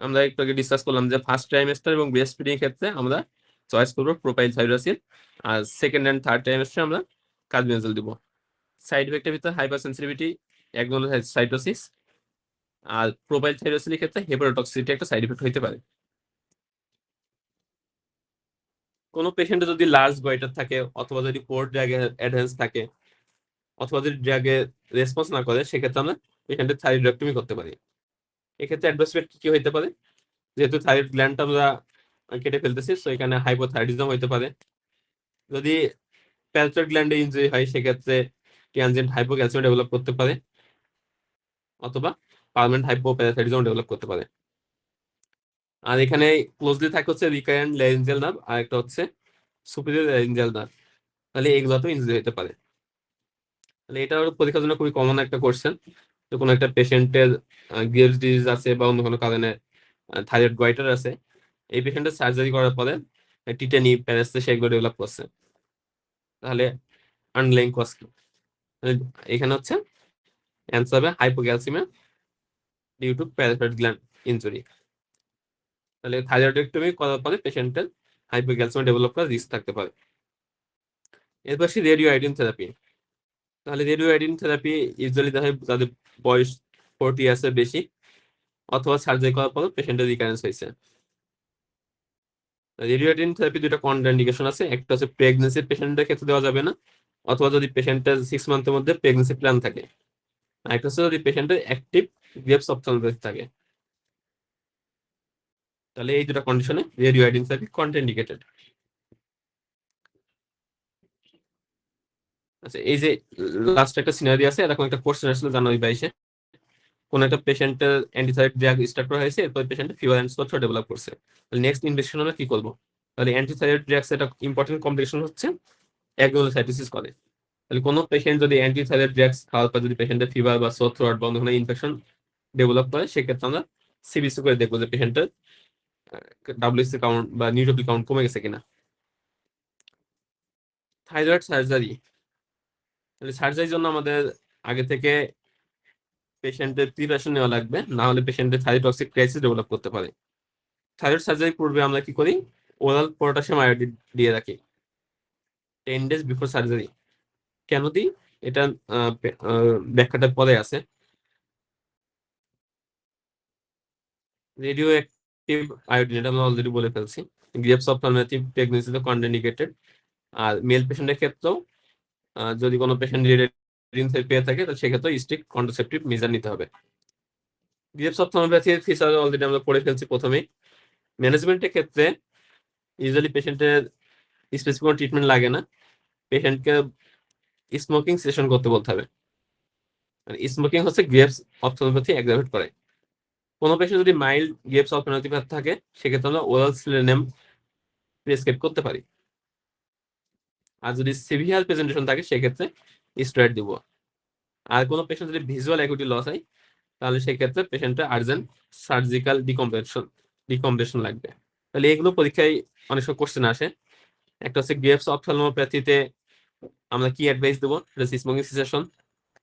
Speaker 1: আমরা একটু আগে ডিসকাস করলাম যে ফার্স্ট ট্রাইমেস্টার এবং ব্রেস্ট ফিডিং ক্ষেত্রে আমরা চয়েস করবো প্রোপাইল থাইরোরাসিন, আর সেকেন্ড এন্ড থার্ড ট্রাইমেস্টারে আমরা কার্বিমাজল দিব। সাইড ইফেক্টের ভিতরে হাইপার সেন্সিটিভিটি, অ্যাগনোলোসাইটোসিস, আর প্রোপাইল থাইরোসিনের ক্ষেত্রে হেপাটোটক্সিসিটি একটা সাইড ইফেক্ট হতে পারে। কোনো পেশেন্টে যদি লার্জ গয়টার থাকে, অথবা যদি পোর ড্রাগে অ্যাডভান্স থাকে, অথবা যদি ড্রাগে রেসপন্স না করে, সেক্ষেত্রে আমরা পেশেন্টের থাইরয়েডক্টমি করতে পারি। এক্ষেত্রে অ্যাডভান্সমেন্ট কি হতে পারে, যেহেতু থাইরয়েড গ্ল্যান্ডটা আমরা কেটে ফেলতেছি, তো এখানে হাইপোথাইরয়েডিজম হতে পারে। যদি প্যালচয়েড গ্ল্যান্ডে ইনজুরি হয় সেক্ষেত্রে ট্রানজিয়েন্ট হাইপোক্যালসিয়াম ডেভেলপ করতে পারে, অথবা পার্মানেন্ট হাইপোপ্যারাথাইরয়েডিজম ডেভেলপ করতে পারে। আর এখানে ক্লোজলি থাকে হচ্ছে রিকারেন্ট ল্যারিঞ্জিয়াল নার্ভ আর একটা হচ্ছে সুপিরিয়র ল্যারিঞ্জিয়াল নার্ভ, তাহলে এগুলো তো ইনজুরি হতে পারে। তাহলে এটা পরীক্ষার জন্য খুবই কমন একটা কোশ্চেন। তো কোনো একটা পেশেন্টের গিলস ডিজিজ আছে বা অন্য কোনো কারণে থাইরয়েড গয়টার আছে, এই পেশেন্টের সার্জারি করার পরে টিটানি প্যারাসিস এগুলো ডেভেলপ করছে, তাহলে আন্ডারলাইং কজ কি? এখানে হচ্ছে অ্যান্সার হবে hypocalcaemia due to parathyroid gland injury. তাহলে থাইরয়েডেক্টমি করার পরে পেশেন্টের হাইপোক্যালসিমিয়া ডেভেলপ করার রিস্ক থাকতে পারে। এরপর আসি রেডিও আয়োডিন থেরাপি। তাহলে রেডিও আয়োডিন থেরাপি ইউজুয়ালি দেখা যায় যাদের বয়স 40 ইয়ার্সের বেশি অথবা সার্জারি করার পর পেশেন্টের রিকারেন্স হয়েছে। রেডিও আয়োডিন থেরাপি দুটো কন্ট্রাইন্ডিকেশন আছে, একটা হচ্ছে প্রেগনেন্সির পেশেন্টের ক্ষেত্রে দেওয়া যাবে না, অথবা যদি পেশেন্টের 6 মান্থের মধ্যে প্রেগনেন্সি প্ল্যান থাকে, আর একটা হচ্ছে যদি পেশেন্টের অ্যাক্টিভ গ্রেপস অপথ্যালমাস থাকে। তাহলে এই দুটো কন্ডিশনে রেডিও আয়োডিন থেরাপি কন্ট্রাইন্ডিকেটেড। আচ্ছা, এই যে লাস্ট একটা সিনারি আছে, এরকম একটা কোশ্চেন আসলে জানুয়ারি 22-এ কোন একটা পেশেন্টের অ্যান্টিথাইরয়েড ড্রাগ স্টার্ট করা হয়েছে, এরপর পেশেন্টের ফিভার এন্ড স্পট ডেভেলপ করছে, তাহলে নেক্সট ইনভেস্টিগেশন আমরা কি করব? তাহলে অ্যান্টিথাইরয়েড ড্রাগস এটা ইম্পর্টেন্ট কমপ্লিকেশন হচ্ছে অ্যাগ্রোসাইটোসিস করে। তাহলে কোনো পেশেন্ট যদি অ্যান্টিথাইরয়েড ড্রাগস খাওয়ার পর যদি পেশেন্টের ফিভার বা সোর থ্রোট বা অন্য কোনো ইনফেকশন ডেভেলপ করে, সেক্ষেত্রে আমরা সিবিসি করে দেখবো যে পেশেন্টের ডাব্লিউসি কাউন্ট বা নিউট্রোফিল কাউন্ট কমে গেছে কিনা। থাইরয়েড সার্জারি, তাহলে সার্জারির জন্য আমাদের আগে থেকে পেশেন্টের প্রিপারেশন নেওয়া লাগবে, না হলে পেশেন্টের থাইরয়েড ক্রাইসিস ডেভেলপ করতে পারে। থাইরয়েড সার্জারি পূর্বে আমরা কি করি? ওরাল পটাশিয়াম আয়োডাইড দিয়ে রাখি 10 days বিফোর সার্জারি। কেন দিই এটা ব্যাখ্যাটা পরে আছে। রেডিও অ্যাক্টিভ আয়োডিন এটা আমরা অলরেডি বলে ফেলছি। গ্রেপস অপথ্যালমাসি প্রেগন্যান্সিতে কন্ট্রাইন্ডিকেটেড। আর মেল পেশেন্টের ক্ষেত্রেও যদি কোনো পেশেন্ট রেডিও পেয়ে থাকে তাহলে সেক্ষেত্রে স্ট্রিক্ট কন্ট্রাসেপটিভ মেজার নিতে হবে। গ্রেপস অপথ্যালমাসির ফিচার অলরেডি আমরা পড়ে ফেলছি প্রথমেই। ম্যানেজমেন্টের ক্ষেত্রে ইউজুয়ালি পেশেন্টের স্পেসিফিক কোনো ট্রিটমেন্ট লাগে না, পেশেন্টকে স্মোকিং সেশন করতে বলতে হবে। স্মোকিং হচ্ছে গ্রেপস অপথ্যালমোপ্যাথি অ্যাগ্রাভেট করে। কোনো পেশেন্ট যদি মাইল্ড গ্রেপস অপথ্যালমোপ্যাথি থাকে, সেক্ষেত্রে আমরা ওরাল সিলেনিয়াম প্রেসক্রাইব করতে পারি। আর যদি সিভিয়ার প্রেজেন্টেশন থাকে, সেক্ষেত্রে স্টেরয়েড দিব। আর কোনো পেশেন্ট যদি ভিজুয়াল অ্যাকুইটি লস হয়, তাহলে সেক্ষেত্রে পেশেন্টের আর্জেন্ট সার্জিক্যাল ডিকম্প্রেশন লাগবে। তাহলে এগুলো পরীক্ষায় অনেক সময় কোশ্চেন আসে। একটা হচ্ছে গ্রেপস অপথ্যালমোপ্যাথিতে আমরা কি অ্যাডভাইস দেবো, স্মোকিং সেশন।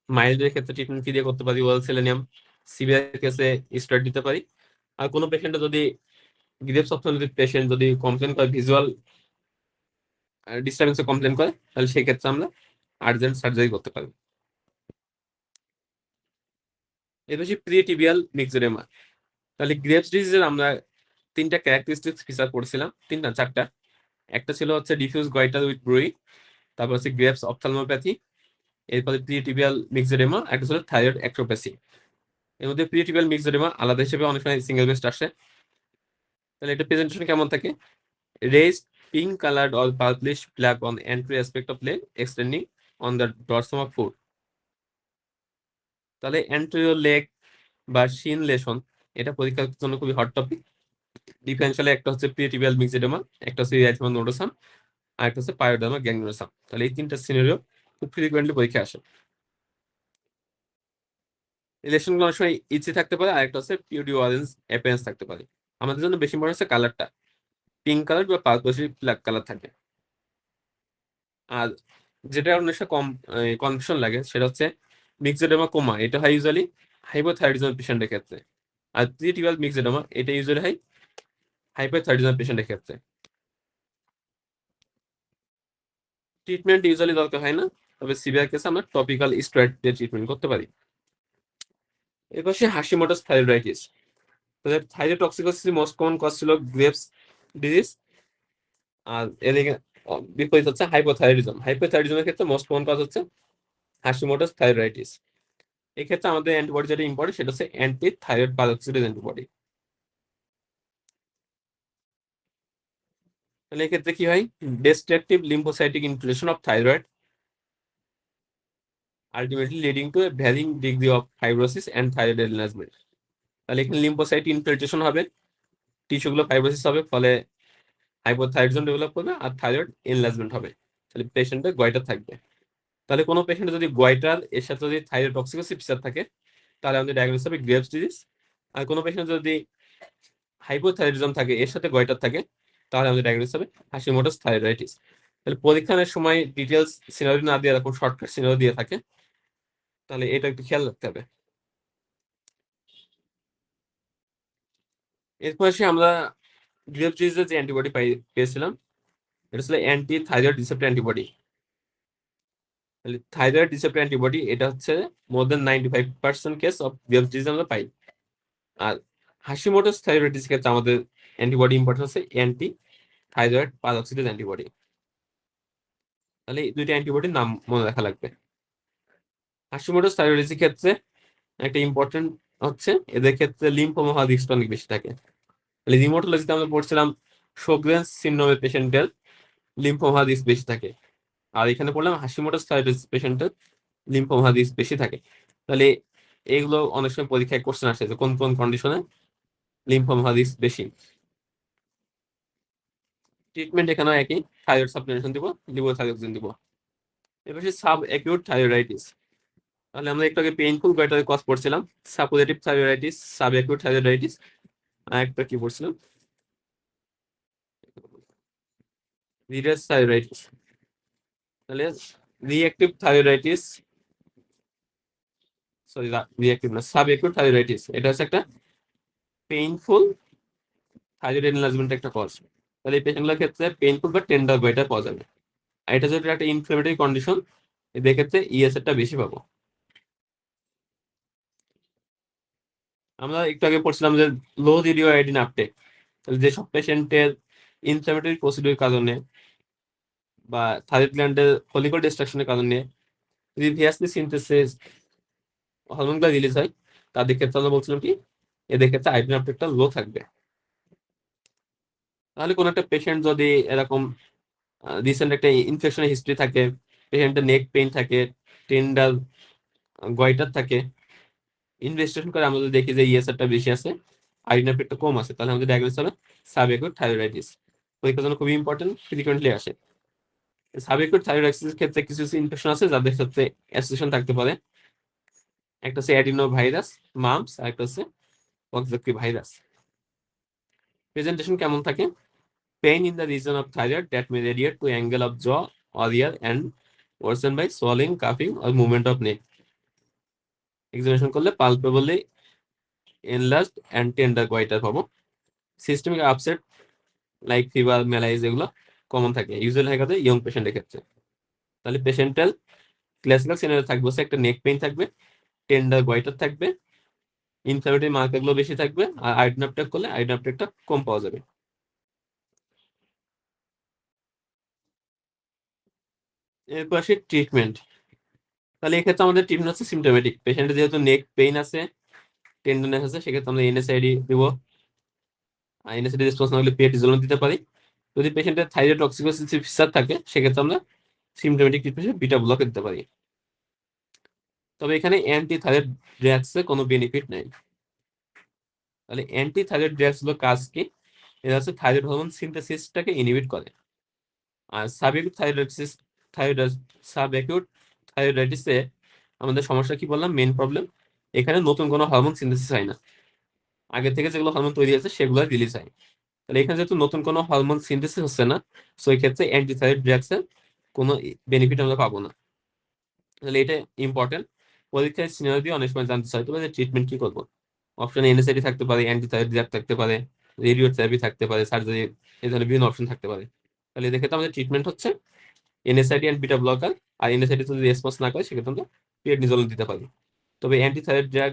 Speaker 1: মাইল্ডের ক্ষেত্রে ট্রিটমেন্ট কি দিয়ে করতে পারি? Oral selenium. সিভিয়ার কেসে স্টেরয়েড দিতে পারি। আর কোনো পেশেন্টে যদি গ্রেপস অপথ্যালমোপ্যাথি পেশেন্ট যদি কমপ্লেন করে ভিজুয়াল ডিস্টারবেন্সে কমপ্লেন করে, তাহলে সেক্ষেত্রে আমরা আর্জেন্ট সার্জারি করতে পারি। এর বেশি প্রিটিবিয়াল মিক্সোডেমা। তাহলে গ্রেপস ডিজিজের আমরা 3টা ক্যারেক্টারিস্টিক্স ফিচার পড়ছিলাম, 3টা 4টা। একটা ছিল হচ্ছে ডিফিউজ গয়টার উইথ ব্রুই, তারপর হচ্ছে গ্রেপস অপথ্যালমোপ্যাথি, এরপরে প্রিটিবিয়াল মিক্সোডেমা, একটা ছিল থাইরয়েড অ্যাক্ট্রোপ্যাথি। এর মধ্যে প্রিটিবিয়াল মিক্সোডেমা আলাদা হিসেবে অনেক সময় সিঙ্গেল বেস্ট আসে। তাহলে এটা প্রেজেন্টেশন কেমন থাকে? Raised pink colored or purplish black on the anterior aspect of leg extending on the dorsum of foot. তাহলে anterior leg বা shin lesion এটা পরীক্ষার জন্য খুবই হট টপিক। ডিফারেন্সিয়ালি একটা হচ্ছে প্রিটিবিয়াল মিক্সোডেমা, একটা হচ্ছে ইরাইথিমা নোডোসাম, আর একটা হচ্ছে পায়োডার্মা গ্যাংগ্রিনোসাম। তাহলে এই 3টা সিনারিও খুব ফ্রিকুয়েন্টলি পরীক্ষায় আসে। রিলেশনগুলো অনেক সময় ইচি থাকতে পারে, আর একটা হচ্ছে পিউডি অরেঞ্জ অ্যাপিয়ারেন্স থাকতে পারে। আমাদের জন্য বেশি মনে হচ্ছে কালারটা পিঙ্ক কালার বা পার্পলিশ ব্ল্যাক কালার থাকে। আর যেটা অনেক সময় কনফিউশন লাগে সেটা হচ্ছে মিক্সোডেমা কোমা, এটা হয় ইউজুয়ালি হাইপোথাইরয়েডিজম পেশেন্টের ক্ষেত্রে। আর প্রিটিবিয়াল মিক্সোডেমা এটা ইউজুয়ালি হয় হাইপোথাইরয়েডিজম পেশেন্টের ক্ষেত্রে। ট্রিটমেন্ট ইউজুয়ালি দরকার হয় না, তবে সিভিয়ার কেসে আমরা টপিক্যাল স্টেরয়েড দিয়ে ট্রিটমেন্ট করতে পারি। এরপর সে হাশিমোটোস থাইরয়েডাইটিস। তাহলে থাইরোটক্সিকোসিস মোস্ট কমন কজ ছিল গ্রেভস ডিজিজ, আর এদিকে বিপরীত হচ্ছে হাইপোথাইরয়েডিজম। হাইপোথাইরয়েডিজমের ক্ষেত্রে মোস্ট কমন কজ হচ্ছে হাশিমোটোস থাইরয়েডাইটিস। এই ক্ষেত্রে আমাদের অ্যান্টিবডি যেটা ইম্পর্টেন্ট সেটা হচ্ছে অ্যান্টি থাইরয়েড পারঅক্সিডেজ অ্যান্টিবডি। তাহলে এক্ষেত্রে কি হয়? destructive lymphocytic infiltration of thyroid ultimately leading to a varying degree of fibrosis and thyroid enlargement. তাহলে এখানে লিম্ফোসাইট ইনফিল্ট্রেশন হবে, টিস্যুগুলো ফাইব্রোসিস হবে, ফলে হাইপোথাইরয়েডিজম ডেভেলপ করবে আর থাইরয়েড এনলার্জমেন্ট হবে। তাহলে পেশেন্টের গয়টা থাকবে। তাহলে কোনো পেশেন্ট যদি গয়টার এর সাথে যদি থাইরয়েড টক্সিকোসিস ফিচার থাকে তাহলে আমাদের ডায়াগনোস হবে গ্রেভস ডিজিজ। আর কোনো পেশেন্ট যদি হাইপোথাইরয়েডিজম থাকে এর সাথে গয়টার থাকে তাহলে আমাদের ডায়াগনোস হবে হাশিমোটোস থাইরয়েডাইটিস। তাহলে পরীক্ষার সময় ডিটেলস সিনারিও না দিয়ে এরকম শর্টকাট সিনারিও দিয়ে থাকে, তাহলে এটা একটু খেয়াল রাখতে হবে। এরপর এসে আমরা গ্রেভস ডিজিজের যে অ্যান্টিবডি পেয়েছিলাম এটা ছিল অ্যান্টি থাইরয়েড রিসেপ্টর অ্যান্টিবডি। তাহলে থাইরয়েড রিসেপ্টর অ্যান্টিবডি এটা হচ্ছে মোর দেন 95% কেস অফ গ্রেভস ডিজিজ আমরা পাই। আর হাশিমোটোস থাইরয়েডিস ক্ষেত্রে আমাদের অ্যান্টিবডি ইম্পর্টেন্ট হচ্ছে অ্যান্টি থাইরয়েড পারঅক্সিডেজ অ্যান্টিবডি। তাহলে এই দুইটা অ্যান্টিবডির নাম মনে রাখা লাগবে। হাশিমোটোস থাইরয়েডিসের ক্ষেত্রে একটা ইম্পর্টেন্ট হচ্ছে এদের ক্ষেত্রে লিম্ফোমা রিস্ক অনেক বেশি থাকে। তাহলে রিমোটোলজিতে আমরা পড়ছিলাম শোগ্রেনস সিনড্রোমের পেশেন্টের লিম্ফোমা রিস্ক বেশি থাকে, আর এখানে পড়লাম হাশিমোটোস থাইরয়েডিস পেশেন্টের লিম্ফোমা রিস্ক বেশি থাকে। তাহলে এগুলো অনেক সময় পরীক্ষায় কোশ্চেন আসে যে কোন কোন কন্ডিশনে লিম্ফোমা রিস্ক বেশি। ট্রিটমেন্ট এখানেও একই, থাইরয়েড সাপ্লিমেন্টেশন দিব, লিভোথাইরক্সিন দিব। এবার সাব অ্যাকিউট থাইরয়েডাইটিস। তাহলে আমরা একটু আগে পেইনফুল গয়টার কজ পড়ছিলাম, সাপোজিটিভ থাইরয়েডাইটিস, সাব অ্যাকিউট থাইরয়েডাইটিস, আর একটা কি পড়ছিলাম, রিডাস থাইরয়েডাইটিস। তাহলে রিঅ্যাক্টিভ থাইরয়েডাইটিস, সরি রিঅ্যাক্টিভ না, সাব অ্যাকিউট থাইরয়েডাইটিস এটা হচ্ছে একটা পেইনফুল থাইরয়েড এনলার্জমেন্ট একটা কজ। তাহলে এই পেশেন্টগুলোর ক্ষেত্রে পেইনফুল বা টেন্ডার গয়টা পাওয়া যাবে। আর এটা যদি একটা ইনফ্লেমেটরি কন্ডিশন, এদের ক্ষেত্রে ইএসএটা বেশি পাবো। আমরা একটু আগে পড়ছিলাম যে লো রেডিও আয়োডিন আপটেক, যেসব পেশেন্টের ইনফ্ল্যামেটরি প্রসিডিউর কারণে বা থাইরয়েড গ্ল্যান্ডের ফলিকল ডিস্ট্রাকশনের কারণে প্রিভিয়াসলি সিনথেসিস হরমোনগুলো রিলিজ হয়, তাদের ক্ষেত্রে আমরা বলছিলাম কি এদের ক্ষেত্রে আয়োডিন আপটেকটা লো থাকবে। তাহলে কোন একটা পেশেন্ট যদি এরকম রিসেন্ট একটা ইনফেকশনের হিস্ট্রি থাকে, পেশেন্টের নেক পেইন থাকে, টেন্ডার গয়টার থাকে, ইনভেস্টিগেশন করে আমরা যদি দেখি যে ইএসআরটা বেশি আছে, আয়োডিন আপটেকটা কম আছে, তাহলে আমাদের ডায়াগনোস হবে সাবঅ্যাকিউট থাইরয়েডাইটিস। পরীক্ষার জন্য খুবই ইম্পর্টেন্ট, ফ্রিকোয়েন্টলি আসে। সাবঅ্যাকিউট থাইরয়েডাইটিসের ক্ষেত্রে কিছু কিছু ইনফেকশন আছে যাদের ক্ষেত্রে অ্যাসোসিয়েশন থাকতে পারে। একটা হচ্ছে অ্যাডিনো ভাইরাস, মাম্পস, আর একটা হচ্ছে কক্সবক্রি ভাইরাস। প্রেজেন্টেশন কেমন থাকে? Pain in the reason of thyroid that may radiate to angle of জ or ear and worsen by swallowing, coughing or movement of neck. Examination করলে পালপেবলি এনলার্জড অ্যান্ড টেন্ডার গয়টার পাবো। Systemic upset like fever, ম্যালাইজ এগুলো common থাকে, usually হয় কাদের young পেশেন্টের ক্ষেত্রে। তাহলে পেশেন্টের ক্লাসিক্যাল সিনারিও থাকবে হচ্ছে একটা নেক পেইন থাকবে, টেন্ডার গয়টার থাকবে, ইনফ্লামেটরি মার্কারগুলো বেশি থাকবে, আর আয়োডিন আপটেক করলে আয়োডিন আপটেকটা কম পাওয়া যাবে। এরপর আসে ট্রিটমেন্ট। তাহলে এক্ষেত্রে আমাদের ট্রিটমেন্ট হচ্ছে সিমটোমেটিক। পেশেন্টের যেহেতু নেক পেইন আছে, টেন্ডারনেস আছে, সেক্ষেত্রে আমরা এনএসআইডি দিব, আর এনএসআইডি রেসপন্স না হলে পিএটিজোলিন দিতে পারি। যদি পেশেন্টের থাইরয়েড টক্সিকোসিস ফিচার থাকে সেক্ষেত্রে আমরা সিমটোমেটিক ট্রিটমেন্ট বিটা ব্লক দিতে পারি। তবে এখানে অ্যান্টি থাইরয়েড ড্রাগসের কোনো বেনিফিট নেই। তাহলে অ্যান্টি থাইরয়েড ড্রাগস গুলো কাজ কি? এটা হচ্ছে থাইরয়েড হরমোন সিনথেসিসটাকে ইনহিবিট করে। আর সাবঅ্যাকিউট থাইরয়েডাইটিস, থাইরয়েড সাবঅ্যাকিউট থাইরয়েডাইটিসে আমাদের সমস্যা কি বললাম, মেইন প্রবলেম এখানে নতুন কোনো হরমোন সিনথেসিস হয় না, আগে থেকে যেগুলো হরমোন তৈরি আছে সেগুলো রিলিজ হয়। তাহলে এখানে যেহেতু নতুন কোনো হরমোন সিনথেসিস হচ্ছে না, সো এই ক্ষেত্রে অ্যান্টিথাইরয়েড ড্রাগসের কোনো বেনিফিট আমরা পাবো না। তাহলে এটা ইম্পর্টেন্ট। পরীক্ষায় সিনারিও দিয়ে অনেক সময় জানতে চাই তবে যে ট্রিটমেন্ট কি করবো। অপশনে এনএসআইডি থাকতে পারে, অ্যান্টিথাইরয়েড ড্রাগ থাকতে পারে, রেডিও থেরাপি থাকতে পারে, সার্জারি, এই ধরনের বিভিন্ন অপশন থাকতে পারে। তাহলে এক্ষেত্রে আমাদের ট্রিটমেন্ট হচ্ছে এনএসআইডি অ্যান্ড বিটা ব্লকার, আর এনএসআইডি যদি রেসপন্স না করে সেক্ষেত্রে আমরা প্রেডনিজোলন দিতে পারি। তবে অ্যান্টিথাইরয়েড ড্রাগ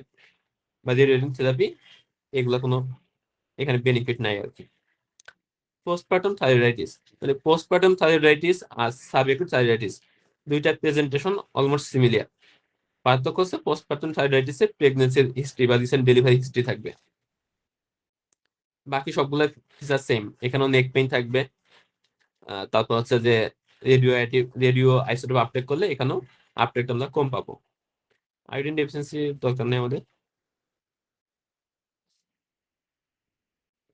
Speaker 1: বা রেডিয়েশন থেরাপি এগুলো কোনো এখানে বেনিফিট নাই আর কি। Postpartum thyroiditis. তাহলে পোস্টপার্টাম থাইরয়েডাইটিস আর সাবঅ্যাকিউট থাইরয়েডাইটিস দুইটা প্রেজেন্টেশন অলমোস্ট সিমিলার। পার্থক্য হচ্ছে পোস্টপার্টাম থাইরয়েডাইটিসে প্রেগন্যান্সির হিস্ট্রি বা রিসেন্ট ডেলিভারি হিস্ট্রি থাকবে, বাকি সবগুলো ফিচার সেম। এখানেও নেক পেইন থাকবে, তারপর হচ্ছে যে রেডিও আইসোটোপ আপটেক করলে এখানেও আপটেকটা আমরা কম পাবো। আয়োডিন ডেফিসিয়েন্সি দরকার নেই আমাদের।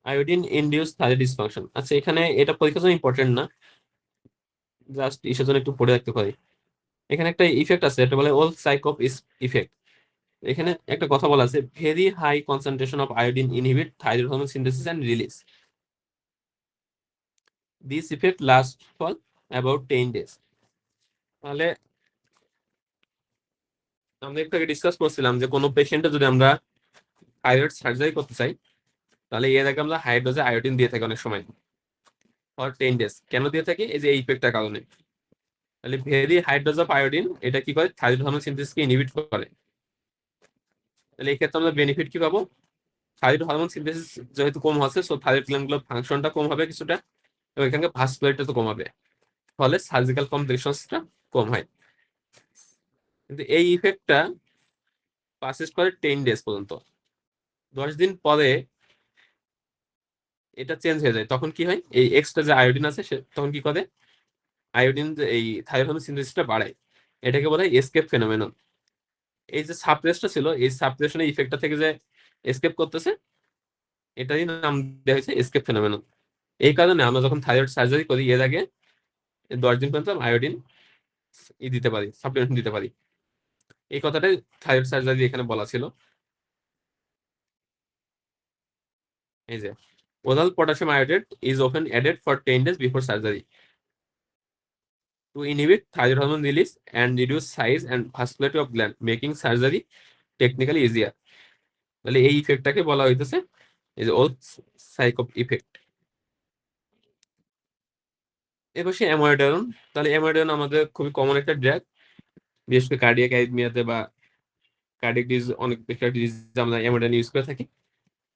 Speaker 1: আয়োডিন ইনডিউস থাইরয়েড ডিসফাংশন, আচ্ছা এখানে এটা পরীক্ষার জন্য ইম্পর্টেন্ট না, জাস্ট ইসের জন্য একটু পড়ে রাখতে পারি। এখানে একটা ইফেক্ট আছে, এটা বলে ওল সাইকোপ ইফেক্ট। এখানে একটা কথা বলা আছে, very high concentration of iodine inhibit thyroid hormone synthesis and release. This effect last for about 10 days। তাহলে আমরা একটু আগে ডিসকাস করছিলাম যে কোনো পেশেন্টে যদি আমরা থাইরয়েড সার্জারি করতে চাই, তাহলে এর আগে আমরা হাই ডোজে আয়োডিন দিয়ে থাকি অনেক সময় ফর 10 days। কেন দিয়ে থাকি? এই যে এই ইফেক্টটার কারণে। তাহলে very high dose of iodine এটা কি করে? থাইরয়েড হরমোন সিনথেসিসকে ইনহিবিট করে। তাহলে এই ক্ষেত্রে আমরা বেনিফিট কি পাবো? থাইরয়েড হরমোন সিনথেসিস যেহেতু কম হচ্ছে, সো থাইরয়েড গ্ল্যান্ডগুলোর ফাংশনটা কম হবে কিছুটা, এবং এখানকার ভাস্কুলারিটি তো কম হবে, ফলে সার্জিক্যাল কমপ্লিকেশনসটা কম হয়। কিন্তু এই ইফেক্টটা পারসিস্ট করে 10 days পর্যন্ত। 10 দিন পরে এটা চেঞ্জ হয়ে যায়। তখন কি হয়? এই এক্সট্রা যে আয়োডিন আছে সে তখন কি করে? আয়োডিন এই থাইরয়েড হরমোন সিনথেসিসটা বাড়ায়। এটাকে বলা হয় এসকেপ ফেনোমেনন। এই যে সাপ্রেসটা ছিল, এই সাপ্রেশনের ইফেক্টটা থেকে যে এসকেপ করতেছে, এটারই নাম দেওয়া হয়েছে এসকেপ ফেনোমেনন। এই কারণে আমরা যখন থাইরয়েড সার্জারি করি, এর আগে 10 দিন পর্যন্ত আয়োডিন দিতে পারি, সাপ্লিমেন্ট দিতে পারি। এই কথাটাই থাইরয়েড সার্জারি এখানে বলা ছিল। এই যে oral potassium iodate is often added for 10 days before surgery to inhibit thyroid hormone release and reduce size and vascularity of gland, making surgery technically easier। তাহলে এই ইফেক্টটাকে বলা হইতেছে এই যে ওল সাইকোপ ইফেক্ট। এরপর সে অ্যামোডারন। তাহলে অ্যামোডারন আমাদের খুবই কমন একটা ড্রাগ, বিশেষ করে কার্ডিয়াক অ্যারিথমিয়াতে বা কার্ডিয়াক ডিজিজ, অনেক বেশি ডিজিজ আমরা অ্যামোডারন ইউজ করে থাকি।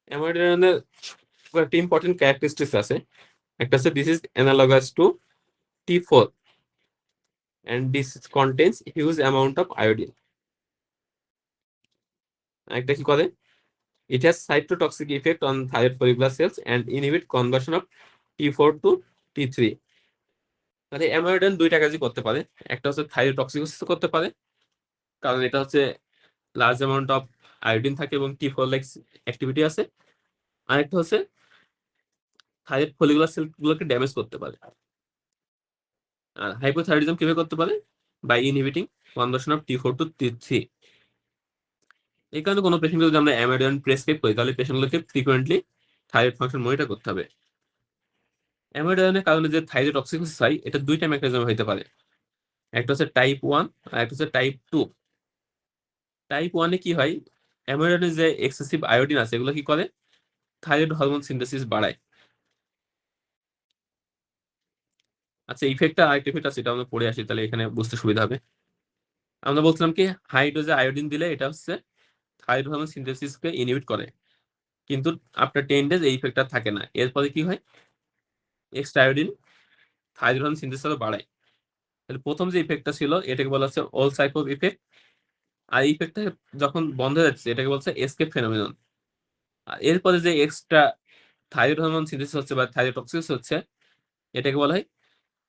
Speaker 1: অ্যামোডারনের একটা ইম্পর্টেন্ট ক্যারেক্টারিস্টিক্স আছে। একটা হচ্ছে this is analogous to T4 and this contains huge amount of iodine। একটা কি করে? It has cytotoxic effect on thyroid follicular cells and inhibit conversion of T4 to T3। তাহলে অ্যামোডারন দুইটা কাজই করতে পারে। একটা হচ্ছে থাইরোটক্সিকোসিস করতে পারে, কারণ এটা হচ্ছে লার্জ অ্যামাউন্ট অফ আয়োডিন থাকে এবং T4 লাইক অ্যাক্টিভিটি আছে। আরেকটা হচ্ছে থাইরয়েড ফলিকুলার সেল গুলোকে ড্যামেজ করতে পারে। আর হাইপোথাইরয়েডিজম কিভাবে করতে পারে? By inhibiting conversion of T4 to T3। এই কারণে কোনো পেশেন্টকে যদি আমরা অ্যামোডারন প্রেসক্রাইব করি, তাহলে পেশেন্টগুলোকে ফ্রিকোয়েন্টলি থাইরয়েড ফাংশন মনিটর করতে হবে। অ্যামোডারনের কারণে যে থাইরয়েড টক্সিসিস হয়, এটা দুইটা মেকানিজম হইতে পারে। একটা হচ্ছে টাইপ 1 আর একটা হচ্ছে টাইপ 2। টাইপ 1 এ কি হয়? অ্যামোডারনের যে এক্সেসিভ আয়োডিন আছে, এগুলো কি করে? থাইরয়েড হরমোন সিনথেসিস বাড়ায়। আচ্ছা, ইফেক্টটা আরেকটা ইফেক্ট আছে, এটা আমরা পড়ে আসি, তাহলে এখানে বুঝতে সুবিধা হবে। আমরা বলছিলাম কি, হাই ডোজে আয়োডিন দিলে এটা হচ্ছে থাইরয়েড হরমোন সিনথেসিসকে ইনহিবিট করে, কিন্তু আফটার 10 days এই ইফেক্টটা থাকে না। এরপরে কি হয়? Extra iodine thyroid hormone synthesis বাড়ায়। তাহলে প্রথম যে ইফেক্টটা ছিল এটাকে বলা হচ্ছে ওল সাইকোপ ইফেক্ট। আর এই ইফেক্টটা যখন বন্ধ হয়ে যাচ্ছে, এটাকে বলছে এসকেপ ফেনোমেনন। আর এরপরে যে এক্সট্রা থাইরয়েড হরমোন সিনথেসিস হচ্ছে বা থাইরোটক্সিস হচ্ছে, এটাকে বলা হয়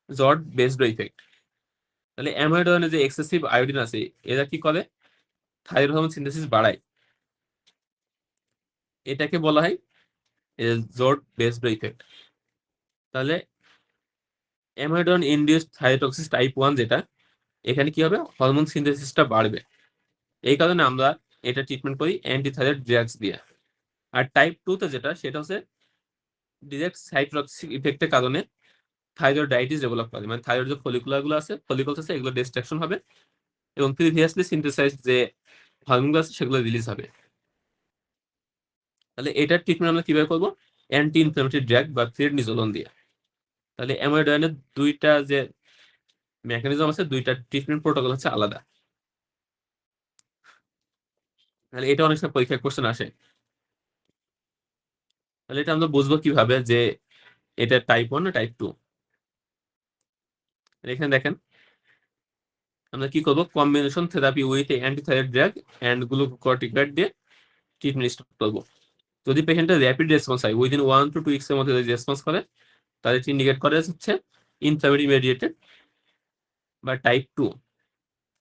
Speaker 1: জড বেসড ইফেক্ট। তাহলে অ্যামোডারনে যে এক্সেসিভ আয়োডিন আছে, এরা কি করে? থাইরয়েড হরমোন সিনথেসিস বাড়ায়। এটাকে বলা হয় জড বেসড ইফেক্ট। তাহলে অ্যামোডারন ইনডিউসড থাইরোটক্সিস টাইপ 1 যেটা, এখানে কি হবে? হরমোন সিনথেসিসটা বাড়বে। এই কারণে আমরা এটা ট্রিটমেন্ট করি অ্যান্টিথাইরয়েড ড্রাগস দিয়ে। আর টাইপ 2 তে যেটা, সেটা হচ্ছে ডিরেক্ট সাইটোটক্সিক ইফেক্টের কারণে থাইরয়েডাইটিস ডেভেলপ করে। মানে থাইরয়েড যে ফলিকুলার গুলো আছে, ফলিকলস আছে, এগুলো ডিস্ট্রাকশন হবে এবং প্রিভিয়াসলি সিনথেসাইজ যে হরমোনগুলো আছে সেগুলো রিলিজ হবে। তাহলে এটার ট্রিটমেন্ট আমরা কিভাবে করবো? অ্যান্টি ইনফ্লামেটরি ড্রাগ বা প্রেডনিজোলন দিয়ে। তাহলে অ্যামোডারনের দুইটা যে মেকানিজম আছে, দুইটা ট্রিটমেন্ট প্রোটোকল হচ্ছে আলাদা। তাহলে এটা অনেক সময় পরীক্ষায় কোশ্চেন আসে। তাহলে এটা আমরা বুঝবো কিভাবে যে এটা টাইপ 1 না টাইপ 2? এখানে দেখেন আমরা কি করবো? Combination therapy with antithyroid drug and glucocorticoid দিয়ে ট্রিটমেন্ট স্টার্ট করবো। যদি পেশেন্টের র্যাপিড রেসপন্স হয়, উইদিন 1 to 2 weeks এর মধ্যে যদি রেসপন্স করে, তাহলে এটি ইন্ডিকেট করে হচ্ছে ইনফ্লামেটরি মেডিয়েটেড বা টাইপ 2।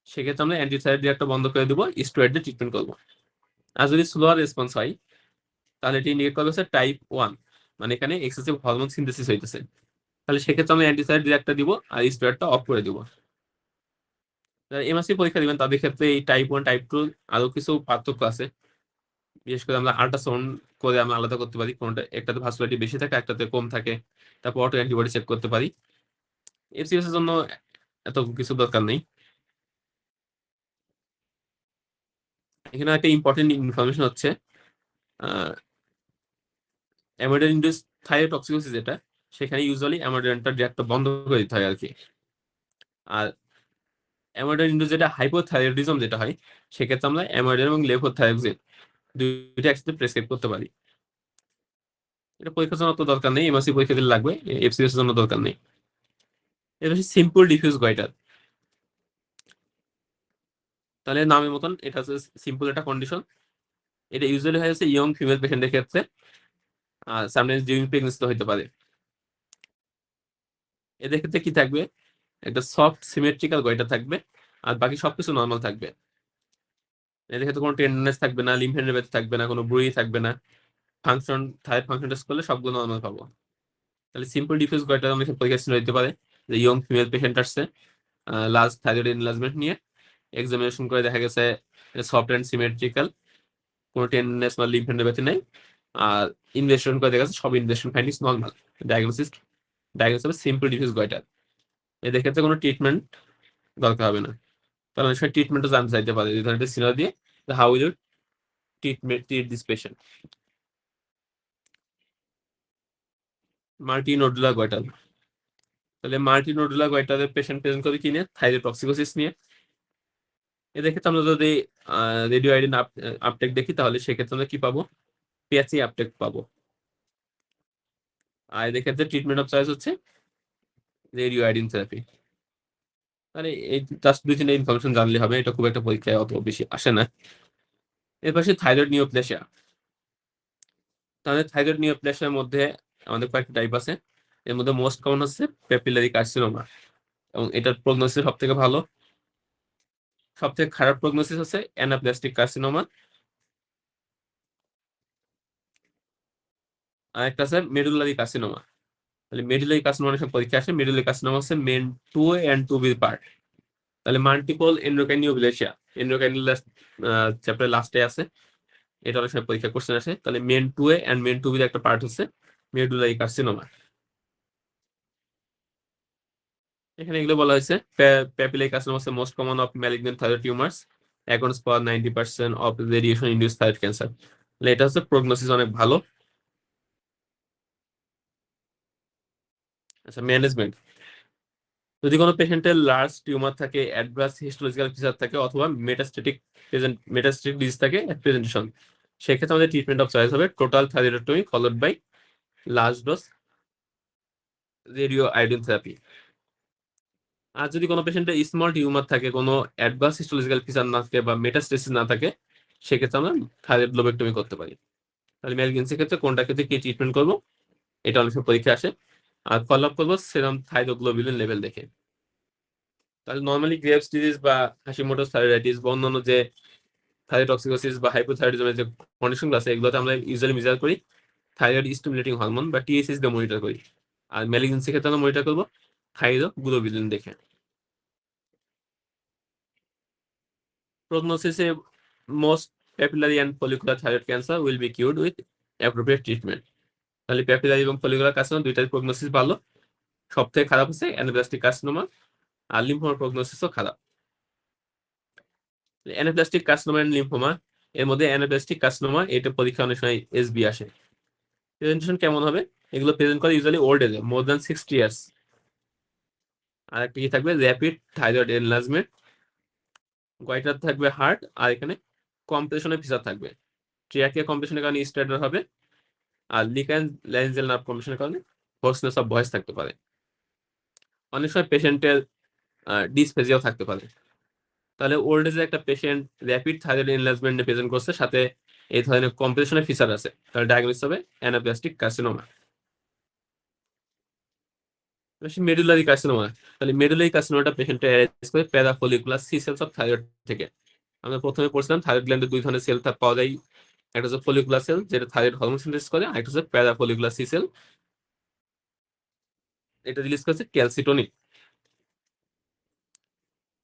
Speaker 1: সেক্ষেত্রে আমরা অ্যান্টিথাইরয়েড ড্রাগটা বন্ধ করে দেবো, স্টেরয়েড দিয়ে ট্রিটমেন্ট করবো। আর যদি স্লোয়ার রেসপন্স হয়, তাহলে এটি ইন্ডিকেট করবে হচ্ছে টাইপ 1, মানে এখানে এক্সেসিভ হরমোন সিনথেসিস হইতেছে। তাহলে সেক্ষেত্রে আমরা অ্যান্টিথাইরয়েড ড্রাগটা দিব আর স্টেরয়েডটা অফ করে দিব। যারা এমএসসি পরীক্ষা দিবেন তাদের ক্ষেত্রে এই টাইপ 1 টাইপ 2 আরো কিছু পার্থক্য আছে। বিশেষ করে আমরা আল্ট্রাসাউন্ড করে আমরা আলাদা করতে পারি, কোনটা একটাতে ভাস্কুলারিটি বেশি থাকে একটাতে কম থাকে, তারপর অটো অ্যান্টিবডি চেক করতে পারি। এফসিএস এর জন্য এত কিছু দরকার নেই। এখানে একটা ইম্পর্টেন্ট ইনফরমেশন হচ্ছে অ্যামাইডন ইন্ডিউস থাইরোটক্সিকোসিস যেটা, সেখানে ইউজুয়ালি অ্যামাইডনটা ড্রাগটা বন্ধ করে দিতে হয় আর কি। আর অ্যামাইডন ইন্ডিউস যেটা হাইপোথাইরয়েডিজম যেটা হয়, সেক্ষেত্রে আমরা অ্যামাইডন এবং লেভোথাইরক্সিন দুইটা একসাথে প্রেসক্রাইব করতে পারি। এটা পরীক্ষার জন্য তো দরকার নেই, এমআরসি পরীক্ষা দিলে লাগবে, এফসিএস এর জন্য দরকার নেই। এটা হচ্ছে সিম্পল ডিফিউজ গয়টার। তাহলে নামের মতন এটা হচ্ছে সিম্পল একটা কন্ডিশন। এটা ইউজুয়ালি হয় হচ্ছে ইয়ং ফিমেল পেশেন্টের ক্ষেত্রে, আর সামটাইমস ডিউরিং প্রেগনেন্সি হতে পারে। এদের ক্ষেত্রে কি থাকবে, একটা সফট সিমেট্রিক্যাল গয়টা থাকবে, আর বাকি সবকিছু নর্মাল থাকবে। এদের ক্ষেত্রে কোনো টেন্ডারনেস থাকবে না, লিম্ফের ব্যথা থাকবে না, কোনো ব্রুই থাকবে না। ফাংশন থাইরয়েড ফাংশন টেস্ট করলে সবগুলো নর্মাল পাবো। তাহলে সিম্পল ডিফিউজ গয়টার অনেক পরীক্ষা চিহ্ন দিতে পারে যে ইয়ং ফিমেল পেশেন্ট আসছে লার্জ থাইরয়েড এনলার্জমেন্ট নিয়ে, এক্সামিনেশন করে দেখা গেছে সফট অ্যান্ড সিমেট্রিক্যাল, কোনো টেন্ডারনেস বা লিম্ফের ব্যথা নেই, আর ইনভেস্টিগেশন করে দেখা গেছে সব ইনভেস্টিগেশন ফাইন্ডিংস নর্মাল। ডায়াগনোসিস হবে সিম্পল ডিফিউজ গয়টার। এদের ক্ষেত্রে কোনো ট্রিটমেন্ট দরকার হবে না। কারণ অনেক সময় ট্রিটমেন্টও জানতে চাইতে পারে এই ধরনের চিহ্ন দিয়ে, how will you treat this patient. Multinodular goitre. তাহলে মাল্টিনোডুলার গয়টারের পেশেন্ট প্রেজেন্ট করে কি নিয়ে, থাইরয়েডটক্সিকোসিস নিয়ে। এদের ক্ষেত্রে আমরা যদি রেডিও আয়োডিন আপটেক দেখি, তাহলে সেক্ষেত্রে আমরা কি পাবো, পিএচই আপটেক পাবো। আর এদের ক্ষেত্রে ট্রিটমেন্ট অফ চয়েস হচ্ছে রেডিও আয়োডিন থেরাপি। তাহলে এই জাস্ট 2-3টা ইনফরমেশন জানলে হবে, এটা খুব একটা পরীক্ষায় অত বেশি আসে না। এর পাশে থাইরয়েড নিওপ্লেসিয়া। তাহলে থাইরয়েড নিওপ্লেসিয়ার মধ্যে আমাদের কয়েকটা টাইপ আছে। এর মধ্যে মোস্ট কমন হচ্ছে পেপিলারি কার্সিনোমা, এবং এটার প্রগনোসিস সব থেকে ভালো। সব থেকে খারাপ প্রগনোসিস হচ্ছে অ্যানাপ্লাস্টিক কার্সিনোমা। আর একটা আছে মেডুলারি কার্সিনোমা। তাহলে মেডুলারি কার্সিনোমা অনেক সময় পরীক্ষা আসে। মেডুলারি কার্সিনোমা হচ্ছে মেন 2 and 2B পার্ট। তাহলে মাল্টিপল এন্ডোক্রাইন নিওপ্লেসিয়া, এন্ডোক্রাইন চ্যাপ্টার লাস্টে আছে, এটা অনেক সময় পরীক্ষা কোশ্চেন আসে। তাহলে main 2A and main 2B একটা পার্ট হচ্ছে মেডুলারি কার্সিনোমা। এখানে এগুলো বলা হয়েছে পেপিলারি কার্সিনোমা হচ্ছে most common of malignant thyroid tumours, accounts for 90% of radiation induced thyroid cancer. এটা হচ্ছে প্রগনোসিস অনেক ভালো। আচ্ছা, ম্যানেজমেন্ট। যদি কোনো পেশেন্টের লার্জ টিউমার থাকে, অ্যাডভান্স হিস্টোলজিক্যাল ফিচার থাকে, অথবা মেটাস্টেটিক ডিজিজ থাকে এট প্রেজেন্টেশন, সেক্ষেত্রে আমাদের ট্রিটমেন্ট অফ চয়েস হবে total thyroidectomy followed by large dose radio iodine therapy. আর যদি কোনো পেশেন্টের স্মল টিউমার থাকে, কোনো অ্যাডভান্স হিস্টোলজিক্যাল ফিচার না থাকে বা মেটাস্টেসিস না থাকে, সেক্ষেত্রে আমরা থাইরয়েড লোবেক্টমি করতে পারি। তাহলে ম্যালিগন্যান্সির ক্ষেত্রে কোনটা ক্ষেত্রে কি ট্রিটমেন্ট করবো, এটা অনেক সময় পরীক্ষা আসে। আর ফলো আপ করবো সেরাম থাইরোগ্লোবিলিন লেভেল দেখে। তাহলে নর্মালি গ্রেভস ডিজিজ বা হাশিমোটোস থাইরয়েডাইটিস বা অন্যান্য যে থাইরয়েডটক্সিকোসিস বা হাইপোথাইরয়েডিজমের যে কন্ডিশনগুলো আছে, এগুলোতে আমরা ইউজুয়ালি মেজার করি থাইরয়েড স্টিমুলেটিং হরমোন বা টিএসএইচ দিয়ে মনিটর করি। আর ম্যালিগন্যান্সি ক্ষেত্রে আমরা মনিটর করবো থাইরোগ্লোবিলিন দেখে। প্রগনোসিসে most papillary and follicular thyroid cancer will be cured with appropriate treatment. তাহলে পেপিলারি এবং ফলিকুলার কার্সিনোমা দুইটার প্রগনোসিস ভালো। সব থেকে খারাপ হচ্ছে অ্যানাপ্লাস্টিক কার্সিনোমা, আর লিম্ফোমার প্রগনোসিসও খারাপ। অ্যানাপ্লাস্টিক কার্সিনোমা এন্ড লিম্ফোমা, এর মধ্যে অ্যানাপ্লাস্টিক কার্সিনোমা এটা পরীক্ষা অনেক সময় এসবি আসে। প্রেজেন্টেশন কেমন হবে, এগুলো প্রেজেন্ট করে ইউজুয়ালি ওল্ড এজে, মোর দ্যান 60 ইয়ার্স। আর একটা কি থাকবে, র্যাপিড থাইরয়েড এনলার্জমেন্ট, গয়টার থাকবে হার্ট, আর এখানে কম্প্রেশনের ফিচার থাকবে। ট্রিয়াকিয়া কম্প্রেশনের কারণে স্টার্টার হবে, আর লিকান ল্যারিঞ্জিয়াল নার্ভ কম্প্রেশনের কারণে হোর্সনেস অফ ভয়েস থাকতে পারে। অনেক সময় পেশেন্টের ডিসফেজিয়াও থাকতে পারে। তাহলে ওল্ড এজে একটা পেশেন্ট র্যাপিড থাইরয়েড এনলার্জমেন্ট নিয়ে প্রেজেন্ট করছে, সাথে এই ধরনের কম্প্রেশনের ফিচার আছে, তাহলে ডায়াগনোসিস হবে অ্যানাপ্লাস্টিক কার্সিনোমা। Medullary carcinoma. তাহলে মেডুলারি কার্সিনোমাটা পেশেন্টে অ্যারেঞ্জ করে প্যারাফলিকুলার সি সেলস অফ থাইরয়েড থেকে। আমরা প্রথমে পড়ছিলাম থাইরয়েড গ্ল্যান্ডে দুই ধরনের সেল পাওয়া যায়, একটা হচ্ছে ফলিকুলার সেল যেটা থাইরয়েড হরমোন সিনথেসিস করে, আর একটা হচ্ছে প্যারাফলিকুলার সি সেল, এটা রিলিজ করছে ক্যালসিটোনিন।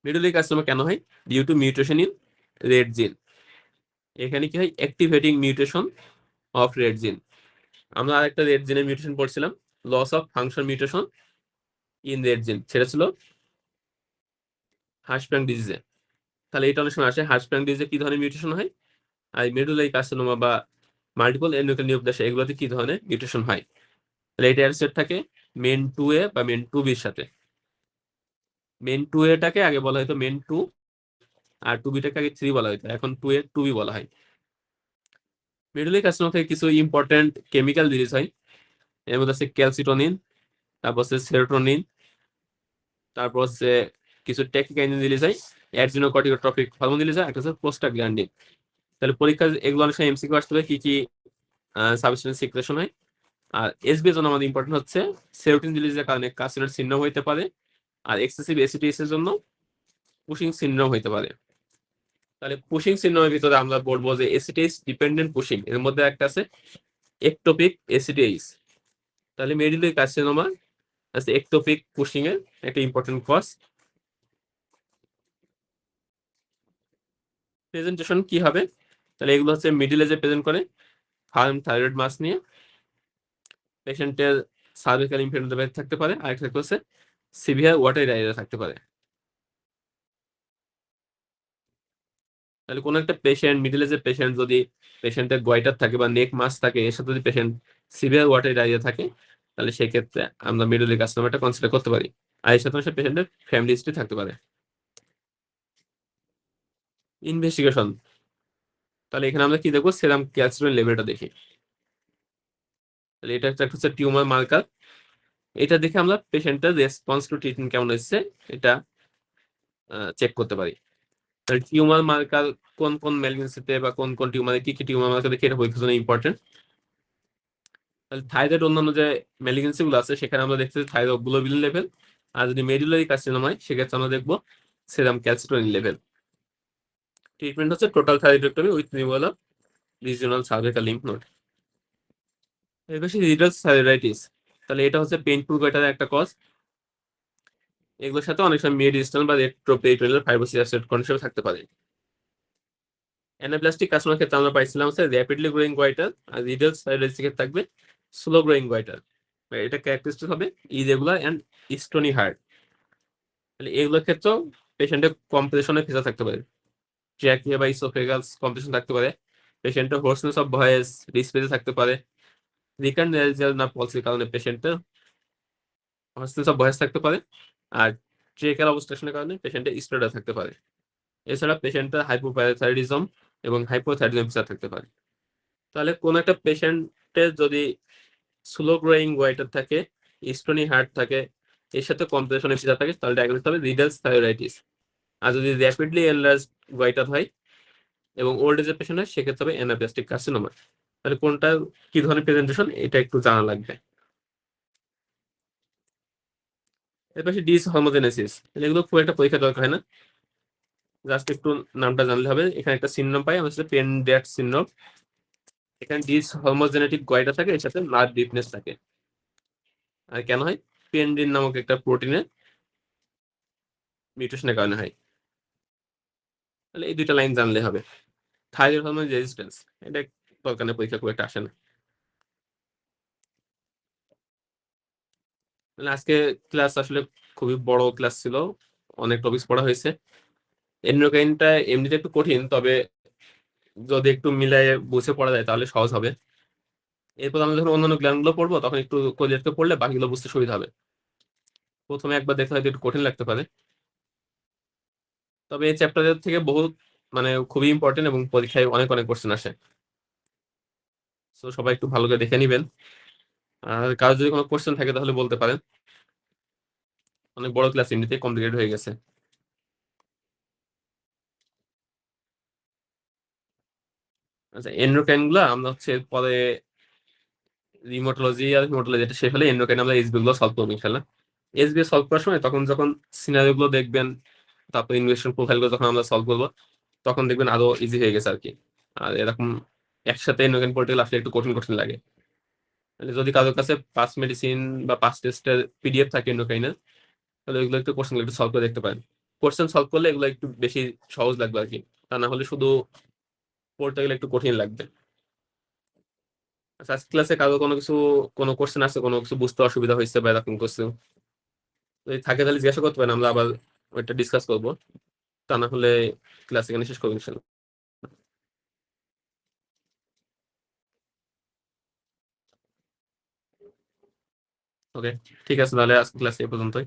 Speaker 1: মেডুলারি কার্সিনোমা কেন হয়? Due to mutation in RET gene. এখানে কি হয়? অ্যাক্টিভেটিং মিউটেশন অফ রেড জিন। আমরা আরেকটা রেড জিনের মিউটেশন পড়ছিলাম, loss of function mutation in RET gene, সেটা ছিল হার্শপ্যাং ডিজিজে। তাহলে এটা অনেক সময় আসে, হার্শপ্যাং ডিজিজে কি ধরনের মিউটেশন হয়, আর মেডুলারি কার্সিনোমা বা মাল্টিপল এন্ডোক্রাইন নিউপ্লাসিয়া এগুলোতে কি ধরনের মিউটেশন হয়। তাহলে এটা অ্যাসোসিয়েট থাকে মেন 2A বা মেন 2B-র সাথে। মেন 2A-টাকে আগে বলা হতো মেন 2, আর 2B-টাকে আগে 3 বলা হতো, এখন 2A 2B বলা হয়। মেডুলারি কার্সিনোমা থেকে কিছু ইম্পর্টেন্ট কেমিক্যাল রিলিজ হয়, এর মধ্যে আছে ক্যালসিটোনিন, তারপর হচ্ছে সেরোটোনিন, তারপর হচ্ছে কিছু ট্যাকিকাইনিন রিলিজ হয়, অ্যাডরিনোকর্টিকোট্রপিক হরমোন রিলিজ হয়, একটা হচ্ছে প্রোস্টাগ্ল্যান্ডিন। তাহলে পরীক্ষা এগুলো অনেক সময় এমসিকিউ আসতে পারে, কি কি সাবস্টেন্স সিক্রেশন হয়। আর এসবির জন্য আমাদের ইম্পর্টেন্ট হচ্ছে সেরোটিন রিলিজের কারণে কার্সিনোড সিনড্রোম হইতে পারে, আর এক্সেসিভ এসিটিএস এর জন্য পুশিং সিনড্রোম হইতে পারে। তাহলে পুশিং সিনড্রোমের ভিতরে আমরা বলবো যে এসিটিএস ডিপেন্ডেন্ট পুশিং, এর মধ্যে একটা আছে একটোপিক এসিটিএস। তাহলে মেডুলারি কার্সিনোমা আছে একটোপিক পুশিং এর একটা ইম্পর্টেন্ট কজ। প্রেজেন্টেশন কি হবে? তাহলে এগুলো হচ্ছে মিডিল এজে প্রেজেন্ট করে, ফার্ম থাইরয়েড মাস নিয়ে। পেশেন্টের সার্ভিক্যাল ইনফেকশন থাকতে পারে, আর একটা হচ্ছে সিভিয়ার ওয়াটার ডায়রিয়া থাকতে পারে। তাহলে কোনো একটা পেশেন্ট, মিডল এজের পেশেন্ট, যদি পেশেন্টের গয়টার থাকে বা নেক মাস থাকে, এর সাথে যদি পেশেন্ট সিভিয়ার ওয়াটার ডায়রিয়া থাকে, তাহলে সেক্ষেত্রে আমরা মেডুলারি কার্সিনোমাটা কনসিডার করতে পারি। আর এর সাথে সাথে পেশেন্টের ফ্যামিলি হিস্ট্রি থাকতে পারে। ইনভেস্টিগেশন, তাহলে এখানে আমরা কি দেখবো? সেরাম ক্যালসিয়ামের লেভেলটা দেখি। তাহলে এটা একটা হচ্ছে টিউমার মার্কার, এটা দেখে আমরা পেশেন্টের রেসপন্স টু ট্রিটমেন্ট কেমন হচ্ছে এটা চেক করতে পারি। তাহলে টিউমার মার্কার কোন কোন ম্যালিগনেন্সিতে বা কোন কোন টিউমারে কি কি টিউমার মার্কার দেখে, এটা পরীক্ষার জন্য ইম্পর্টেন্ট। তাহলে থাইরয়েড অন্যান্য যে ম্যালিগনেন্সি গুলো আছে, সেখানে আমরা দেখতেছি থাইরোগ্লোবিলিন লেভেল, আর যদি মেডুলারি কার্সিনোমা হয় সেক্ষেত্রে আমরা দেখবো সেরাম ক্যালসিটোনিন লেভেল। ট্রিটমেন্ট হচ্ছে total thyroidectomy with removal of regional cervical lymph node. এর বেশি রিডাস থাইরয়েডাইটিস, তাহলে এটা হচ্ছে পেইনফুল গয়টার একটা কজ। এগুলোর সাথে অনেক সময় মিড-ডিস্টাল বা রেট্রোপেরিটোনিয়াল ফাইব্রোসিস অ্যাসোসিয়েটেড কন্ডিশন থাকতে পারে। অ্যানাপ্লাস্টিক কার্সিনোমার ক্ষেত্রে আমরা পাইছিলাম হচ্ছে র্যাপিডলি গ্রোয়িং গয়টার, আর রিডাস থাইরয়েডাইটিস ক্ষেত্রে থাকবে স্লো গ্রোয়িং গয়টার। এটা ক্যারেক্টারিস্টিক হবে ইরেগুলার অ্যান্ড স্টোনি হার্ট। তাহলে এগুলোর ক্ষেত্রেও পেশেন্টের কম্প্রেশনে ফেসা থাকতে পারে, ট্র্যাকিয়া বা ইসোফেগাস কম্প্রেশন থাকতে পারে, পেশেন্টের হোর্সনেস অফ ভয়েস, ডিসপ্লেতে থাকতে পারে, রিকার্ড ন্যারেজিয়াল না পলসির কারণে পেশেন্টের হোর্সনেস অফ ভয়েস থাকতে পারে, আর ট্রেকাল অবস্ট্রাকশনের কারণে পেশেন্টের স্টোডা থাকতে পারে। এছাড়া পেশেন্টের হাইপোপ্যারাথাইরিজম এবং হাইপোথাইরয়েডিজম ফিচার থাকতে পারে। তাহলে কোন একটা পেশেন্টের যদি স্লো গ্রোয়িং গয়টার থাকে, স্টোনি হার্ট থাকে, এর সাথে কম্প্রেশনের ফিচার থাকে, তাহলে ডায়াগনোস হবে রিডাস থাইরয়েডাইটিস। আর যদি র্যাপিডলি এনলার্জ গয়টার হয় এবং ওল্ড এজের পেশেন্ট হয়, সেক্ষেত্রে হবে অ্যানাপ্লাস্টিক কার্সিনোমা। তাহলে কোনটা কি ধরনের প্রেজেন্টেশন এটা একটু জানা লাগবে। এর পাশে ডিস হোমোজেনেসিস, এগুলো খুব একটা পরীক্ষা দরকার হয় না, জাস্ট একটু নামটা জানলে হবে। এখানে একটা সিনড্রোম পাই আমরা, পেনড্যাট সিনড্রোম। এখানে ডিস হোমোজেনেটিক গয়টা থাকে, এর সাথে নার্ভ ডিপনেস থাকে। আর কেন হয়? পেনডিন নামক একটা প্রোটিনের মিউটেশনের কারণে হয়। তাহলে এই দুইটা লাইন জানলে হবে। থাইরয়েড হরমোন রেজিস্ট্যান্স, এটা দরকার নেই, পরীক্ষা খুব একটা আসে না। মানে আজকে ক্লাস আসলে খুবই বড় ক্লাস ছিল, অনেক টপিকস পড়া হয়েছে। এন্ডোক্রাইনটা এমনিতে একটু কঠিন, তবে যদি একটু মিলাই বুঝে পড়া যায় তাহলে সহজ হবে। এরপর আমরা যখন অন্যান্য জ্ঞানগুলো পড়বো, তখন একটু কোরিয়ারকে পড়লে বাকিগুলো বুঝতে সুবিধা হবে। প্রথমে একবার দেখলে হয়তো একটু কঠিন লাগতে পারে, তবে এই চ্যাপ্টারের থেকে বহুত মানে খুবই ইম্পর্টেন্ট এবং পরীক্ষায় অনেক অনেক কোশ্চেন আসে। তো সবাই একটু ভালো করে দেখে নিবেন, আর কারো যদি কোনো কোশ্চেন থাকে তাহলে বলতে পারেন। অনেক বড় ক্লাস, এমনিতে কমপ্লিকেটেড হয়ে গেছে। আচ্ছা, এন্ডোক্রাইন গুলা আমরা হচ্ছে পরে রিমোটোলজি আর হিমোটোলজি এটা শেষ হলে এন্ডোক্রাইন আমরা এসবি গুলো সলভ করবো ইনশাল্লাহ। এসবি সলভ করার সময় তখন যখন সিনারিও গুলো দেখবেন, তারপর ইনভেস্টমেন্ট প্রোফাইল গুলো যখন আমরা সলভ করবো, তখন দেখবেন আরো ইজি হয়ে গেছে আর কি। আর এরকম একসাথে এন্ডোক্রাইন পড়তে গেলে আসলে একটু কঠিন কঠিন লাগে। মানে যদি কারোর কাছে পাস মেডিসিন বা পাস টেস্টের পিডিএফ থাকে এন্ডোক্রাইনের, তাহলে ওইগুলো একটু কোশ্চেন একটু সলভ করে দেখতে পারেন। কোশ্চেন সলভ করলে এগুলো একটু বেশি সহজ লাগবে আর কি, তা না হলে শুধু পড়তে গেলে একটু কঠিন লাগবে। আচ্ছা, আজকে ক্লাসে কারো কোনো কোশ্চেন আছে, কোনো কিছু বুঝতে অসুবিধা হয়েছে বা এরকম কিছু যদি থাকে তাহলে জিজ্ঞাসা করতে পারেন, আমরা আবার ওইটা ডিসকাস করবো। তা না হলে ক্লাস এখানে শেষ করবো ইনশাল্লাহ। ওকে, ঠিক আছে, তাহলে আজকে ক্লাস এই পর্যন্তই।